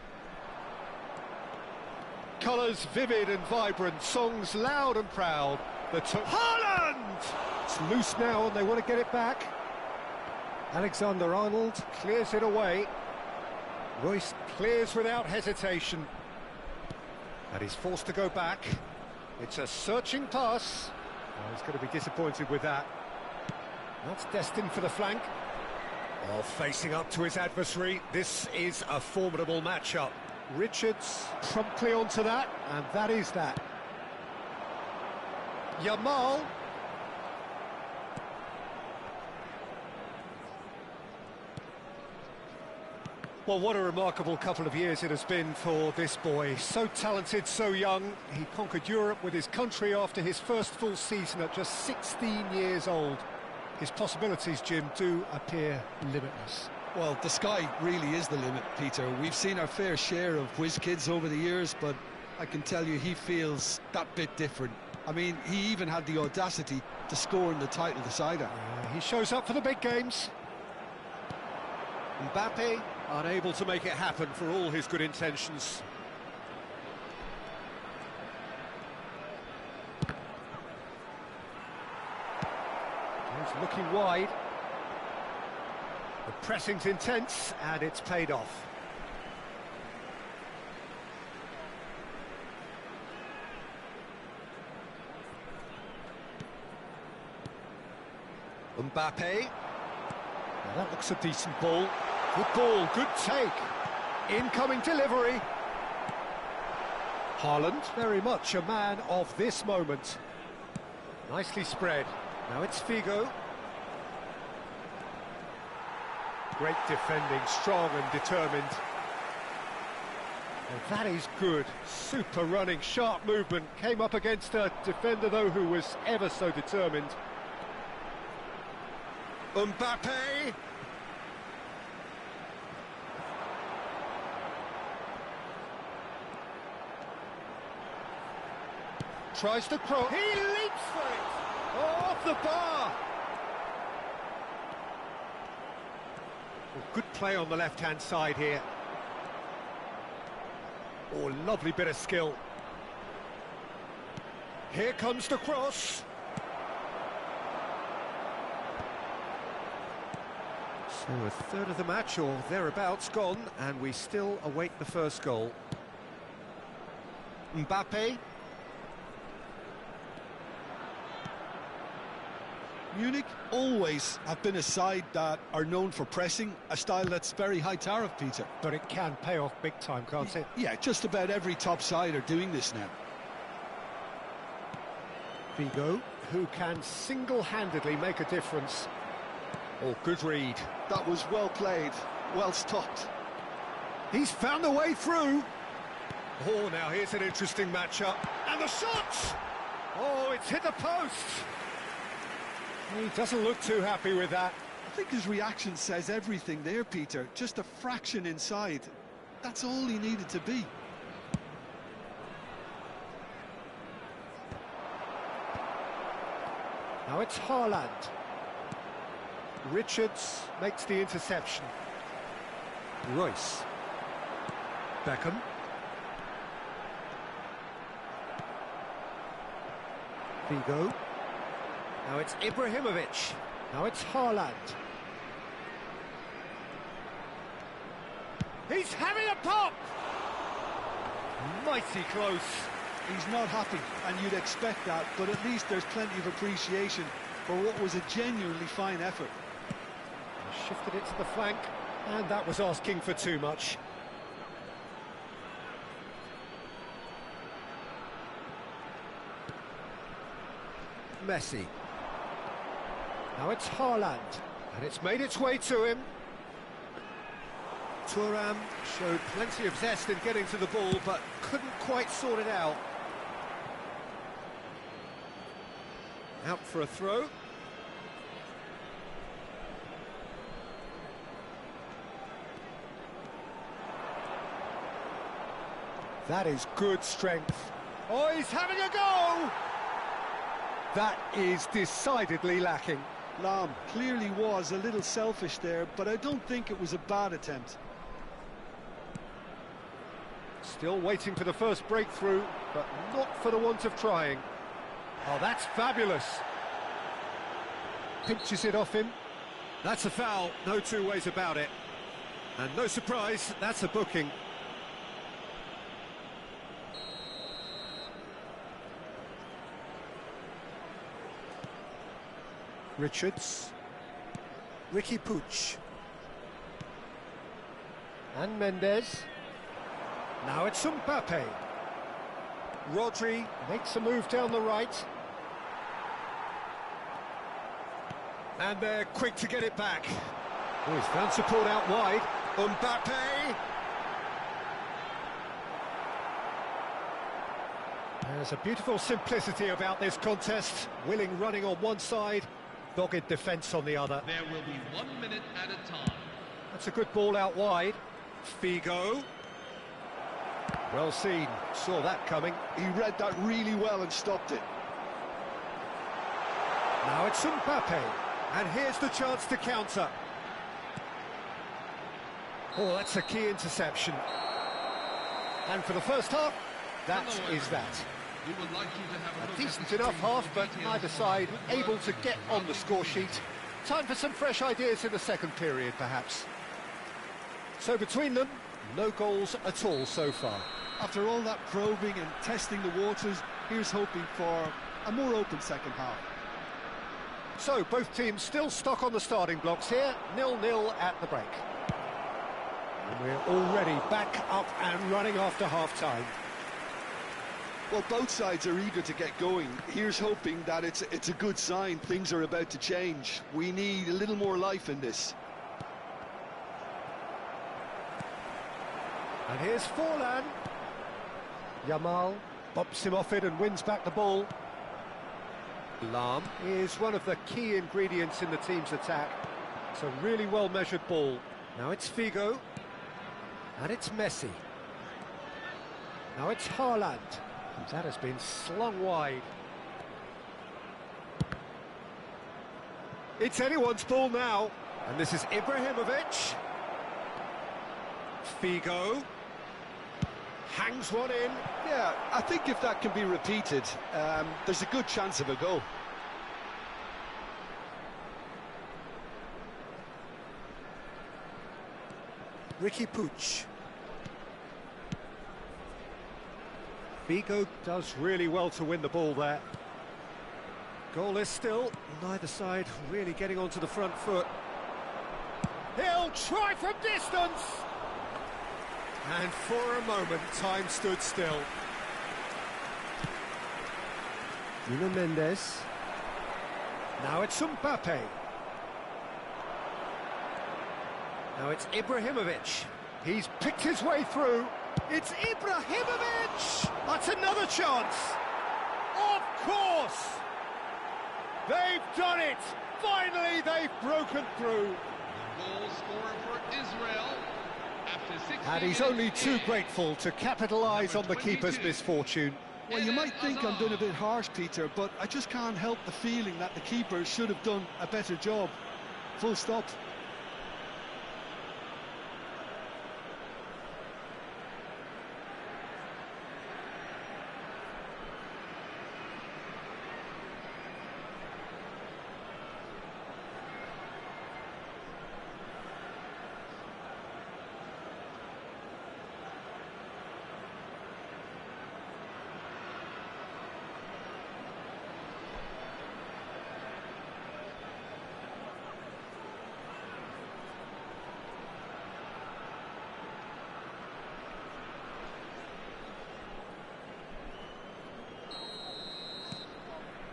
Colours vivid and vibrant, songs loud and proud. Haaland! It's loose now and they want to get it back. Alexander-Arnold clears it away. Royce clears without hesitation. And he's forced to go back. It's a searching pass. Oh, he's going to be disappointed with that. That's destined for the flank. While facing up to his adversary, this is a formidable matchup. Richards promptly onto that, and that is that. Yamal. Well, what a remarkable couple of years it has been for this boy. So talented, so young. He conquered Europe with his country after his first full season at just 16 years old. His possibilities, Jim, do appear limitless. Well, the sky really is the limit, Peter. We've seen our fair share of whiz kids over the years, but I can tell you he feels that bit different. I mean, he even had the audacity to score in the title decider. He shows up for the big games. Mbappe unable to make it happen for all his good intentions. He's looking wide. The pressing's intense and it's paid off. Mbappe. Now that looks a decent ball. Good ball, good take. Incoming delivery. Haaland, very much a man of this moment. Nicely spread. Now it's Figo. Great defending, strong and determined. And that is good. Super running, sharp movement. Came up against a defender, though, who was ever so determined. Mbappe. Tries to cross. He leaps for it! Oh, off the bar! Well, good play on the left-hand side here. Oh, lovely bit of skill. Here comes the cross. So a third of the match, or thereabouts, gone, and we still await the first goal. Mbappe. Munich always have been a side that are known for pressing, a style that's very high tariff, Peter. But it can pay off big time, can't it? Yeah, just about every top side are doing this now. Figo, who can single-handedly make a difference. Oh, good read. That was well played, well stopped. He's found a way through. Oh, now here's an interesting matchup. And the shot! Oh, it's hit the post. He doesn't look too happy with that. I think his reaction says everything there, Peter. Just a fraction inside. That's all he needed to be. Now it's Haaland. Richards makes the interception. Royce. Beckham. Figo. Now it's Ibrahimovic. Now it's Haaland. He's having a pop! Mighty close. He's not happy, and you'd expect that, but at least there's plenty of appreciation for what was a genuinely fine effort. He shifted it to the flank, and that was asking for too much. Messi. Now it's Haaland, and it's made its way to him. Thuram showed plenty of zest in getting to the ball, but couldn't quite sort it out. Out for a throw. That is good strength. Oh, he's having a go! That is decidedly lacking. Lam clearly was a little selfish there, but I don't think it was a bad attempt. Still waiting for the first breakthrough, but not for the want of trying. Oh, that's fabulous. Pinches it off him. That's a foul, no two ways about it. And no surprise, that's a booking. Richards. Ricky Puig. And Mendes. Now it's Mbappe. Rodri makes a move down the right. And they're quick to get it back. Oh, he's found support out wide. Mbappe. There's a beautiful simplicity about this contest. Willing running on one side, dogged defence on the other. There will be 1 minute at a time. That's a good ball out wide. Figo. Well seen, saw that coming. He read that really well and stopped it. Now it's Mbappe, and here's the chance to counter. Oh, that's a key interception. And for the first half, that is that. We would like you to have A look decent at the enough screen half, for but details neither of side the able to get on the score sheet. Time for some fresh ideas in the second period, perhaps. So between them, no goals at all so far. After all that probing and testing the waters, here's hoping for a more open second half. So both teams still stuck on the starting blocks here, 0-0 at the break. And we're already back up and running after half-time. Well, both sides are eager to get going. Here's hoping that it's a good sign. Things are about to change. We need a little more life in this. And here's Forlan. Yamal bumps him off it and wins back the ball. Lam is one of the key ingredients in the team's attack. It's a really well-measured ball. Now it's Figo. And it's Messi. Now it's Haaland. And that has been slung wide. It's anyone's ball now. And this is Ibrahimovic. Figo. Hangs one in. Yeah, I think if that can be repeated, there's a good chance of a goal. Ricky Puig. Figo does really well to win the ball there. Goalless still, neither side really getting onto the front foot. He'll try from distance! And for a moment, time stood still. Nuno Mendes. Now it's Mbappe. Now it's Ibrahimovic. He's picked his way through. It's Ibrahimovic! That's another chance! Of course! They've done it! Finally, they've broken through. Goal scorer for Israel after 16 And he's only too grateful to capitalise on the keeper's misfortune. Well, you might think I'm being a bit harsh, Peter, but I just can't help the feeling that the keeper should have done a better job. Full stop.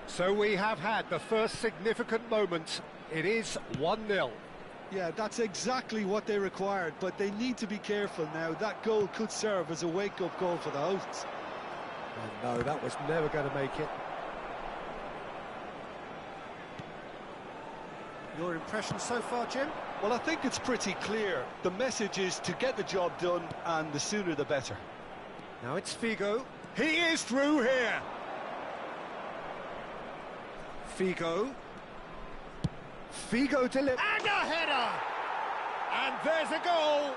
So we have had the first significant moment. It is 1-0. Yeah, that's exactly what they required, but they need to be careful now. That goal could serve as a wake-up call for the hosts. Oh, no, that was never going to make it. Your impression so far, Jim? Well, I think it's pretty clear. The message is to get the job done, and the sooner the better. Now it's Figo. He is through here. Figo delivers. And a header! And there's a goal!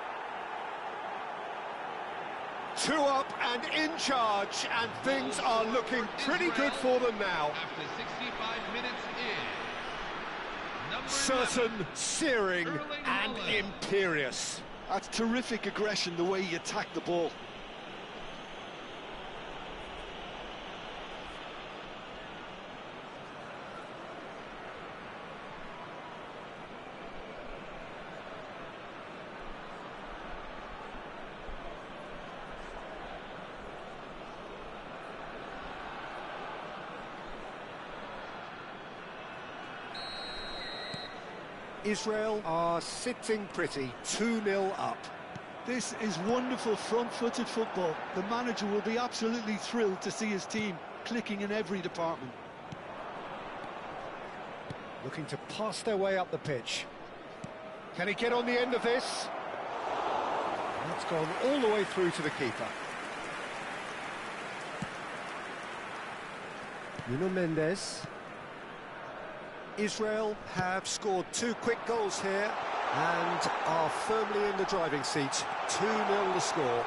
2 up and in charge, and things are looking pretty good for them now. After 65 minutes in. Number Certain, 11, searing, Erling and Haaland. imperious. That's terrific aggression, the way he attacked the ball. Israel are sitting pretty, 2-0 up. This is wonderful front-footed football. The manager will be absolutely thrilled to see his team clicking in every department. Looking to pass their way up the pitch. Can he get on the end of this? That's gone all the way through to the keeper. Nuno Mendes. Israel have scored 2 quick goals here and are firmly in the driving seat. 2-0 the score.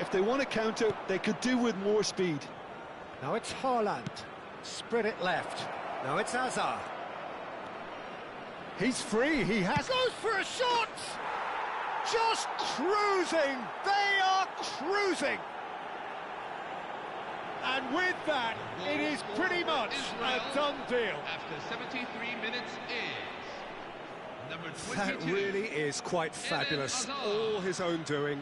If they want to counter, they could do with more speed. Now it's Haaland. Spread it left. Now it's Hazard. He's free. He has... Goes for a shot! Just cruising. They are cruising. And with that, it is pretty much a done deal. After 73 minutes is number 22. That really is quite fabulous. All his own doing.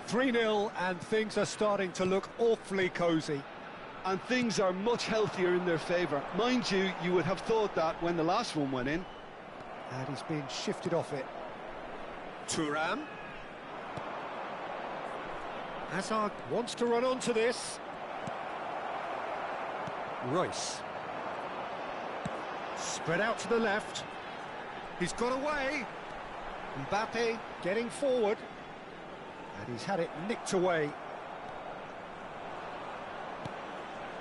(3-0) and things are starting to look awfully cosy. And things are much healthier in their favour. Mind you, you would have thought that when the last one went in. And he's being shifted off it. Thuram. Hazard wants to run onto this. Royce. Spread out to the left. He's got away. Mbappe getting forward. He's had it nicked away.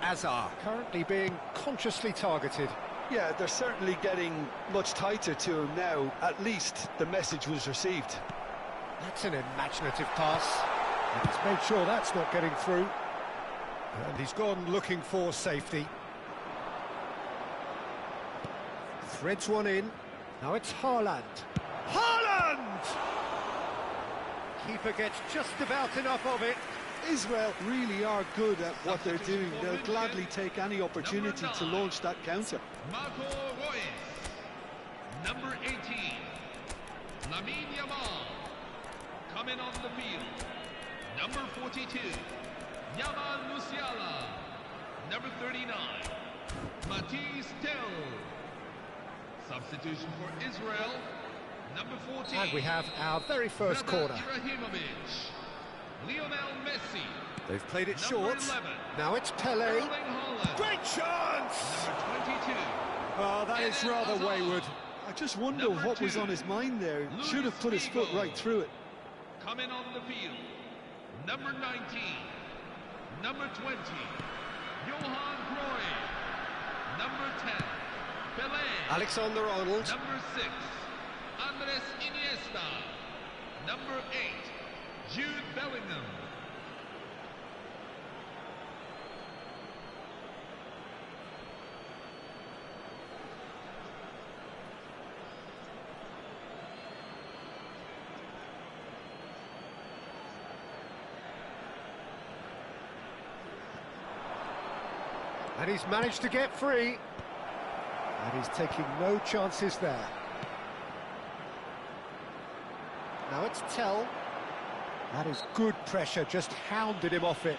Azar currently being consciously targeted. Yeah, they're certainly getting much tighter to him now. At least the message was received. That's an imaginative pass. And he's made sure that's not getting through. And he's gone looking for safety. Threads one in. Now it's Haaland. Haaland! Keeper gets just about enough of it. Israel really are good at what they're doing. They'll gladly take any opportunity to launch that counter. Marco Reus. Number 18, Lamine Yamal. Coming on the field. Number 42, Yamal Musiala. Number 39, Matisse Tel. Substitution for Israel. Number 14. And we have our very first Zlatan corner. Ibrahimovic. Lionel Messi. They've played it Number short. 11. Now it's Pele. Erling Haaland. Great chance! Number 22. Oh, that is Eden rather Hazard. wayward. I just wonder Number what was 2, on his mind there. Luis Should have put his foot Figo. right through it. Coming on the field. Number 19. Number 20. Johan Cruyff. Number 10. Pelé. Alexander-Arnold. Number 6. Andres Iniesta. Number 8. Jude Bellingham. And he's managed to get free. And he's taking no chances there. Now it's Tel. That is good pressure, just hounded him off it.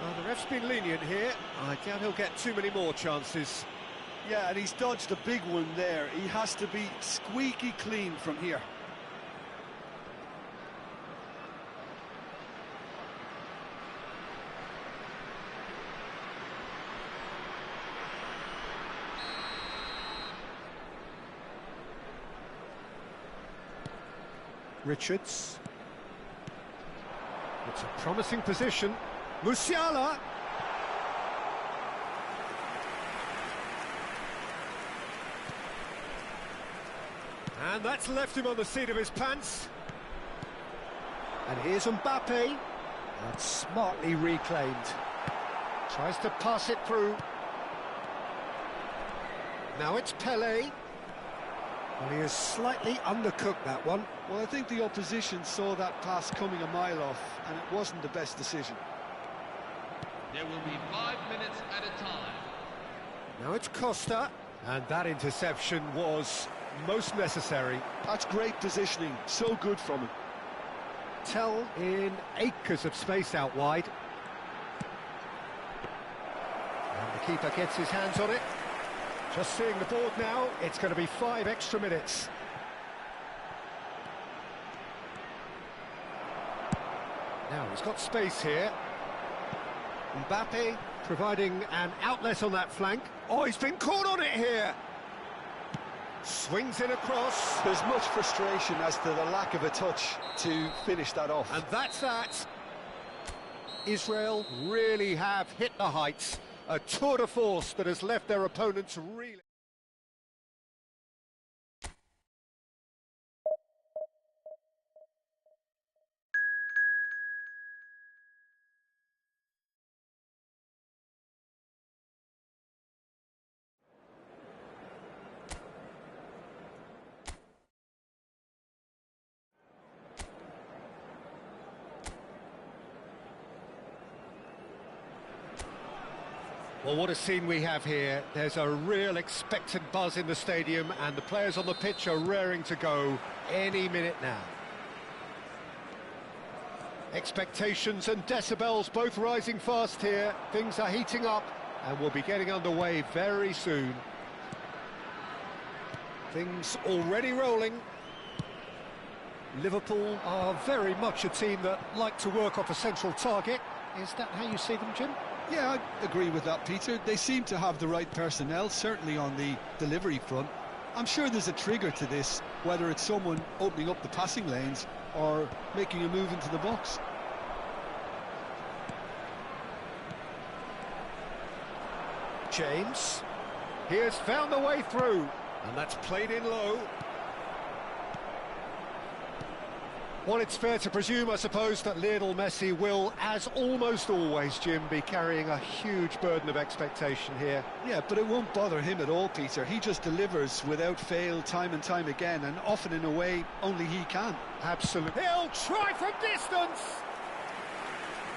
Well, the ref's been lenient here. I doubt he'll get too many more chances. Yeah, and he's dodged a big one there. He has to be squeaky clean from here. Richards. It's a promising position. Musiala. And that's left him on the seat of his pants. And here's Mbappe. That's smartly reclaimed. Tries to pass it through. Now it's Pele. Well, he has slightly undercooked that one. Well, I think the opposition saw that pass coming a mile off, and it wasn't the best decision. There will be 5 minutes at a time. Now it's Costa. And that interception was most necessary. That's great positioning, so good from him. Tel in acres of space out wide. And the keeper gets his hands on it. Just seeing the board now, it's going to be 5 extra minutes. Now he's got space here. Mbappe providing an outlet on that flank. Oh, he's been caught on it here. Swings it across. There's much frustration as to the lack of a touch to finish that off. And that's that. Israel really have hit the heights. A tour de force that has left their opponents really... Well, what a scene we have here. There's a real expectant buzz in the stadium and the players on the pitch are raring to go any minute now. Expectations and decibels both rising fast here. Things are heating up and we'll be getting underway very soon. Things already rolling. Liverpool are very much a team that like to work off a central target. Is that how you see them, Jim? Yeah, I agree with that, Peter. They seem to have the right personnel, certainly on the delivery front. I'm sure there's a trigger to this, whether it's someone opening up the passing lanes or making a move into the box. James, he has found the way through, and that's played in low. Well, it's fair to presume, I suppose, that Lionel Messi will, as almost always, Jim, be carrying a huge burden of expectation here. Yeah, but it won't bother him at all, Peter. He just delivers without fail time and time again, and often in a way only he can. Absolutely. He'll try from distance!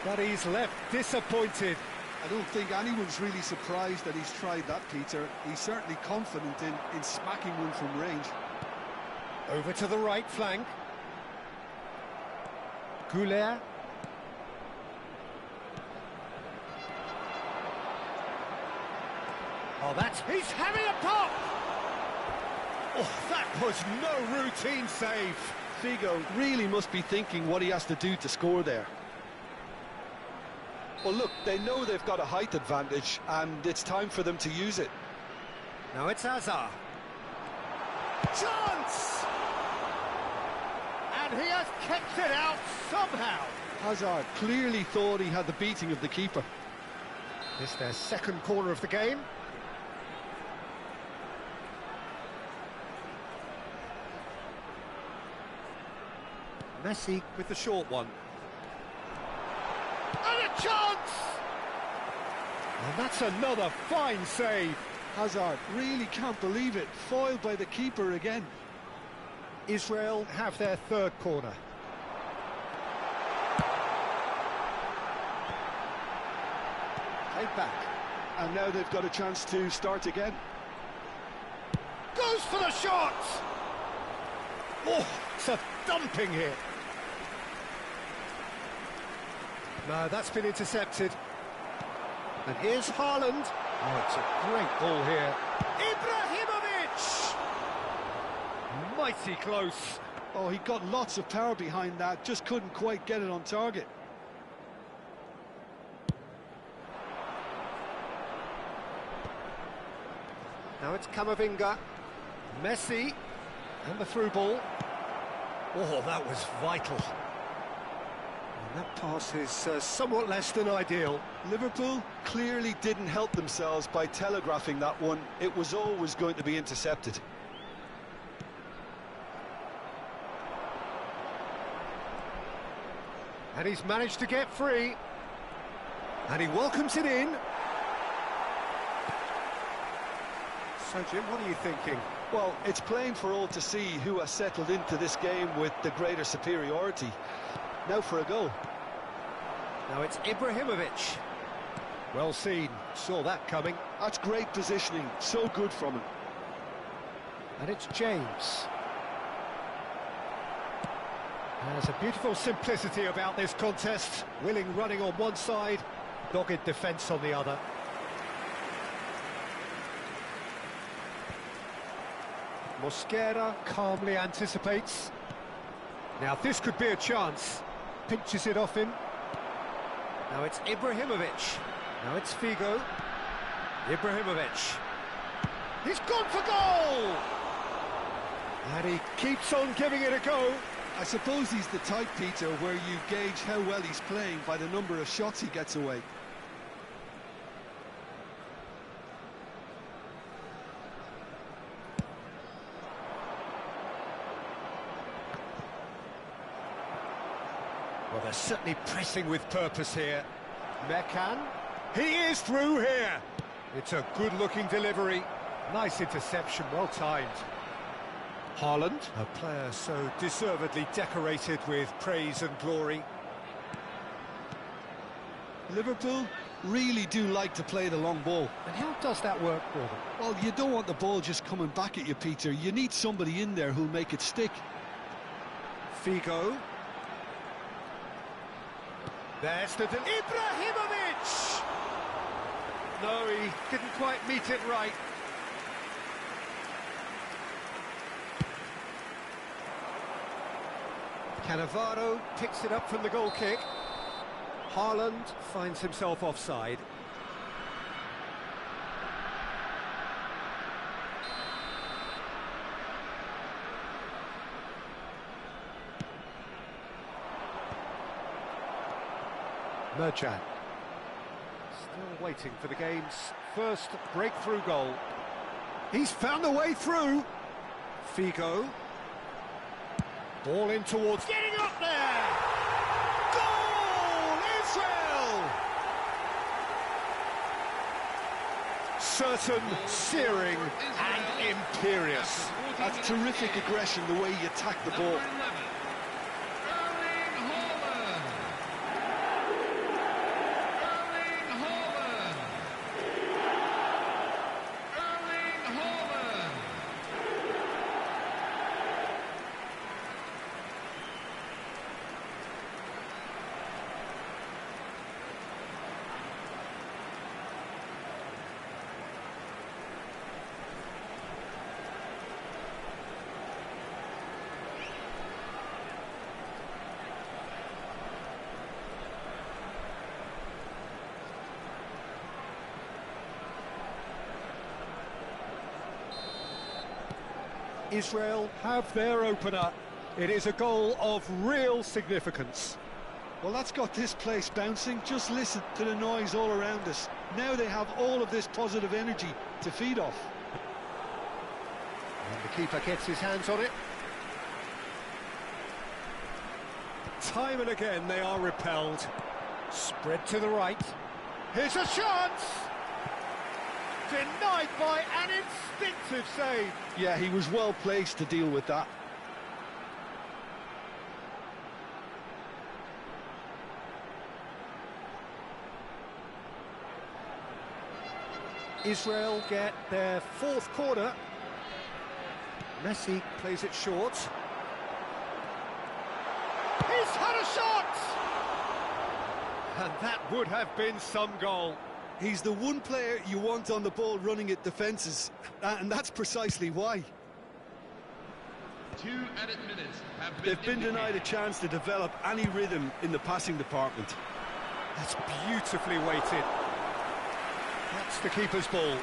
But he's left disappointed. I don't think anyone's really surprised that he's tried that, Peter. He's certainly confident in smacking one from range. Over to the right flank. Goulet. Oh, he's having a pop! Oh, that was no routine save. Figo really must be thinking what he has to do to score there. Well, look, they know they've got a height advantage, and it's time for them to use it. Now it's Hazard. Chance! And he has kept it out somehow. Hazard clearly thought he had the beating of the keeper. This is their second corner of the game. Messi with the short one. And a chance! And that's another fine save. Hazard really can't believe it. Foiled by the keeper again. Israel have their third corner. Played back. And now they've got a chance to start again. Goes for the shot! Oh, it's a dumping hit. No, that's been intercepted. And here's Haaland. Oh, it's a great ball here. Ibrahimovic! Mighty close. Oh, he got lots of power behind that, just couldn't quite get it on target. Now it's Camavinga. Messi. And the through ball. Oh, that was vital. And that pass is somewhat less than ideal. Liverpool clearly didn't help themselves by telegraphing that one. It was always going to be intercepted. And he's managed to get free. And he welcomes it in. So, Jim, what are you thinking? Well, it's plain for all to see who has settled into this game with the greater superiority. Now for a goal. Now it's Ibrahimovic. Well seen, saw that coming. That's great positioning, so good from him. And it's James. There's a beautiful simplicity about this contest. Willing running on one side, dogged defence on the other. Mosquera calmly anticipates. Now this could be a chance. Pinches it off him. Now it's Ibrahimovic. Now it's Figo. Ibrahimovic. He's gone for goal! And he keeps on giving it a go. I suppose he's the type, Peter, where you gauge how well he's playing by the number of shots he gets away. Well, they're certainly pressing with purpose here. Mekan, he is through here. It's a good-looking delivery. Nice interception, well timed. Haaland, a player so deservedly decorated with praise and glory. Liverpool really do like to play the long ball. And how does that work for them? Well, you don't want the ball just coming back at you, Peter. You need somebody in there who'll make it stick. Figo. There's the... Ibrahimovic! No, he didn't quite meet it right. Cannavaro picks it up from the goal kick. Haaland finds himself offside. Merchan. Still waiting for the game's first breakthrough goal. He's found the way through. Figo. Ball in towards... Getting up there! Goal! Israel! Certain, searing and imperious. That's terrific aggression, the way he attacked the ball. Israel have their opener. It is a goal of real significance. Well, that's got this place bouncing. Just listen to the noise all around us. Now they have all of this positive energy to feed off. And the keeper gets his hands on it. Time and again they are repelled. Spread to the right. Here's a chance! Denied by an instinctive save. Yeah, he was well placed to deal with that. Israel get their fourth corner. Messi plays it short. He's had a shot! And that would have been some goal. He's the one player you want on the ball running at defences, and that's precisely why. 2 added minutes have They've been denied a chance to develop any rhythm in the passing department. That's beautifully weighted. That's the keeper's ball.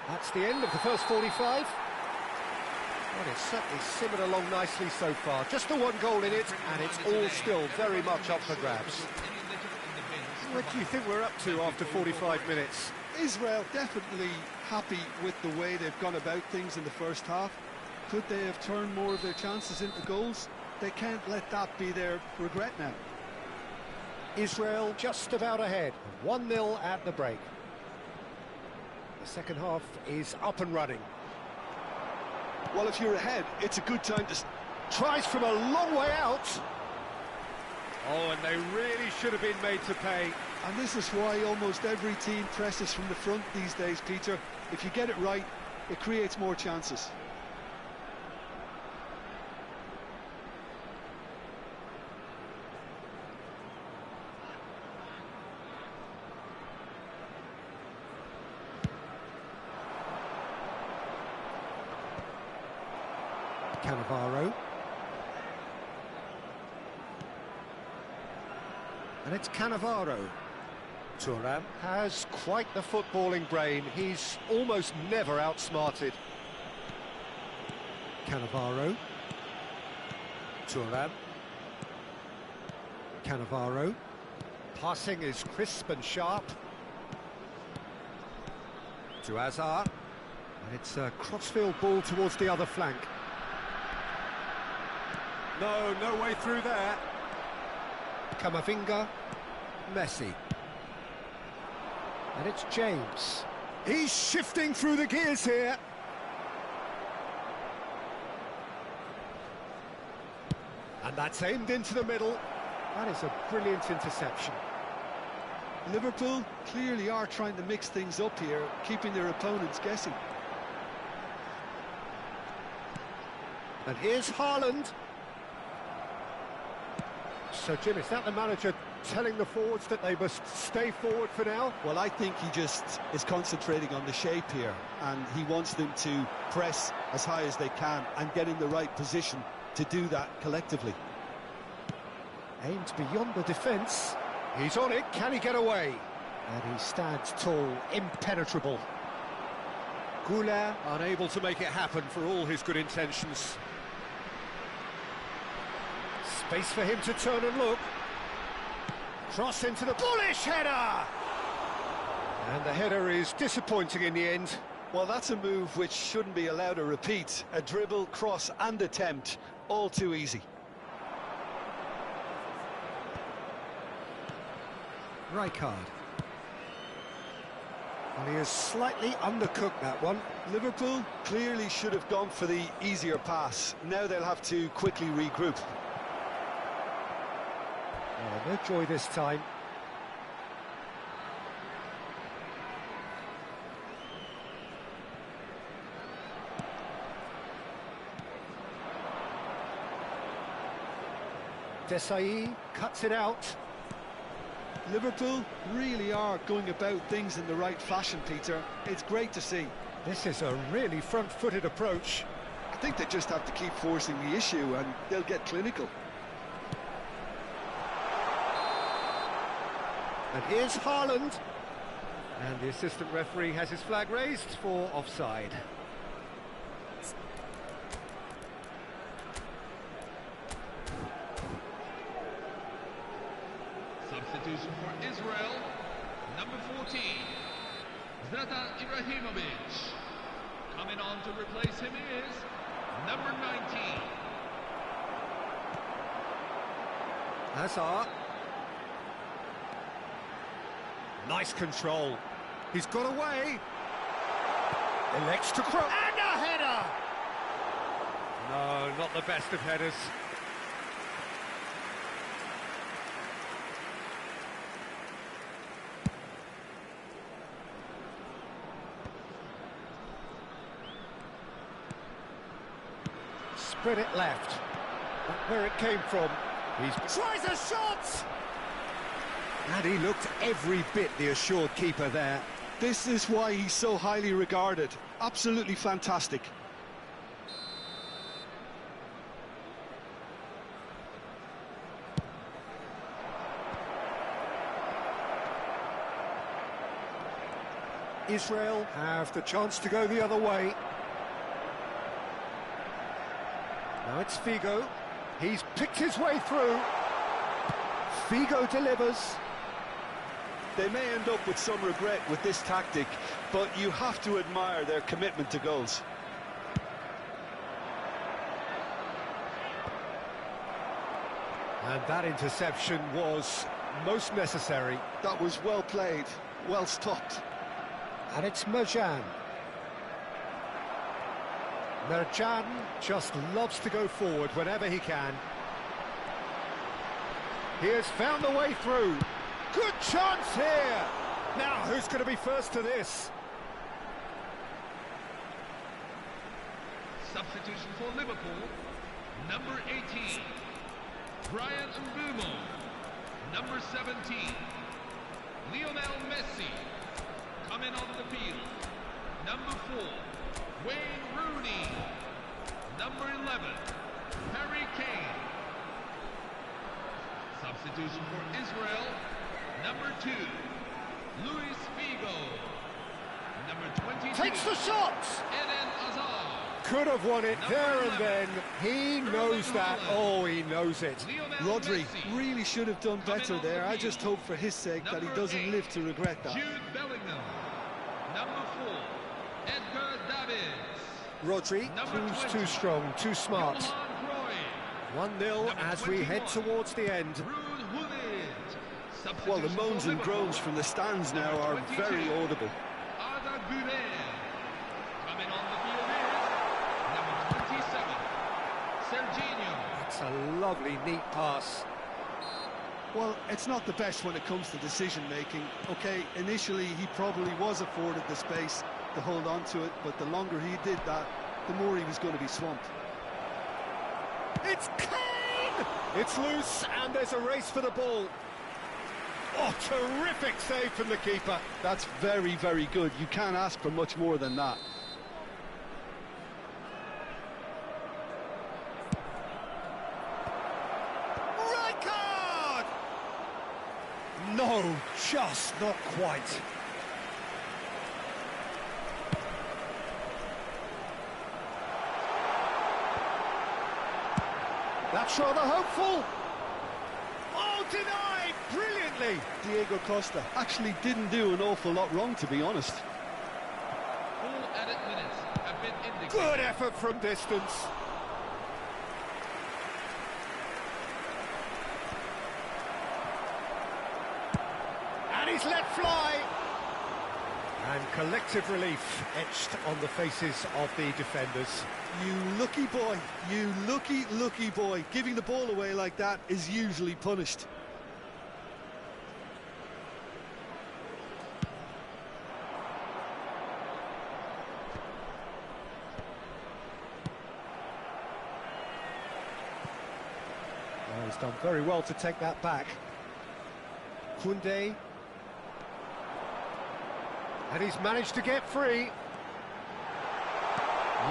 That's the end of the first 45. Well, it's certainly simmered along nicely so far. Just the one goal in it, and it's all still very much up for grabs. What do you think we're up to after 45 minutes? Israel definitely happy with the way they've gone about things in the first half. Could they have turned more of their chances into goals? They can't let that be their regret now. Israel just about ahead, 1-0 at the break. The second half is up and running. Well, if you're ahead, it's a good time to... Tries from a long way out. Oh, and they really should have been made to pay. And this is why almost every team presses from the front these days, Peter. If you get it right, it creates more chances. Cannavaro. And it's Cannavaro. Thuram has quite the footballing brain. He's almost never outsmarted. Cannavaro. Thuram. Cannavaro. Passing is crisp and sharp. To Azar. And it's a crossfield ball towards the other flank. No way through there. Camavinga. Messi. And it's James. He's shifting through the gears here. And that's aimed into the middle. That is a brilliant interception. Liverpool clearly are trying to mix things up here, keeping their opponents guessing. And here's Haaland. So, Jim, is that the manager telling the forwards that they must stay forward for now? Well, I think he just is concentrating on the shape here, and he wants them to press as high as they can and get in the right position to do that collectively. Aimed beyond the defence. He's on it. Can he get away? And he stands tall, impenetrable. Goulet unable to make it happen for all his good intentions. Space for him to turn and look. Cross into the bullish header! And the header is disappointing in the end. Well, that's a move which shouldn't be allowed to repeat. A dribble, cross and attempt, all too easy. Rijkaard. And he has slightly undercooked that one. Liverpool clearly should have gone for the easier pass. Now they'll have to quickly regroup. Oh, no joy this time. Desai cuts it out. Liverpool really are going about things in the right fashion, Peter. It's great to see. This is a really front-footed approach. I think they just have to keep forcing the issue and they'll get clinical. And here's Haaland. And the assistant referee has his flag raised for offside. Substitution for Israel, number 14, Zlatan Ibrahimovic. Coming on to replace him is number 19. Hazard. Nice control. He's got away. Elects to cross. And a header! No, not the best of headers. Spread it left. Not where it came from. He tries a shot! And he looked every bit the assured keeper there. This is why he's so highly regarded. Absolutely fantastic. Israel have the chance to go the other way. Now it's Figo. He's picked his way through. Figo delivers. They may end up with some regret with this tactic, but you have to admire their commitment to goals. And that interception was most necessary. That was well played, well stopped. And it's Merjan. Merjan just loves to go forward whenever he can. He has found the way through. Good chance here! Now, who's going to be first to this? Substitution for Liverpool, number 18, Brian Mbumo. Number 17, Lionel Messi. Coming onto the field, number 4, Wayne Rooney. Number 11, Harry Kane. Substitution for Israel, number 2, Luis Figo. Number 22, Takes the shot! Eden Hazard. Could have won it there and then. He knows that. Oh, he knows it. Rodri really should have done better there. I just hope for his sake that he doesn't live to regret that. Jude Bellingham. Number 4, Edgar Davids. Rodri Number proves 20, too strong, too smart. Johan Cruyff. 1-0 Number as we head 21, towards the end. Ruud Gullit. Well, the Substitution moans for and Liverpool, groans from the stands now are number very 22, audible. Arda Güler. Coming on the field is number 27, Serginho. It's a lovely, neat pass. Well, it's not the best when it comes to decision-making. OK, initially he probably was afforded the space to hold on to it, but the longer he did that, the more he was going to be swamped. It's Kane! It's loose, and there's a race for the ball. Oh, terrific save from the keeper. That's very, very good. You can't ask for much more than that. Rijkaard! No, just not quite. That's rather hopeful. Oh, denied brilliantly. Diego Costa actually didn't do an awful lot wrong, to be honest. Full added minutes have been indicated. Good effort from distance. And he's let fly. And collective relief etched on the faces of the defenders. You lucky boy, you lucky boy. Giving the ball away like that is usually punished. Oh, he's done very well to take that back. Koundé. And he's managed to get free.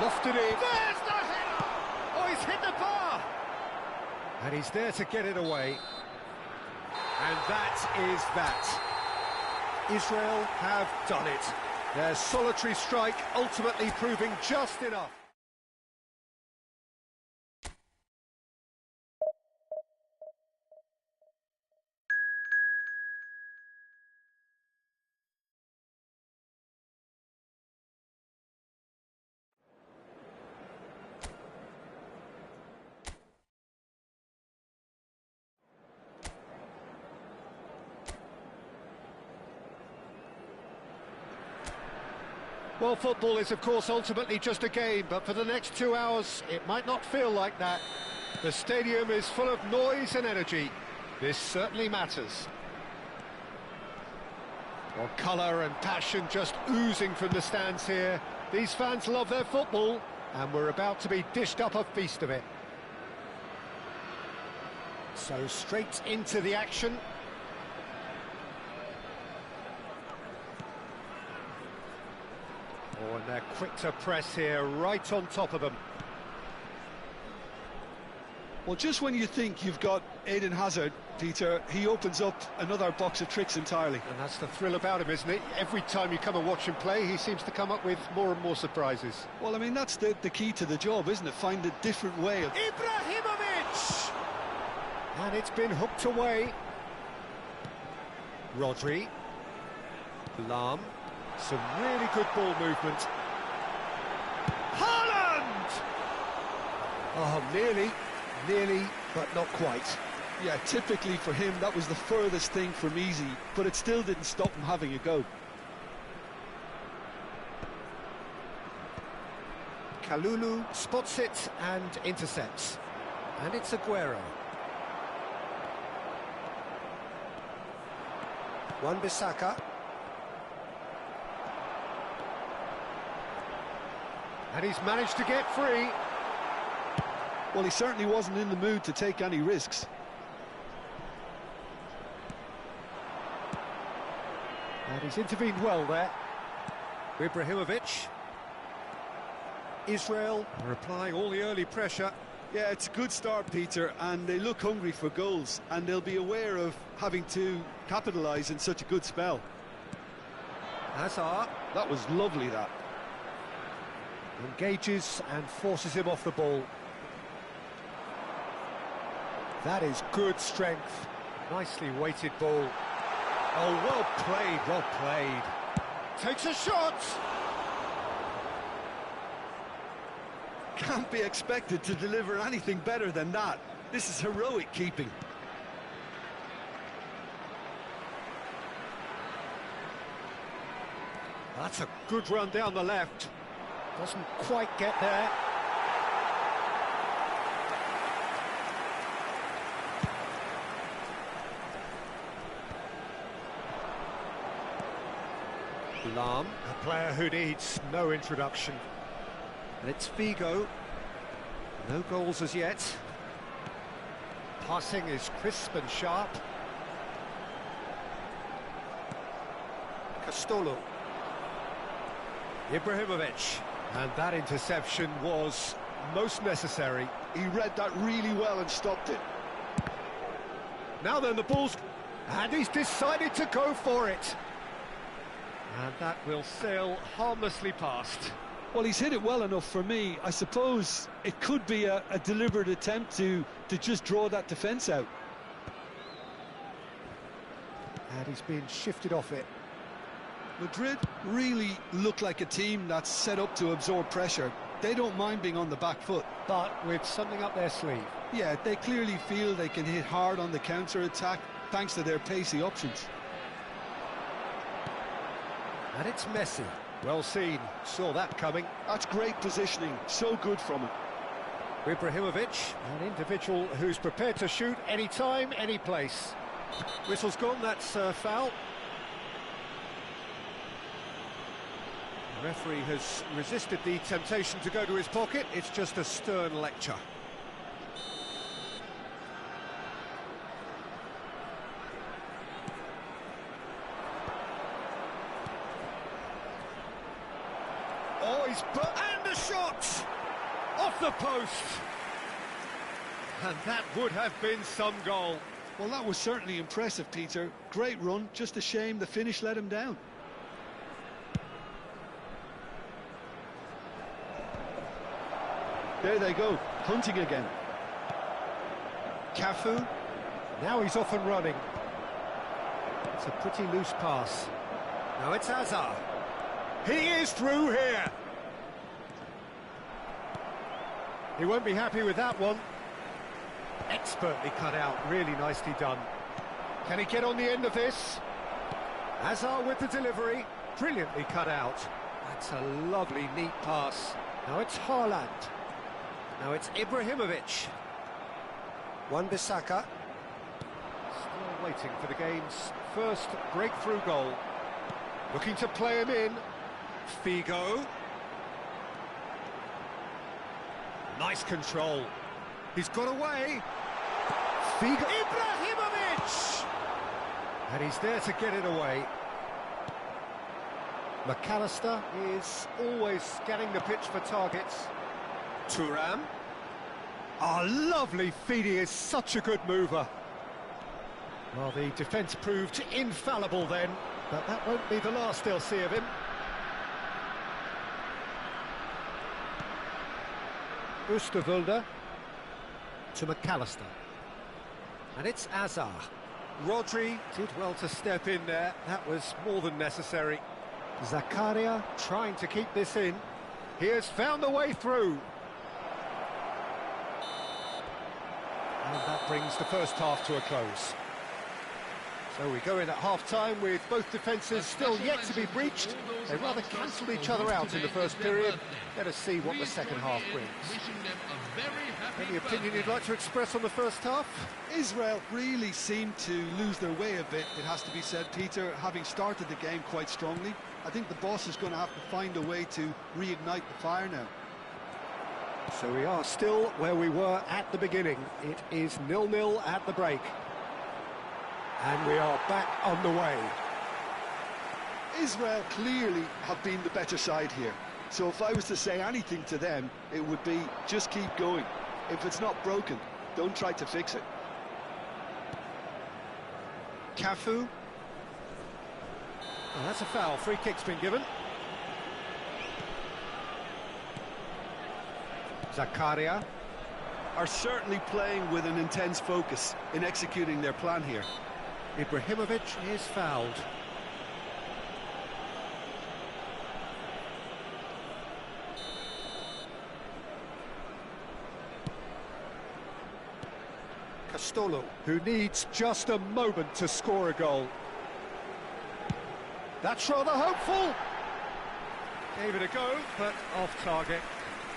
Lofted in. There's the header! Oh, he's hit the bar! And he's there to get it away. And that is that. Israel have done it. Their solitary strike ultimately proving just enough. Well, football is, of course, ultimately just a game, but for the next 2 hours, it might not feel like that. The stadium is full of noise and energy. This certainly matters. Well, colour and passion just oozing from the stands here. These fans love their football, and we're about to be dished up a feast of it. So straight into the action. Oh, and they're quick to press here, right on top of them. Well, just when you think you've got Eden Hazard, Peter, he opens up another box of tricks entirely. And that's the thrill about him, isn't it? Every time you come and watch him play, he seems to come up with more and more surprises. Well, I mean, that's the key to the job, isn't it? Find a different way of... Ibrahimovic! And it's been hooked away. Rodri. Lahm. Some really good ball movement. Haaland! Oh, nearly, but not quite. Yeah, typically for him, that was the furthest thing from easy, but it still didn't stop him having a go. Kalulu spots it and intercepts. And it's Aguero. Wan-Bissaka. And he's managed to get free. Well, he certainly wasn't in the mood to take any risks. And he's intervened well there. Ibrahimovic. Israel are applying all the early pressure. Yeah, it's a good start, Peter, and they look hungry for goals, and they'll be aware of having to capitalise in such a good spell. Hazard. That was lovely, that. Engages and forces him off the ball. That is good strength. Nicely weighted ball. Oh, well played, well played. Takes a shot! Can't be expected to deliver anything better than that. This is heroic keeping. That's a good run down the left. Doesn't quite get there. Lahm, a player who needs no introduction. And it's Figo. No goals as yet. Passing is crisp and sharp. Castolo. Ibrahimovic. And that interception was most necessary. He read that really well and stopped it. Now then, the ball's... And he's decided to go for it. And that will sail harmlessly past. Well, he's hit it well enough for me. I suppose it could be a deliberate attempt to just draw that defence out. And he's been shifted off it. Madrid really look like a team that's set up to absorb pressure. They don't mind being on the back foot. But with something up their sleeve. Yeah, they clearly feel they can hit hard on the counter-attack thanks to their pacey options. And it's Messi. Well seen, saw that coming. That's great positioning, so good from him. Ibrahimovic, an individual who's prepared to shoot any time, any place. Whistle's gone, that's foul. The referee has resisted the temptation to go to his pocket. It's just a stern lecture. Oh, and the shot! Off the post! And that would have been some goal. Well, that was certainly impressive, Peter. Great run, just a shame the finish let him down. There they go, hunting again. Cafu, now he's off and running. It's a pretty loose pass. Now it's Hazard. He is through here. He won't be happy with that one. Expertly cut out, really nicely done. Can he get on the end of this? Hazard with the delivery, brilliantly cut out. That's a lovely, neat pass. Now it's Haaland. Now it's Ibrahimovic. Wan-Bissaka. Still waiting for the game's first breakthrough goal. Looking to play him in. Figo. Nice control. He's got away. Figo. Ibrahimovic! And he's there to get it away. McAllister is always scanning the pitch for targets. Thuram. Oh, lovely feed. He is such a good mover. Well, the defence proved infallible then, but that won't be the last they'll see of him. Oosterwolde to McAllister. And it's Hazard. Rodri did well to step in there. That was more than necessary. Zakaria trying to keep this in. He has found the way through. And that brings the first half to a close. So we go in at half-time with both defences still yet to be breached. They rather cancelled each other out in the first period. Let us see what the second half brings. Any opinion you'd like to express on the first half? Israel really seemed to lose their way a bit, it has to be said, Peter, having started the game quite strongly. I think the boss is going to have to find a way to reignite the fire now. So we are still where we were at the beginning. It is 0-0 at the break. And we are back on the way. Israel clearly have been the better side here. So if I was to say anything to them, it would be just keep going. If it's not broken, don't try to fix it. Cafu. Oh, that's a foul. Free kick's been given. Zakaria. Are certainly playing with an intense focus in executing their plan here. Ibrahimovic is fouled. Castolo, who needs just a moment to score a goal. That's rather hopeful. Gave it a go, but off target.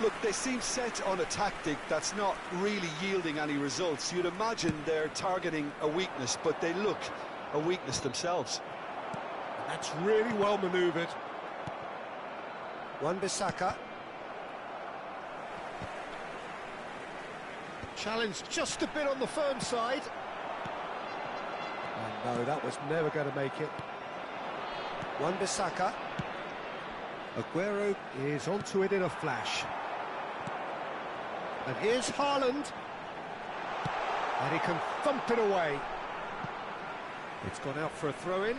Look, they seem set on a tactic that's not really yielding any results. You'd imagine they're targeting a weakness, but they look a weakness themselves. That's really well manoeuvred. Wan-Bissaka. Challenge just a bit on the firm side. And no, that was never going to make it. Wan-Bissaka. Aguero is onto it in a flash. And here's Haaland. And he can thump it away. It's gone out for a throw-in.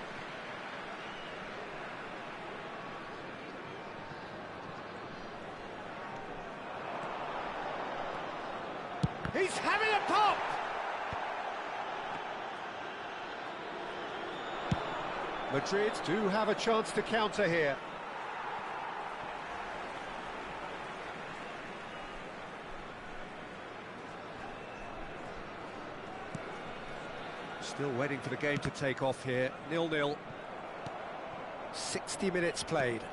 He's having a pop! Madrid do have a chance to counter here. Still waiting for the game to take off here. 0-0. 60 minutes played.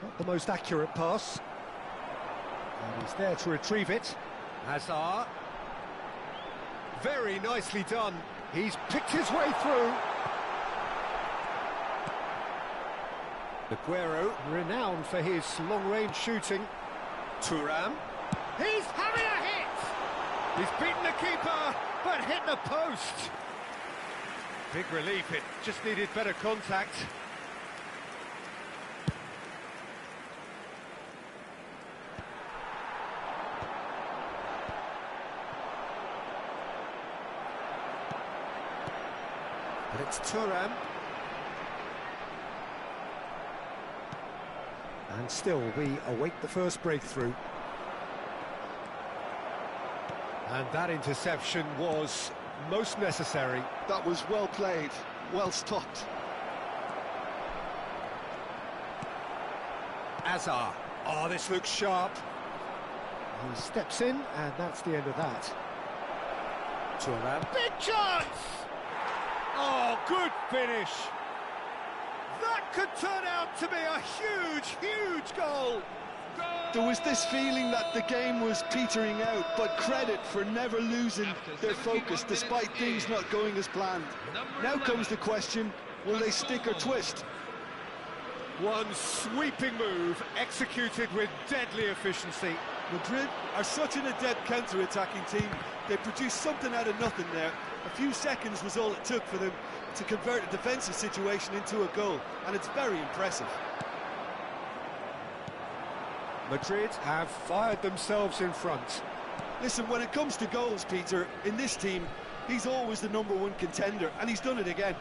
Not the most accurate pass. And he's there to retrieve it. Hazard. Very nicely done. He's picked his way through. Aguero, renowned for his long-range shooting. Thuram. He's having a hit! He's beaten the keeper, but hit the post. Big relief, it just needed better contact. But it's Thuram. And still, we await the first breakthrough. And that interception was most necessary. That was well played, well stopped. Hazard. Oh, this looks sharp. He steps in, and that's the end of that. Thuram. Big chance! Oh, good finish. That could turn out to be a huge, huge goal. There was this feeling that the game was petering out, but credit for never losing their focus despite things not going as planned. Now comes the question, will they stick or twist? One sweeping move executed with deadly efficiency. Madrid are such an adept counter-attacking team. They produced something out of nothing there. A few seconds was all it took for them to convert a defensive situation into a goal, and it's very impressive. Madrid have fired themselves in front. Listen, when it comes to goals, Peter, in this team, he's always the #1 contender, and he's done it again.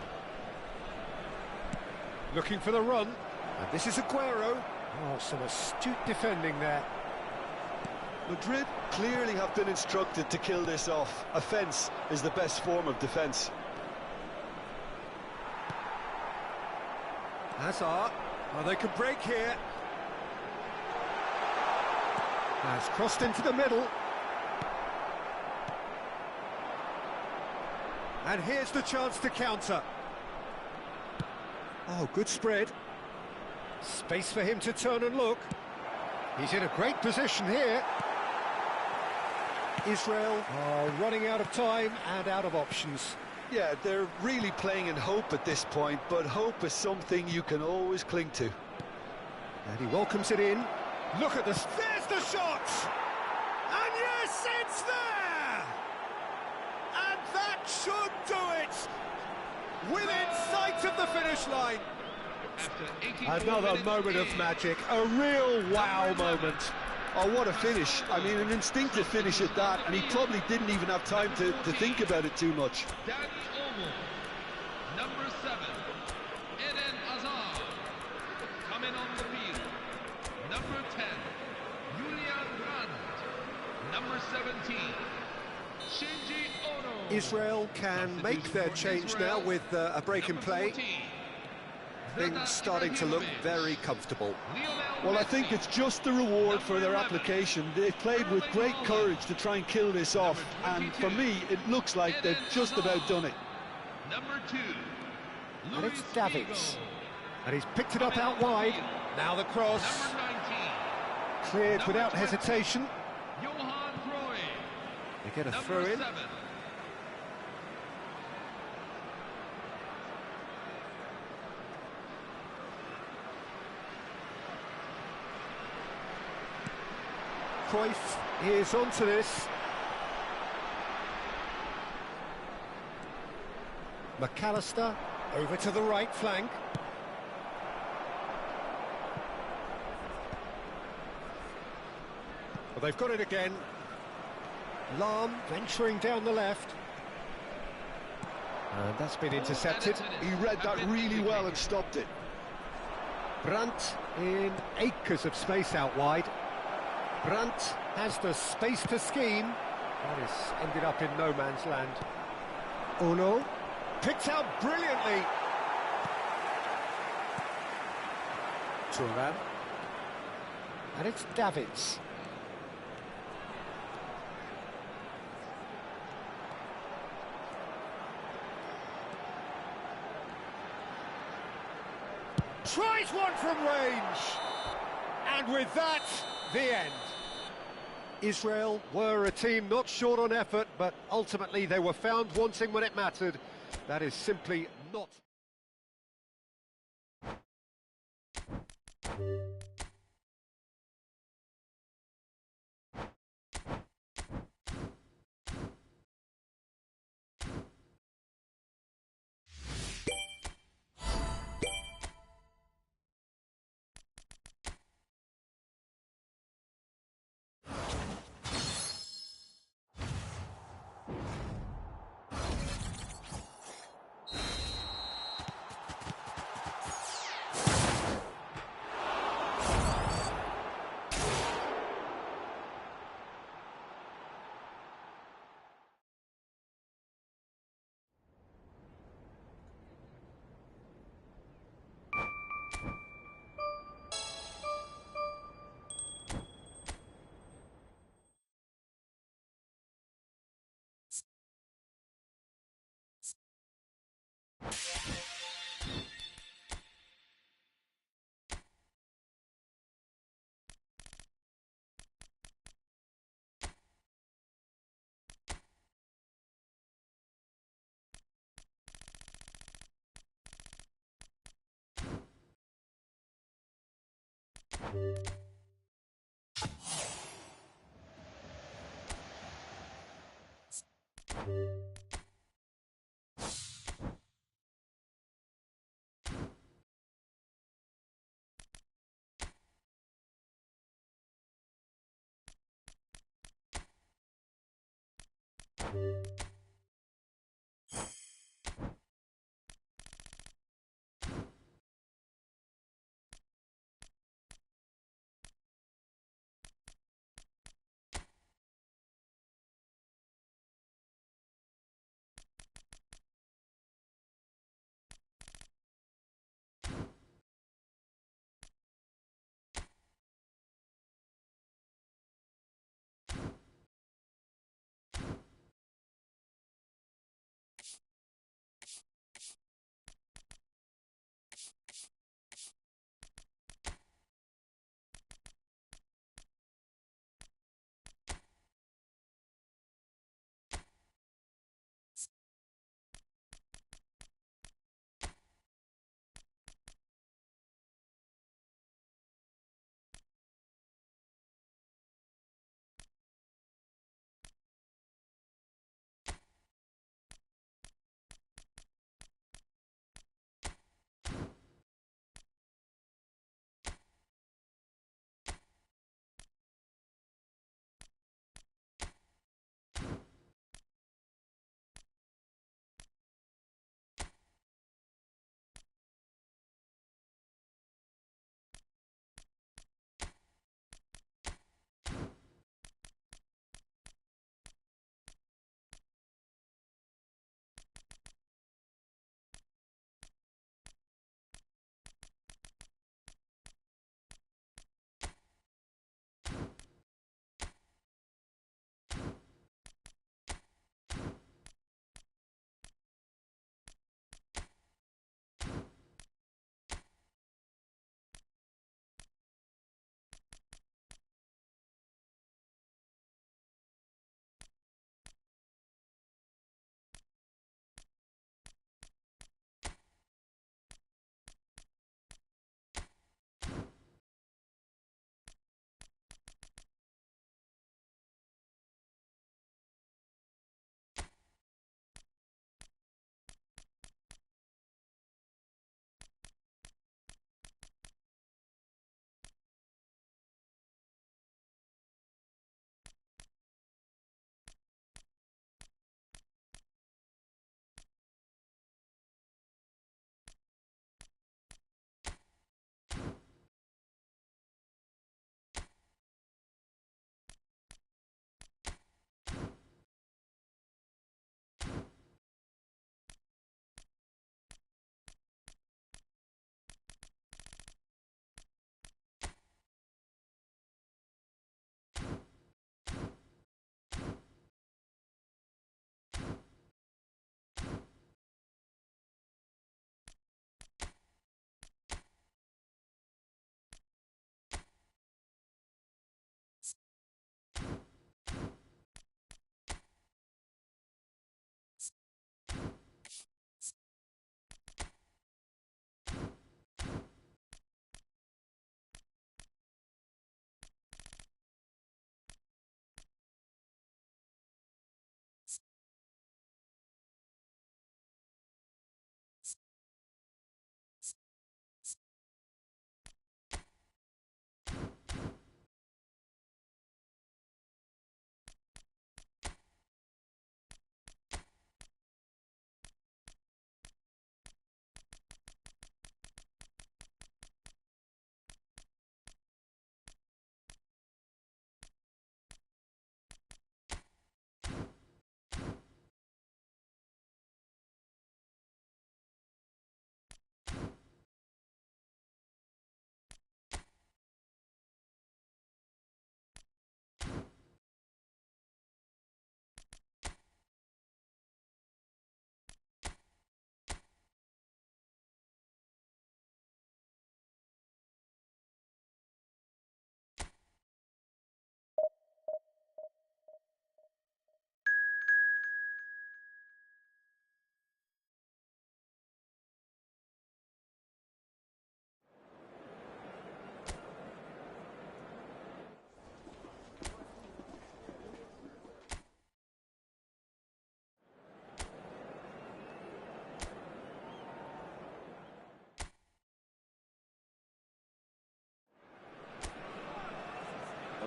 Looking for the run, and this is Aguero. Oh, some astute defending there. Madrid clearly have been instructed to kill this off. Offence is the best form of defence. Hazard. Oh, they could break here. Has crossed into the middle. And here's the chance to counter. Oh, good spread. Space for him to turn and look. He's in a great position here. Israel are running out of time and out of options. Yeah, they're really playing in hope at this point, but hope is something you can always cling to. And he welcomes it in. Look at this. There's the shot! And yes, it's there! And that should do it! Within sight of the finish line. Another moment of magic. A real wow moment. Oh, what a finish. I mean, an instinctive finish at that, and he probably didn't even have time to think about it too much. Danny Olmo, number 7, Eden Hazard, coming on the field, number 10, Julian Brandt, number 17, Shinji Ono. Israel can make their change now with a break in play. Things starting to look very comfortable. Well, I think it's just the reward for their application. They've played with great courage to try and kill this off, and for me, it looks like they've just about done it. Number 2, And it's Davids. And he's picked it up out wide. Now the cross. Number 19, Cleared without hesitation. Johan Cruyff. They get a Number throw in. 7. Cruyff is onto this. McAllister over to the right flank. Well, they've got it again. Lahm venturing down the left. And that's been intercepted. He read that really well and stopped it. Brandt in acres of space out wide. Brandt has the space to scheme. That has ended up in no man's land. Uno picked out brilliantly. Turan. And it's Davids. Tries one from range. And with that, the end. Israel were a team not short on effort, but ultimately they were found wanting when it mattered. That is simply not...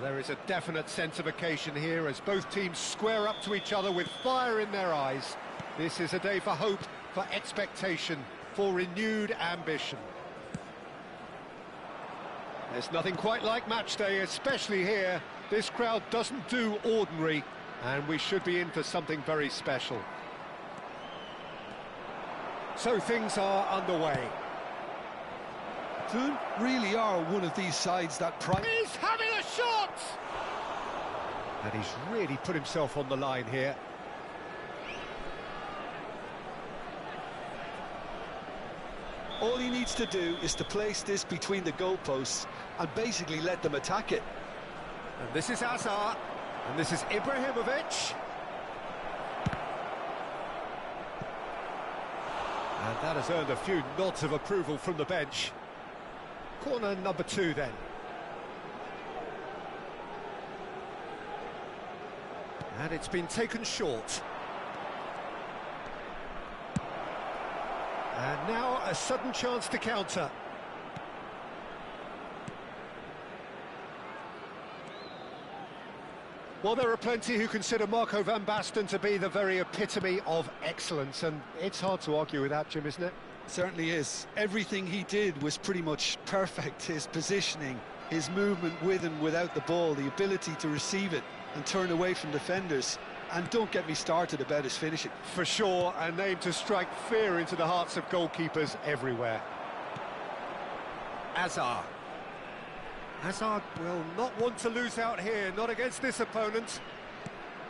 Well, there is a definite sense of occasion here as both teams square up to each other with fire in their eyes. This is a day for hope, for expectation, for renewed ambition. There's nothing quite like match day, especially here. This crowd doesn't do ordinary, and we should be in for something very special. So things are underway. Clun really are one of these sides that He's having a shot! And he's really put himself on the line here. All he needs to do is to place this between the goalposts and basically let them attack it. And this is Hazard, and this is Ibrahimovic. And that has earned a few nods of approval from the bench. Corner number 2 then. And it's been taken short. And now a sudden chance to counter. Well, there are plenty who consider Marco van Basten to be the very epitome of excellence, and it's hard to argue with that, Jim, isn't it? Certainly is. Everything he did was pretty much perfect. His positioning, his movement with and without the ball, the ability to receive it and turn away from defenders. And don't get me started about his finishing. For sure, a name to strike fear into the hearts of goalkeepers everywhere. Hazard. Hazard will not want to lose out here, not against this opponent.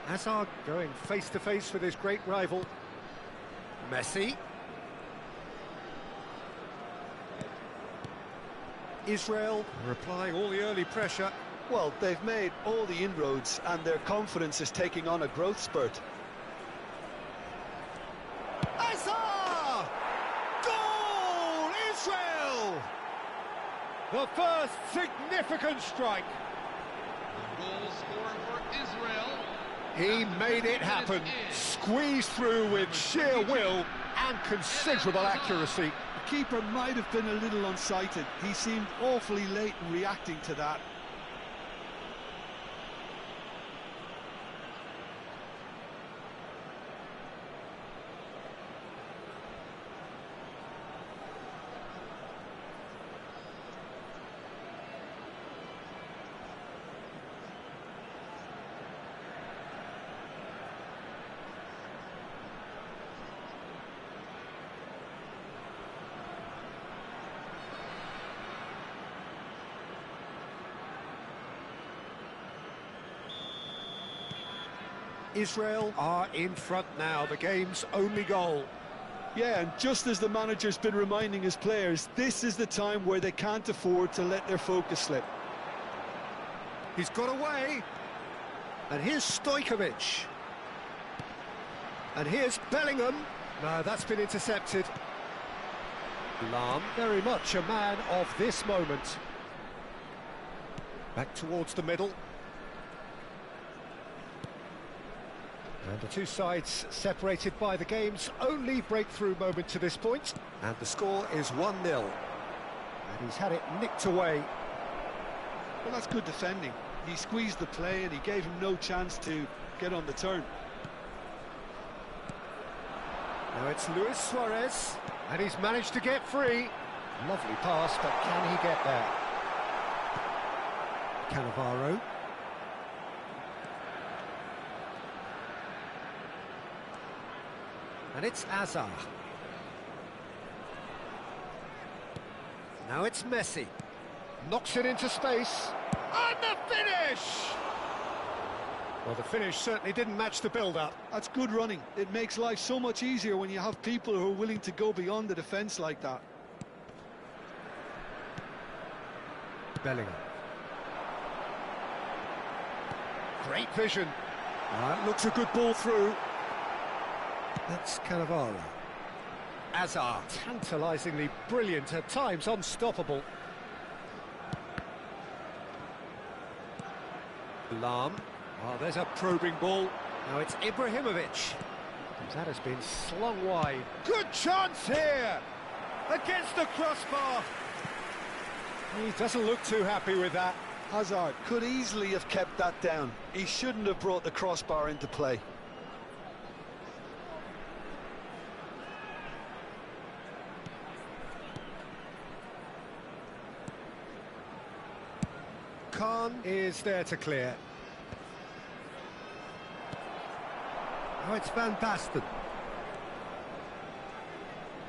Hazard going face-to-face with his great rival. Messi. Israel replying all the early pressure. Well, they've made all the inroads and their confidence is taking on a growth spurt. Hazard! Goal! Israel! The first significant strike. The goal scorer for Israel. He made it happen. Squeezed through with sheer will and considerable accuracy. The keeper might have been a little unsighted. He seemed awfully late in reacting to that. Israel are in front now, the game's only goal. Yeah, and just as the manager's been reminding his players, this is the time where they can't afford to let their focus slip. He's got away. And here's Stojkovic. And here's Bellingham. No, that's been intercepted. Lahm, very much a man of this moment. Back towards the middle. And the two sides separated by the game's only breakthrough moment to this point. And the score is 1-0. And he's had it nicked away. Well, that's good defending. He squeezed the play and he gave him no chance to get on the turn. Now it's Luis Suarez, and he's managed to get free. Lovely pass, but can he get there? Cannavaro. And it's Hazard. Now it's Messi. Knocks it into space. And the finish! Well, the finish certainly didn't match the build-up. That's good running. It makes life so much easier when you have people who are willing to go beyond the defence like that. Bellingham. Great vision. Looks a good ball through. That's Cannavaro. Hazard, tantalisingly brilliant, at times unstoppable. Lahm. Oh, there's a probing ball. Now it's Ibrahimovic. That has been slung wide. Good chance here! Against the crossbar. He doesn't look too happy with that. Hazard could easily have kept that down. He shouldn't have brought the crossbar into play. Khan is there to clear. Now it's Van Basten.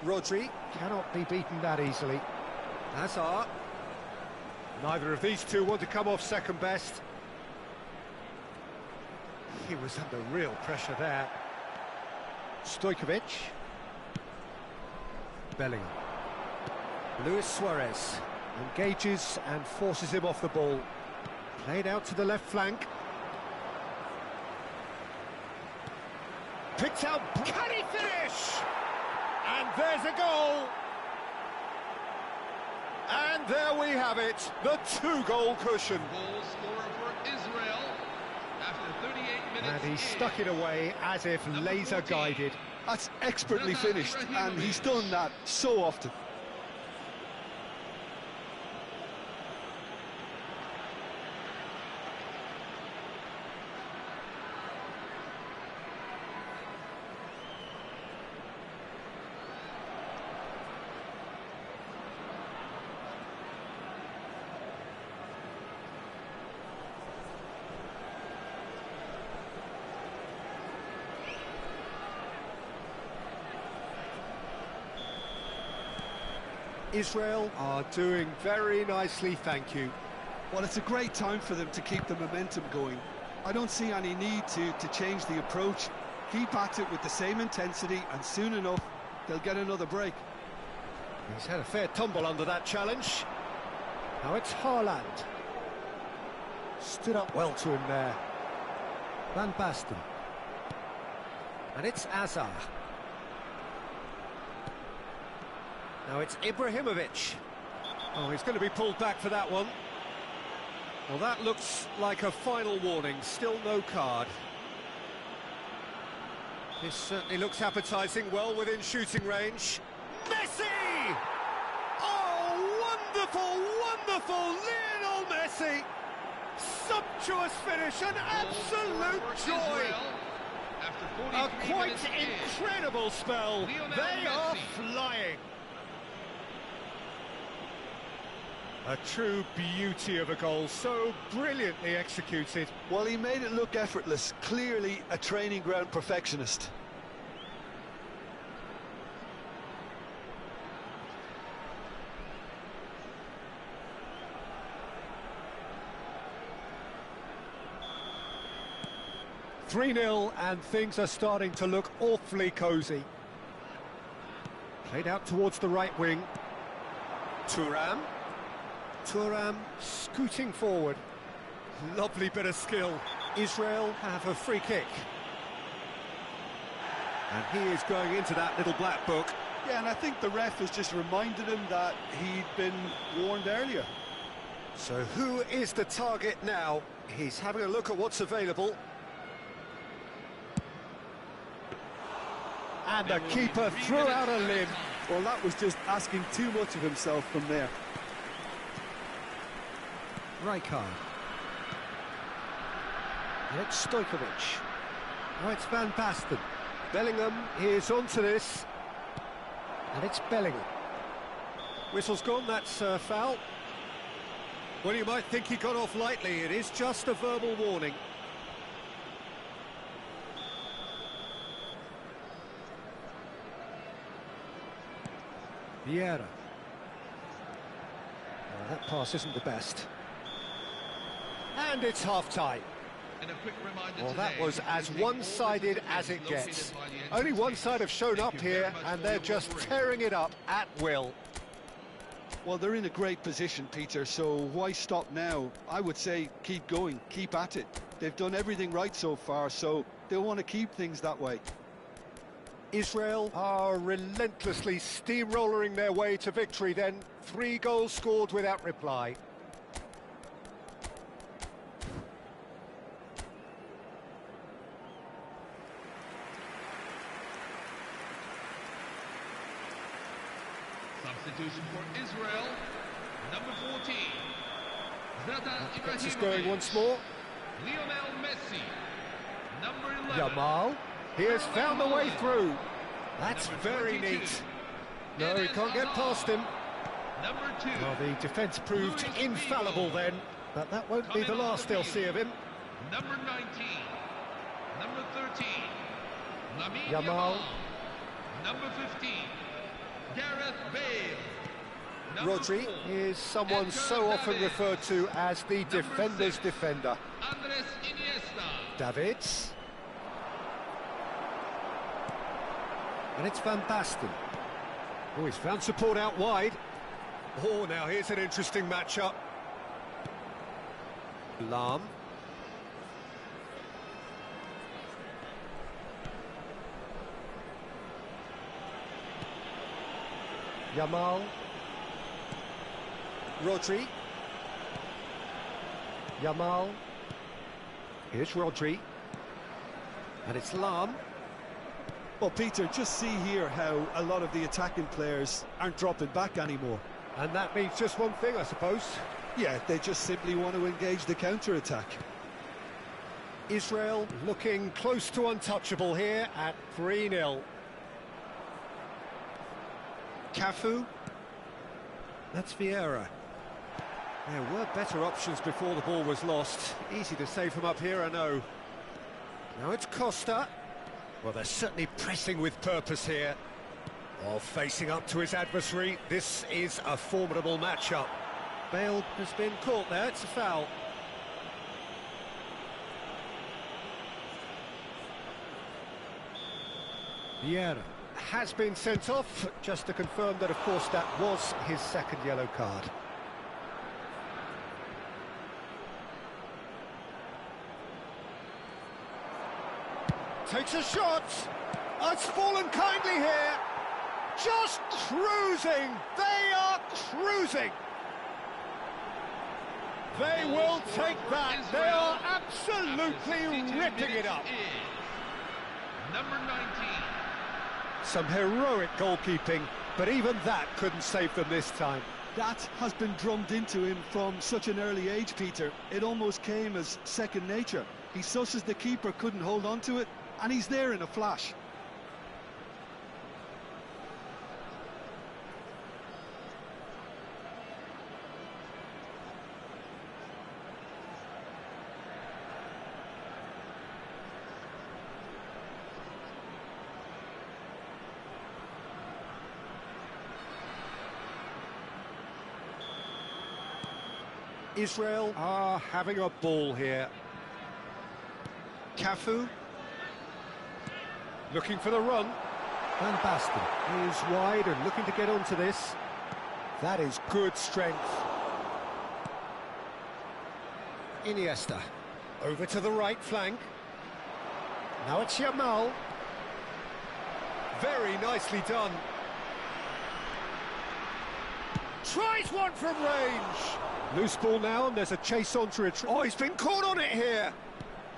Rodri cannot be beaten that easily. Hazard. Neither of these two want to come off second best. He was under real pressure there. Stojkovic. Bellingham. Luis Suarez engages and forces him off the ball. Played out to the left flank. Picked out. Can he finish? And there's a goal. And there we have it, the two-goal cushion. Goal scorer for Israel after 38 minutes. And he stuck it away as if laser-guided. That's expertly finished, and he's done that so often. Israel are doing very nicely, thank you. Well, it's a great time for them to keep the momentum going. I don't see any need to change the approach. Keep at it with the same intensity, and soon enough, they'll get another break. He's had a fair tumble under that challenge. Now it's Haaland. Stood up well to him there. Van Basten. And it's Azar. Now it's Ibrahimovic. Oh, he's going to be pulled back for that one. Well, that looks like a final warning. Still no card. This certainly looks appetising, well within shooting range. Messi! Oh, wonderful, wonderful Lionel Messi! Sumptuous finish, an absolute joy! A quite incredible spell. They are flying. A true beauty of a goal, so brilliantly executed. Well, he made it look effortless, clearly a training ground perfectionist. (3-0) and things are starting to look awfully cosy. Played out towards the right wing. Thuram scooting forward. Lovely bit of skill. Israel have a free kick. And he is going into that little black book. Yeah, and I think the ref has just reminded him that he'd been warned earlier. So who is the target now? He's having a look at what's available. And the keeper threw out a limb. Well, that was just asking too much of himself from there. Rijkaard. And it's Stojkovic. Now it's Van Basten. Bellingham is onto this. And it's Bellingham. Whistle's gone, that's a foul. Well, you might think he got off lightly. It is just a verbal warning. Vieira. Well, that pass isn't the best. And it's half-time. Well, that was as one-sided as it gets. Only one side have shown up here, and they're just tearing it up at will. Well, they're in a great position, Peter, so why stop now? I would say keep going, keep at it. They've done everything right so far, so they'll want to keep things that way. Israel are relentlessly steamrolling their way to victory then. 3 goals scored without reply. Substitution for Israel, number 14, Gets us going once more. Lionel Messi. Number 11. Yamal. He has found the way through. That's Number very 22. neat. No, he can't get past him. Number 2. Well, the defence proved Luis infallible Figo. then, but that won't be Coming the on last the they'll field. see of him. Number 19. Number 13. Lamine Yamal. Yamal. Number 15. Gareth Bale. Number Rodri 4. is someone Edgar so often Davids. referred to as the Number defender's 6. defender. Andres Iniesta. Davids. And it's Van Basten. Oh, he's found support out wide. Oh, now here's an interesting matchup. Lahm. Yamal. Rodri. Yamal. Here's Rodri. And it's Lahm. Well, Peter, just see here how a lot of the attacking players aren't dropping back anymore. And that means just one thing, I suppose. Yeah, they just simply want to engage the counter-attack. Israel looking close to untouchable here at 3-0. Cafu. That's Vieira. There were better options before the ball was lost. Easy to say from up here, I know. Now it's Costa. Well, they're certainly pressing with purpose here. While facing up to his adversary, this is a formidable matchup. Bale has been caught there, it's a foul. Vieira has been sent off, just to confirm that, of course, that was his second yellow card. Takes a shot. Oh, it's fallen kindly here. Just cruising. They are cruising. They will take that. They are absolutely ripping it up. Number 19. Some heroic goalkeeping, but even that couldn't save them this time. That has been drummed into him from such an early age, Peter. It almost came as second nature. He susses the keeper couldn't hold on to it, and he's there in a flash. Israel are having a ball here. Cafu. Looking for the run. Van Basten is wide and looking to get onto this. That is good strength. Iniesta. Over to the right flank. Now it's Yamal. Very nicely done. Tries one from range. Loose ball now, and there's a chase on to retrieve. Oh, he's been caught on it here.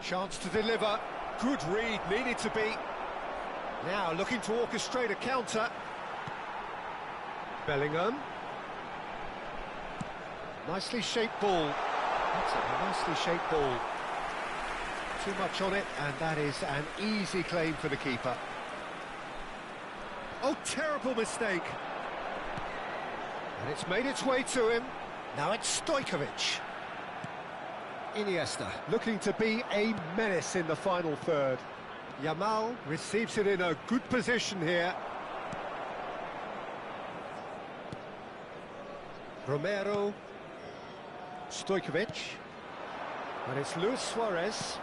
Chance to deliver. Good read, needed to be. Now looking to orchestrate a counter. Bellingham. Nicely shaped ball. That's a nicely shaped ball. Too much on it, and that is an easy claim for the keeper. Oh, terrible mistake. And it's made its way to him. Now it's Stojkovic. Iniesta looking to be a menace in the final third. Yamal receives it in a good position here. Romero. Stojkovic. And it's Luis Suarez.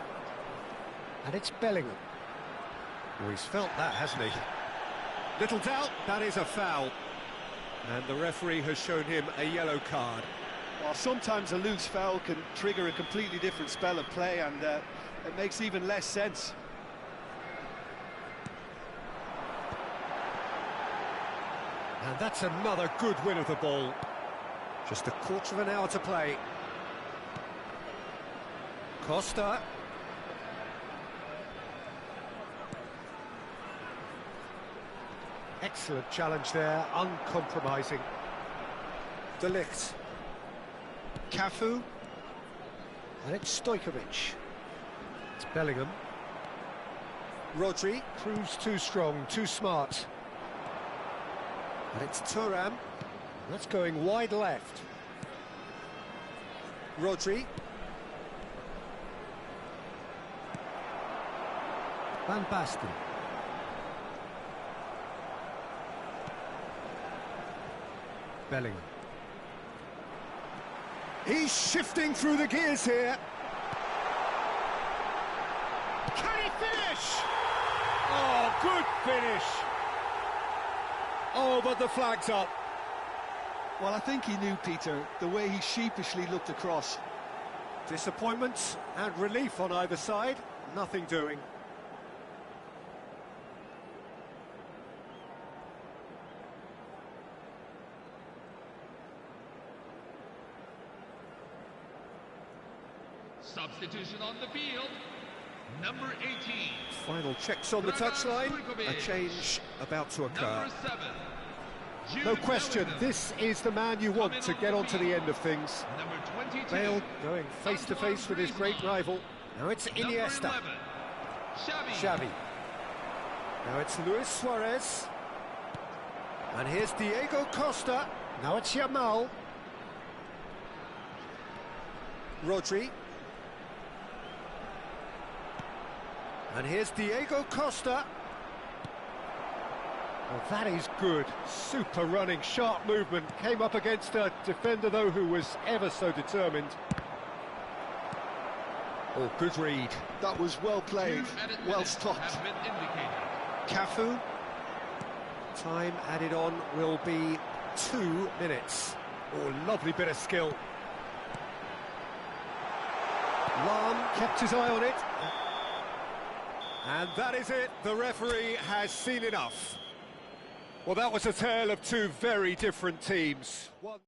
And it's Bellingham. Oh, he's felt that, hasn't he? Little doubt, that is a foul. And the referee has shown him a yellow card. Well, sometimes a loose foul can trigger a completely different spell of play, and it makes even less sense. And that's another good win of the ball. Just a quarter of an hour to play. Costa. Excellent challenge there, uncompromising. De Ligt. Cafu. And it's Stojkovic. It's Bellingham. Rodri proves too strong, too smart. And it's Thuram. That's going wide left. Rodri. Van Basten. Bellingham. He's shifting through the gears here. Can he finish? Oh, good finish. Oh, but the flag's up. Well, I think he knew, Peter, the way he sheepishly looked across. Disappointment and relief on either side. Nothing doing. Substitution on the field. Number 18. Final checks on the touchline. A change about to occur. Number 7. No question, this is the man you want to get onto the end of things. Number 22. Bale going face to face with his great rival. Now it's Iniesta. Number 11. Xavi. Now it's Luis Suarez. And here's Diego Costa. Now it's Yamal. Rodri. And here's Diego Costa. Well, that is good. Super running, sharp movement. Came up against a defender, though, who was ever so determined. Oh, good read. That was well played, well stopped. Cafu. Time added on will be 2 minutes. Oh, lovely bit of skill. Lam kept his eye on it. And that is it. The referee has seen enough. Well, that was a tale of two very different teams. One